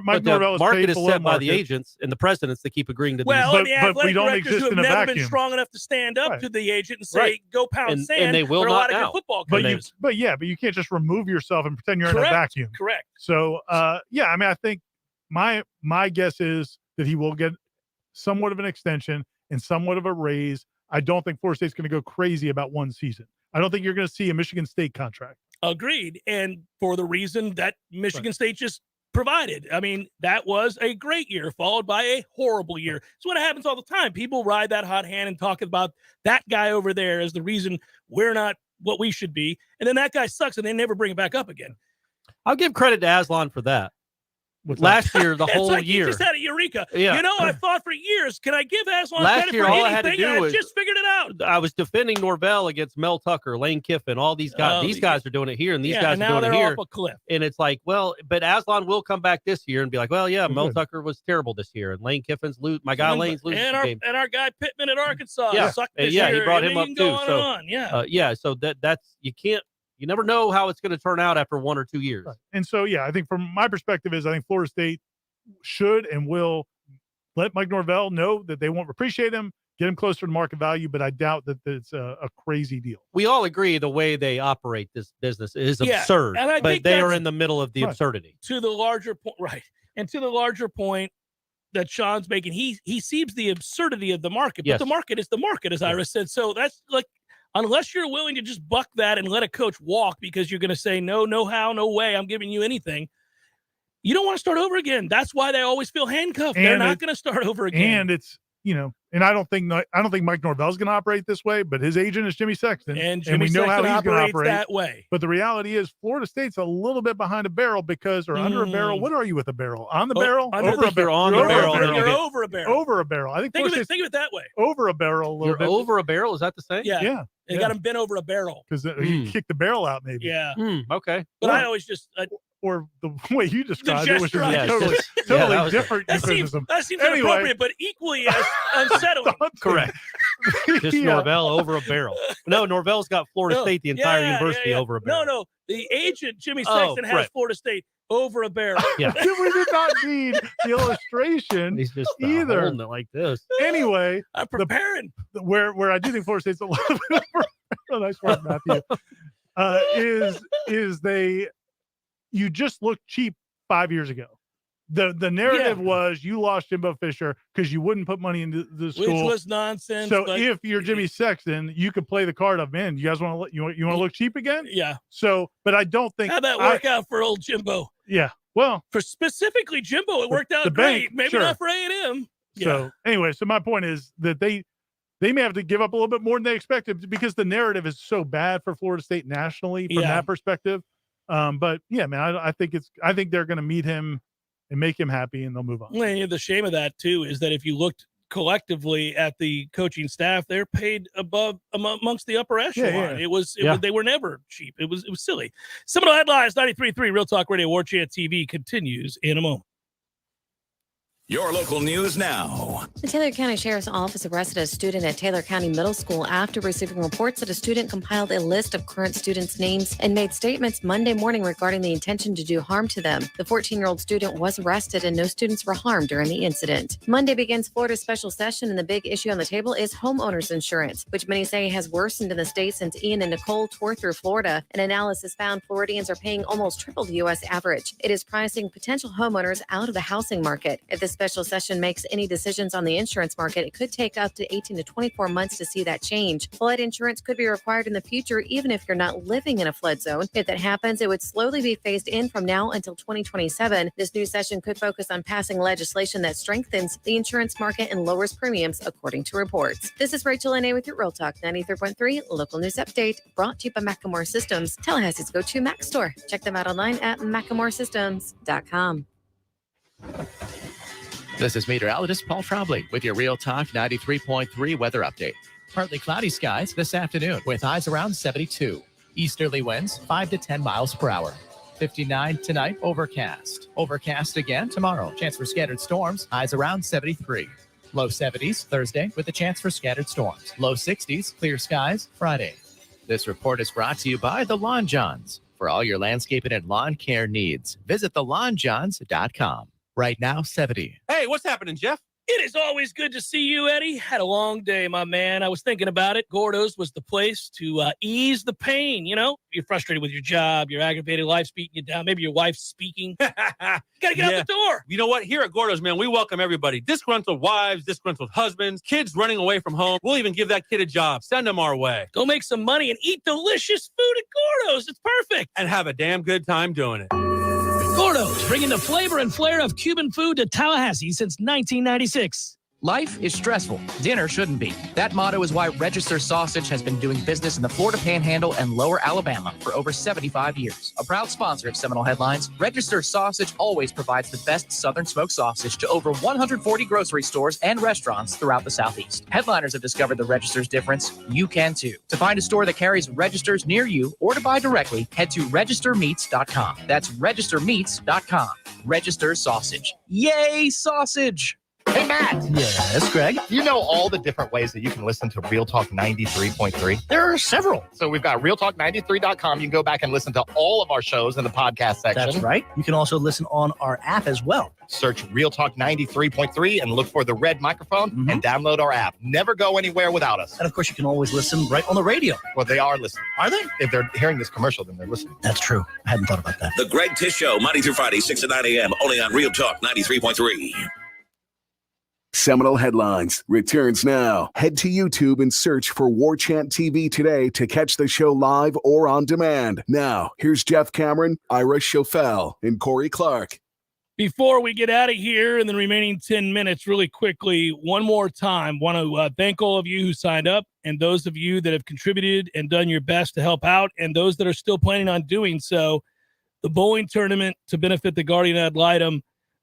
Mike Norvell is
market
is
set by the agents and the presidents that keep agreeing to
well,
these.
The athletic directors who have never been strong enough to stand up to the agent and say, go pound sand.
And they will not now.
Football
but you can't just remove yourself and pretend you're in a vacuum.
Correct.
So, I mean, I think my guess is that he will get somewhat of an extension and somewhat of a raise. I don't think Florida State's going to go crazy about one season. I don't think you're going to see a Michigan State contract.
Agreed. And for the reason that Michigan State just provided. I mean, that was a great year followed by a horrible year. It's what happens all the time. People ride that hot hand and talk about that guy over there as the reason we're not what we should be. And then that guy sucks and they never bring it back up again.
I'll give credit to Aslan for that. Last year, the whole
like
year.
He just had a eureka.
Yeah.
You know, I thought for years, can I give Aslan
Last
credit
year,
for
all
anything?
I had to do was
just figured it out.
I was defending Norvell against Mel Tucker, Lane Kiffin, all these guys. These guys are doing it here, and these guys are doing it here.
Off a cliff.
And it's like, well, but Aslan will come back this year and be like, well, yeah, Mel Tucker was terrible this year, and Lane Kiffin's Lane's losing the game.
And our guy Pittman at Arkansas sucked this
yeah,
year.
he brought him up too.
So
that's you never know how it's going to turn out after 1 or 2 years.
Right. And so, I think from my perspective is I think Florida State should and will let Mike Norvell know that they won't appreciate him, get him closer to market value, but I doubt that it's a crazy deal.
We all agree the way they operate this business is absurd,
and I
but
think
they are in the middle of the absurdity.
To the larger point, right. And to the larger point that Sean's making, he sees the absurdity of the market, but the market is the market, as Ira said. So that's like, unless you're willing to just buck that and let a coach walk because you're going to say, no how, no way, I'm giving you anything. You don't want to start over again. That's why they always feel handcuffed. They're not going to start over again.
And it's, and I don't think Mike Norvell's going to operate this way, but his agent is Jimmy Sexton.
And we
know how he's going to operate
that way.
But the reality is Florida State's a little bit behind a barrel or under a barrel. What are you with a barrel? On the barrel?
Over a barrel. On the barrel. You're over a barrel.
Over a barrel. I think
think of it that way.
Over a barrel a little bit.
Over a barrel? Is that the same?
Yeah. They got him bent over a barrel.
Because you kick the barrel out maybe.
Yeah.
Okay.
But I always just...
or the way you described it, which is
totally
different euphemism.
That seems inappropriate, but equally as unsettling.
Correct. Just Norvell over a barrel. No, Norvell's got Florida State, the entire university, over a barrel.
No. The agent, Jimmy Sexton, has Florida State over a barrel.
Yeah. We did not need the illustration.
He's just
either
holding it like this.
Anyway,
I'm preparing.
Where I do think Florida State's a little bit over. Nice work, Matthew. Is they... You just looked cheap 5 years ago. The narrative was you lost Jimbo Fisher because you wouldn't put money into the school,
which was nonsense.
So if you're Jimmy Sexton, you could play the card of, man, you guys want to look cheap again?
Yeah.
So, but I don't think
how'd that work out for old Jimbo?
Yeah. Well,
for specifically Jimbo, it worked out great. Maybe not for A&M. Yeah.
So anyway, my point is that they may have to give up a little bit more than they expected because the narrative is so bad for Florida State nationally from that perspective. But yeah, man, I think they're going to meet him and make him happy, and they'll move on.
Well, the shame of that too is that if you looked collectively at the coaching staff, they're paid above amongst the upper echelon.
Yeah.
They were never cheap. It was silly. Seminole Headlines 93.3 Real Talk Radio Warchant TV continues in a moment.
Your local news now.
The Taylor County Sheriff's Office arrested a student at Taylor County Middle School after receiving reports that a student compiled a list of current students' names and made statements Monday morning regarding the intention to do harm to them. The 14-year-old student was arrested and no students were harmed during the incident. Monday begins Florida's special session, and the big issue on the table is homeowners insurance, which many say has worsened in the state since Ian and Nicole tore through Florida. An analysis found Floridians are paying almost triple the U.S. average. It is pricing potential homeowners out of the housing market. If this special session makes any decisions on the insurance market, it could take up to 18 to 24 months to see that change. Flood insurance could be required in the future, even if you're not living in a flood zone. If that happens, it would slowly be phased in from now until 2027. This new session could focus on passing legislation that strengthens the insurance market and lowers premiums, according to reports. This is Rachel Ane with your Real Talk 93.3 local news update, brought to you by Macklemore Systems, Tallahassee's go-to Mac store. Check them out online at MacklemoreSystems.com.
This is meteorologist Paul Trombley with your Real Talk 93.3 weather update. Partly cloudy skies this afternoon with highs around 72. Easterly winds 5 to 10 miles per hour. 59 tonight, overcast. Overcast again tomorrow. Chance for scattered storms, highs around 73. Low 70s Thursday with a chance for scattered storms. Low 60s, clear skies Friday. This report is brought to you by the Lawn Johns. For all your landscaping and lawn care needs, visit thelawnjohns.com. Right now, 70.
Hey, what's happening, Jeff?
It is always good to see you, Eddie. Had a long day, my man. I was thinking about it. Gordo's was the place to ease the pain. You know, you're frustrated with your job, you're aggravated, life's beating you down. Maybe your wife's speaking. Gotta get out the door.
You know what? Here at Gordo's, man, we welcome everybody. Disgruntled wives, disgruntled husbands, kids running away from home. We'll even give that kid a job. Send them our way.
Go make some money and eat delicious food at Gordo's. It's perfect.
And have a damn good time doing it.
Gordo's.
bringing the flavor and flair of Cuban food to Tallahassee since 1996.
Life is stressful. Dinner shouldn't be. That motto is why Register Sausage has been doing business in the Florida Panhandle and Lower Alabama for over 75 years. A proud sponsor of Seminole Headlines, Register Sausage always provides the best Southern smoked sausage to over 140 grocery stores and restaurants throughout the Southeast. Headliners have discovered the Register's difference. You can too. To find a store that carries Registers near you or to buy directly, head to registermeats.com. That's registermeats.com. Register Sausage. Yay, sausage!
Hey, Matt.
Yes, Greg.
You know all the different ways that you can listen to Real Talk 93.3?
There are several.
So we've got realtalk93.com. You can go back and listen to all of our shows in the podcast section.
That's right. You can also listen on our app as well.
Search Real Talk 93.3 and look for the red microphone and download our app. Never go anywhere without us.
And of course, you can always listen right on the radio.
Well, they are listening.
Are they?
If they're hearing this commercial, then they're listening.
That's true. I hadn't thought about that.
The Greg Tish Show, Monday through Friday, 6 to 9 a.m., only on Real Talk 93.3.
Seminole Headlines returns now. Head to YouTube and search for Warchant TV today to catch the show live or on demand. Now, here's Jeff Cameron, Ira Schofel, and Corey Clark.
Before we get out of here in the remaining 10 minutes, really quickly, one more time, want to thank all of you who signed up and those of you that have contributed and done your best to help out and those that are still planning on doing so. The bowling tournament to benefit the Guardian Ad Litem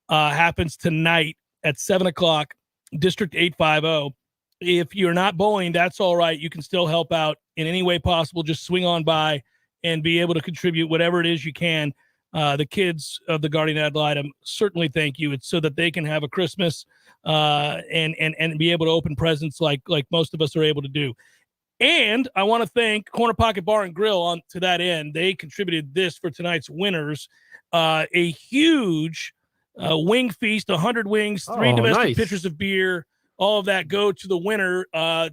happens tonight at 7 o'clock. District 850. If you're not bowling, that's all right. You can still help out in any way possible. Just swing on by and be able to contribute whatever it is you can. The kids of the Guardian Ad Litem certainly thank you. It's so that they can have a Christmas and be able to open presents like most of us are able to do. And I want to thank Corner Pocket Bar and Grill on to that end. They contributed this for tonight's winners. A huge wing feast, 100 wings, 3 domestic pitchers of beer, all of that go to the winner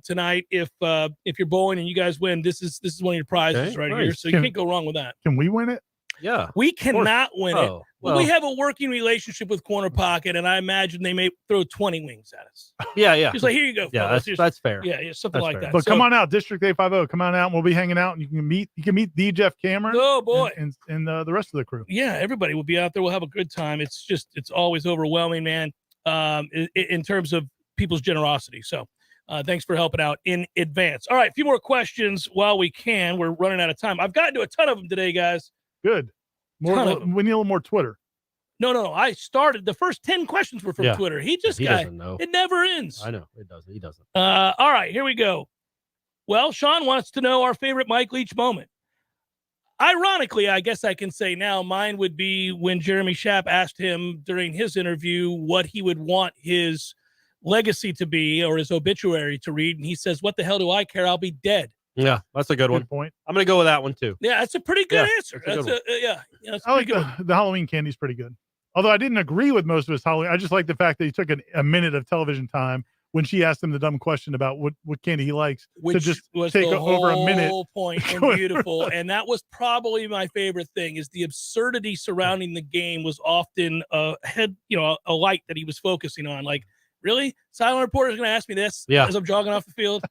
tonight. If you're bowling and you guys win, this is one of your prizes here. So you can't go wrong with that.
Can we win it?
Yeah.
We cannot win it.
Well,
we have a working relationship with Corner Pocket, and I imagine they may throw 20 wings at us.
Yeah.
Just like, here you go.
Yeah, that's fair.
Yeah, something like that.
But come on out, District 850. Come on out, and we'll be hanging out, and you can meet the Jeff Cameron.
Oh boy,
and the rest of the crew.
Yeah, everybody will be out there. We'll have a good time. It's always overwhelming, man. In terms of people's generosity. So, thanks for helping out in advance. All right, a few more questions while we can. We're running out of time. I've gotten to a ton of them today, guys.
Good. We need a little more Twitter.
No. I started. The first 10 questions were from Twitter. He doesn't know. It never ends.
I know. It doesn't. He doesn't.
All right, here we go. Well, Sean wants to know our favorite Mike Leach moment. Ironically, I guess I can say now, mine would be when Jeremy Schaap asked him during his interview what he would want his legacy to be or his obituary to read. And he says, "What the hell do I care? I'll be dead."
Yeah, that's a good one.
Point.
I'm going to go with that one too.
Yeah, that's a pretty good answer.
That's
I like the Halloween candy's pretty good. Although I didn't agree with most of his Halloween. I just like the fact that he took a minute of television time when she asked him the dumb question about what candy he likes,
which
to just
was
take
the
over a minute.
whole point and beautiful. And that was probably my favorite thing is the absurdity surrounding the game was often a light that he was focusing on. Like, really? Silent reporter's going to ask me this as I'm jogging off the field?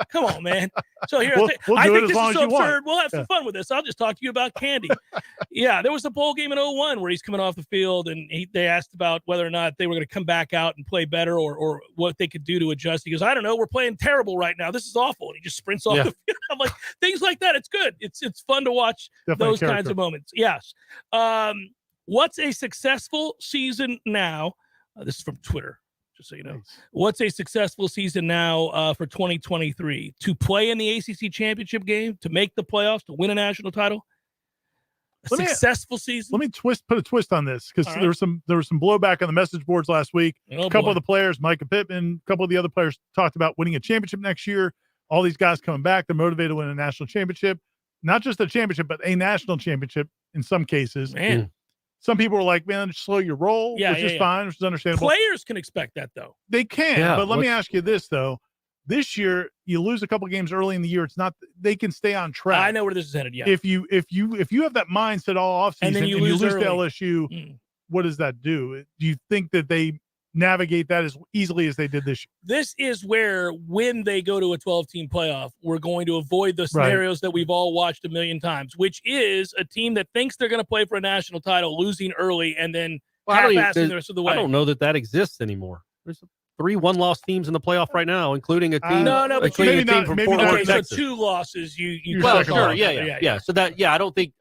Come on, man. So here, I think this is so absurd. We'll have some fun with this. I'll just talk to you about candy. Yeah, there was a bowl game in 2001 where he's coming off the field, and they asked about whether or not they were going to come back out and play better or what they could do to adjust. He goes, I don't know. We're playing terrible right now. This is awful. And he just sprints off the field. I'm like, things like that. It's good. It's fun to watch those kinds of moments. Yes. What's a successful season now? This is from Twitter. So you know, what's a successful season now for 2023? To play in the ACC championship game, to make the playoffs, to win a national title. Successful season.
Let me put a twist on this because there was some blowback on the message boards last week. A couple of the players, Micah Pittman, a couple of the other players talked about winning a championship next year. All these guys coming back, they're motivated to win a national championship, not just a championship, but a national championship in some cases.
Man.
Some people are like, man, just slow your roll, which is fine, which is understandable.
Players can expect that, though.
They can, but let me ask you this, though. This year, you lose a couple games early in the year. It's not they can stay on track.
I know where this is headed. Yeah.
If you have that mindset all offseason and you lose to LSU, what does that do? Do you think that they navigate that as easily as they did this year.
This is where, when they go to a 12-team playoff, we're going to avoid the scenarios that we've all watched a million times, which is a team that thinks they're going to play for a national title, losing early, and then half-assing the rest of the way.
I don't know that exists anymore. There's 3 one-loss teams in the playoff right now, including a team.
But
maybe not.
Okay, so 2 losses.
Well, sure, yeah. So that, I don't think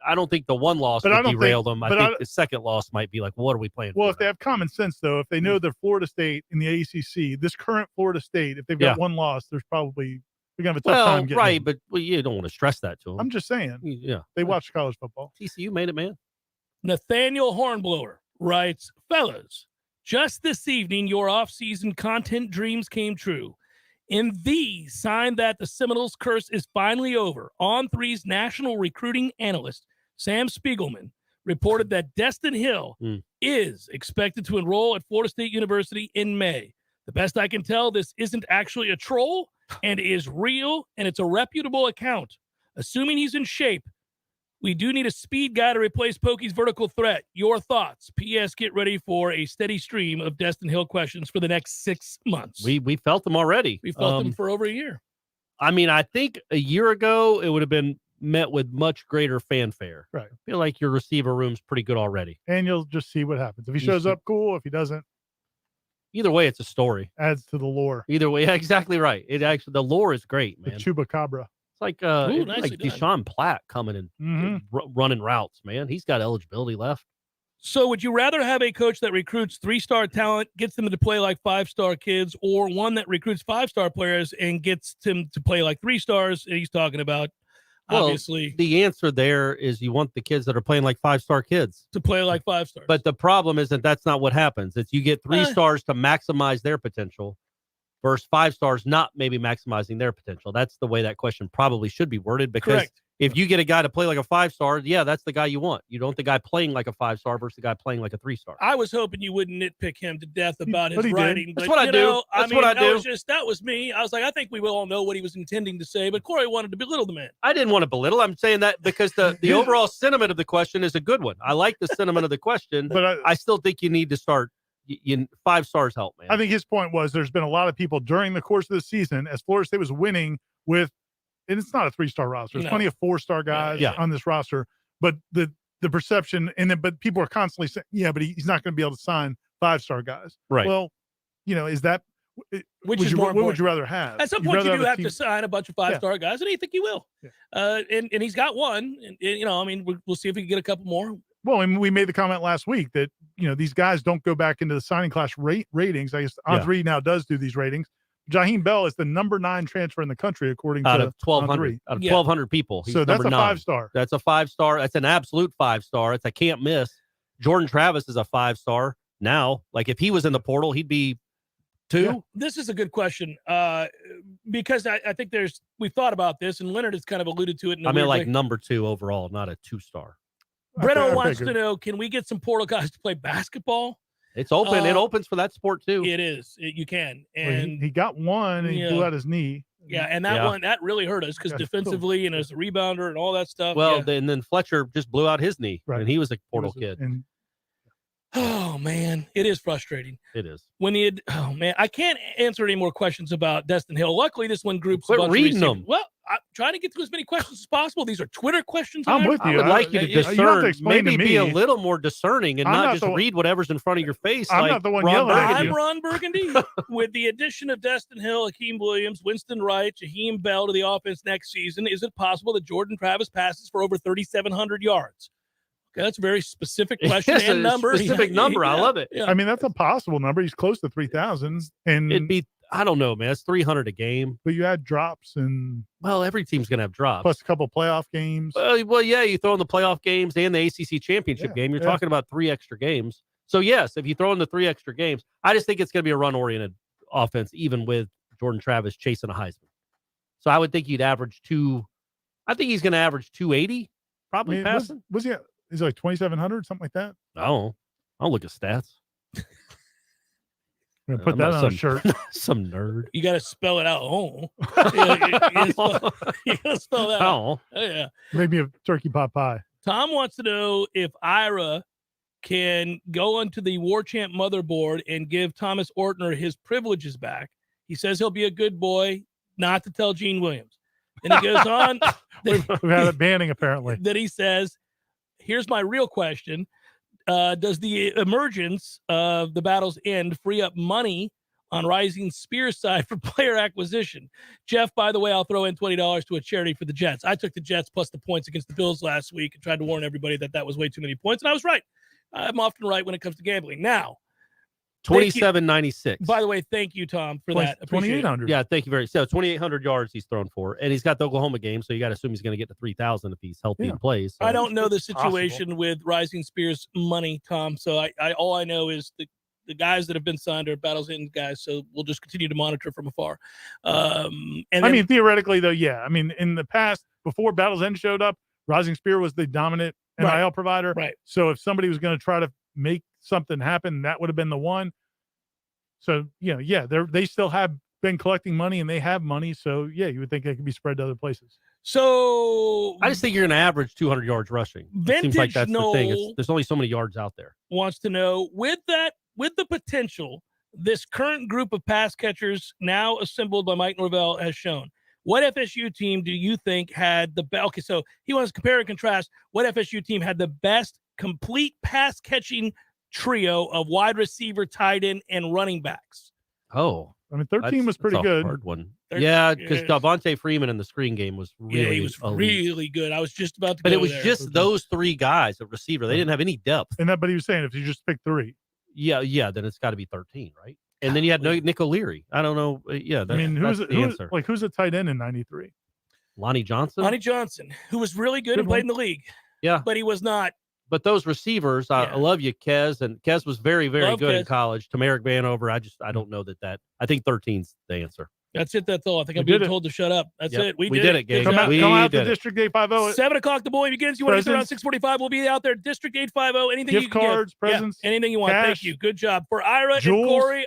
the one loss would derail them. I think the second loss might be like, what are we playing?
Well, if they have common sense, though, if they know they're Florida State in the ACC, this current Florida State, if they've got one loss, there's probably they're gonna have a tough time getting in.
But you don't want to stress that to them.
I'm just saying.
Yeah,
they watch college football.
TCU made it, man.
Nathaniel Hornblower writes, fellas, just this evening, your off-season content dreams came true. In these, sign that the Seminoles curse is finally over. On3's national recruiting analyst, Sam Spiegelman, reported that Destin Hill is expected to enroll at Florida State University in May. The best I can tell, this isn't actually a troll and is real, and it's a reputable account. Assuming he's in shape, we do need a speed guy to replace Pokey's vertical threat. Your thoughts? P.S. Get ready for a steady stream of Destin Hill questions for the next 6 months.
We felt them already.
We felt them for over a year.
I mean, I think a year ago it would have been met with much greater fanfare.
Right.
I feel like your receiver room's pretty good already.
And you'll just see what happens. If he shows up, cool. If he doesn't,
either way, it's a story.
Adds to the lore.
Either way, exactly right. It actually, the lore is great, man.
The chupacabra.
Like Deshaun Platt coming and running routes, man. He's got eligibility left.
So would you rather have a coach that recruits 3-star talent, gets them to play like 5-star kids, or one that recruits 5-star players and gets them to play like 3 stars? And he's talking about, obviously.
The answer there is you want the kids that are playing like 5-star kids
to play like 5 stars.
But the problem is that's not what happens. It's you get 3 stars to maximize their potential versus 5 stars not maybe maximizing their potential. That's the way that question probably should be worded, because if you get a guy to play like a 5-star, that's the guy you want. You don't want the guy playing like a 5-star versus the guy playing like a 3-star.
I was hoping you wouldn't nitpick him to death about his writing.
That's what I do. That's what I do.
That was me. I was like, I think we will all know what he was intending to say, but Corey wanted to belittle the man.
I didn't want to belittle. I'm saying that because the overall sentiment of the question is a good one. I like the sentiment of the question, but I still think you need to start. 5 stars help, man.
I think his point was there's been a lot of people during the course of the season as Florida State was winning with, and it's not a 3-star roster. There's plenty of 4-star guys on this roster, but the perception, but people are constantly saying, but he's not going to be able to sign 5-star guys.
Right.
Well, is that what would you rather have?
At some point, you do have to sign a bunch of 5-star guys, and I think he will. Yeah. And he's got one. And we'll see if he can get a couple more.
Well, and we made the comment last week that, these guys don't go back into the signing class ratings. I guess On3 now does do these ratings. Jaheim Bell is the number 9 transfer in the country, according to
1,200. Out of 1,200 people.
So that's a 5-star.
That's a 5-star. That's an absolute 5-star. It's a can't miss. Jordan Travis is a 5-star now. Like if he was in the portal, he'd be 2.
Yeah. This is a good question because I think we've thought about this, and Leonard has kind of alluded to it.
Like number 2 overall, not a 2-star.
Breno wants to know, can we get some portal guys to play basketball?
It's open. It opens for that sport, too.
It is. You can. And
he got one, and he blew out his knee.
Yeah, and that one, that really hurt us because defensively and as a rebounder and all that stuff.
Well, and then Fletcher just blew out his knee, and he was a portal kid.
Oh, man. It is frustrating.
It is.
I can't answer any more questions about Destin Hill. Luckily, this one groups
Quit reading them.
Well, I'm trying to get to as many questions as possible. These are Twitter questions.
I'm with you.
I would like you to discern. Maybe be a little more discerning and not just read whatever's in front of your face.
I'm not the one yelling at you.
I'm Ron Burgundy. With the addition of Destin Hill, Hakeem Williams, Winston Wright, Jaheim Bell to the offense next season, is it possible that Jordan Travis passes for over 3,700 yards? Okay, that's a very specific question and number.
Specific number. I love it.
Yeah. I mean, that's a possible number. He's close to 3,000. And
it'd be, I don't know, man. It's 300 a game.
But you had drops and.
Well, every team's going to have drops.
Plus a couple playoff games.
Well, yeah, you throw in the playoff games and the ACC championship game. You're talking about 3 extra games. So, yes, if you throw in the 3 extra games, I just think it's going to be a run-oriented offense, even with Jordan Travis chasing a Heisman. So I would think you'd average I think he's going to average 280, probably passing.
Was he? He's like 2,700, something like that.
Oh, I'll look at stats.
I'm gonna put that on a shirt.
Some nerd.
You got to spell it out. You got to spell that out.
Oh,
yeah.
Maybe a turkey pot pie.
Tom wants to know if Ira can go onto the Warchant motherboard and give Thomas Ortner his privileges back. He says he'll be a good boy not to tell Gene Williams. And he goes on.
We've had a banning, apparently.
That he says, here's my real question. Does the emergence of the Battle's End free up money on Rising Spear's side for player acquisition? Jeff, by the way, I'll throw in $20 to a charity for the Jets. I took the Jets plus the points against the Bills last week and tried to warn everybody that was way too many points, and I was right. I'm often right when it comes to gambling. Now,
2796.
By the way, thank you, Tom, for that.
2,800.
Yeah, thank you very much. So 2,800 yards he's thrown for, and he's got the Oklahoma game, so you got to assume he's going to get to 3,000 if he's healthy and plays. So.
I don't know the situation with Rising Spear's money, Tom. So I all I know is the guys that have been signed are Battle's End guys. So we'll just continue to monitor from afar. And
I mean, theoretically, though, yeah. I mean, in the past, before Battle's End showed up, Rising Spear was the dominant NIL provider.
Right.
So if somebody was going to try to make something happen, that would have been the one. So, they still have been collecting money and they have money. So, yeah, you would think it could be spread to other places.
So
I just think you're going to average 200 yards rushing. It seems like that's the thing. There's only so many yards out there.
Wants to know, with the potential this current group of pass catchers now assembled by Mike Norvell has shown, what FSU team do you think had the best? Okay, so he wants to compare and contrast what FSU team had the best complete pass catching trio of wide receiver, tight end, and running backs.
Oh,
I mean, 13 was pretty good.
Hard one. Yeah, because Davante Freeman in the screen game was really,
he was really good. I was just about to.
But it was just those three guys at receiver. They didn't have any depth.
But he was saying if you just pick three.
Yeah, then it's got to be 13, right? And then you had Nick O'Leary. I don't know. Yeah,
who's the tight end in '93?
Lonnie Johnson.
Lonnie Johnson, who was really good and played in the league.
Yeah,
but he was not.
But those receivers, I love you, Kez, and Kez was very, very good in college. Tamarick Vanover, I don't know that. I think 13's the answer.
That's it. That's all. I think I'm being told to shut up. That's it. We did it,
gang. Come out to District 850.
7 o'clock, the boy begins. You want to get around 6:45? We'll be out there. District 850. Anything
gift
you can
cards,
give.
presents,
anything you want.
cash,
Thank you. Good job. For Ira
Jules.
and Corey,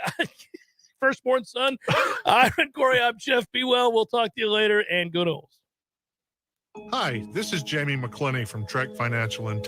firstborn son, Ira and Corey, I'm Jeff. Be well. We'll talk to you later, and go Noles.
Hi, this is Jamie McClenny from Trek Financial Intelligence.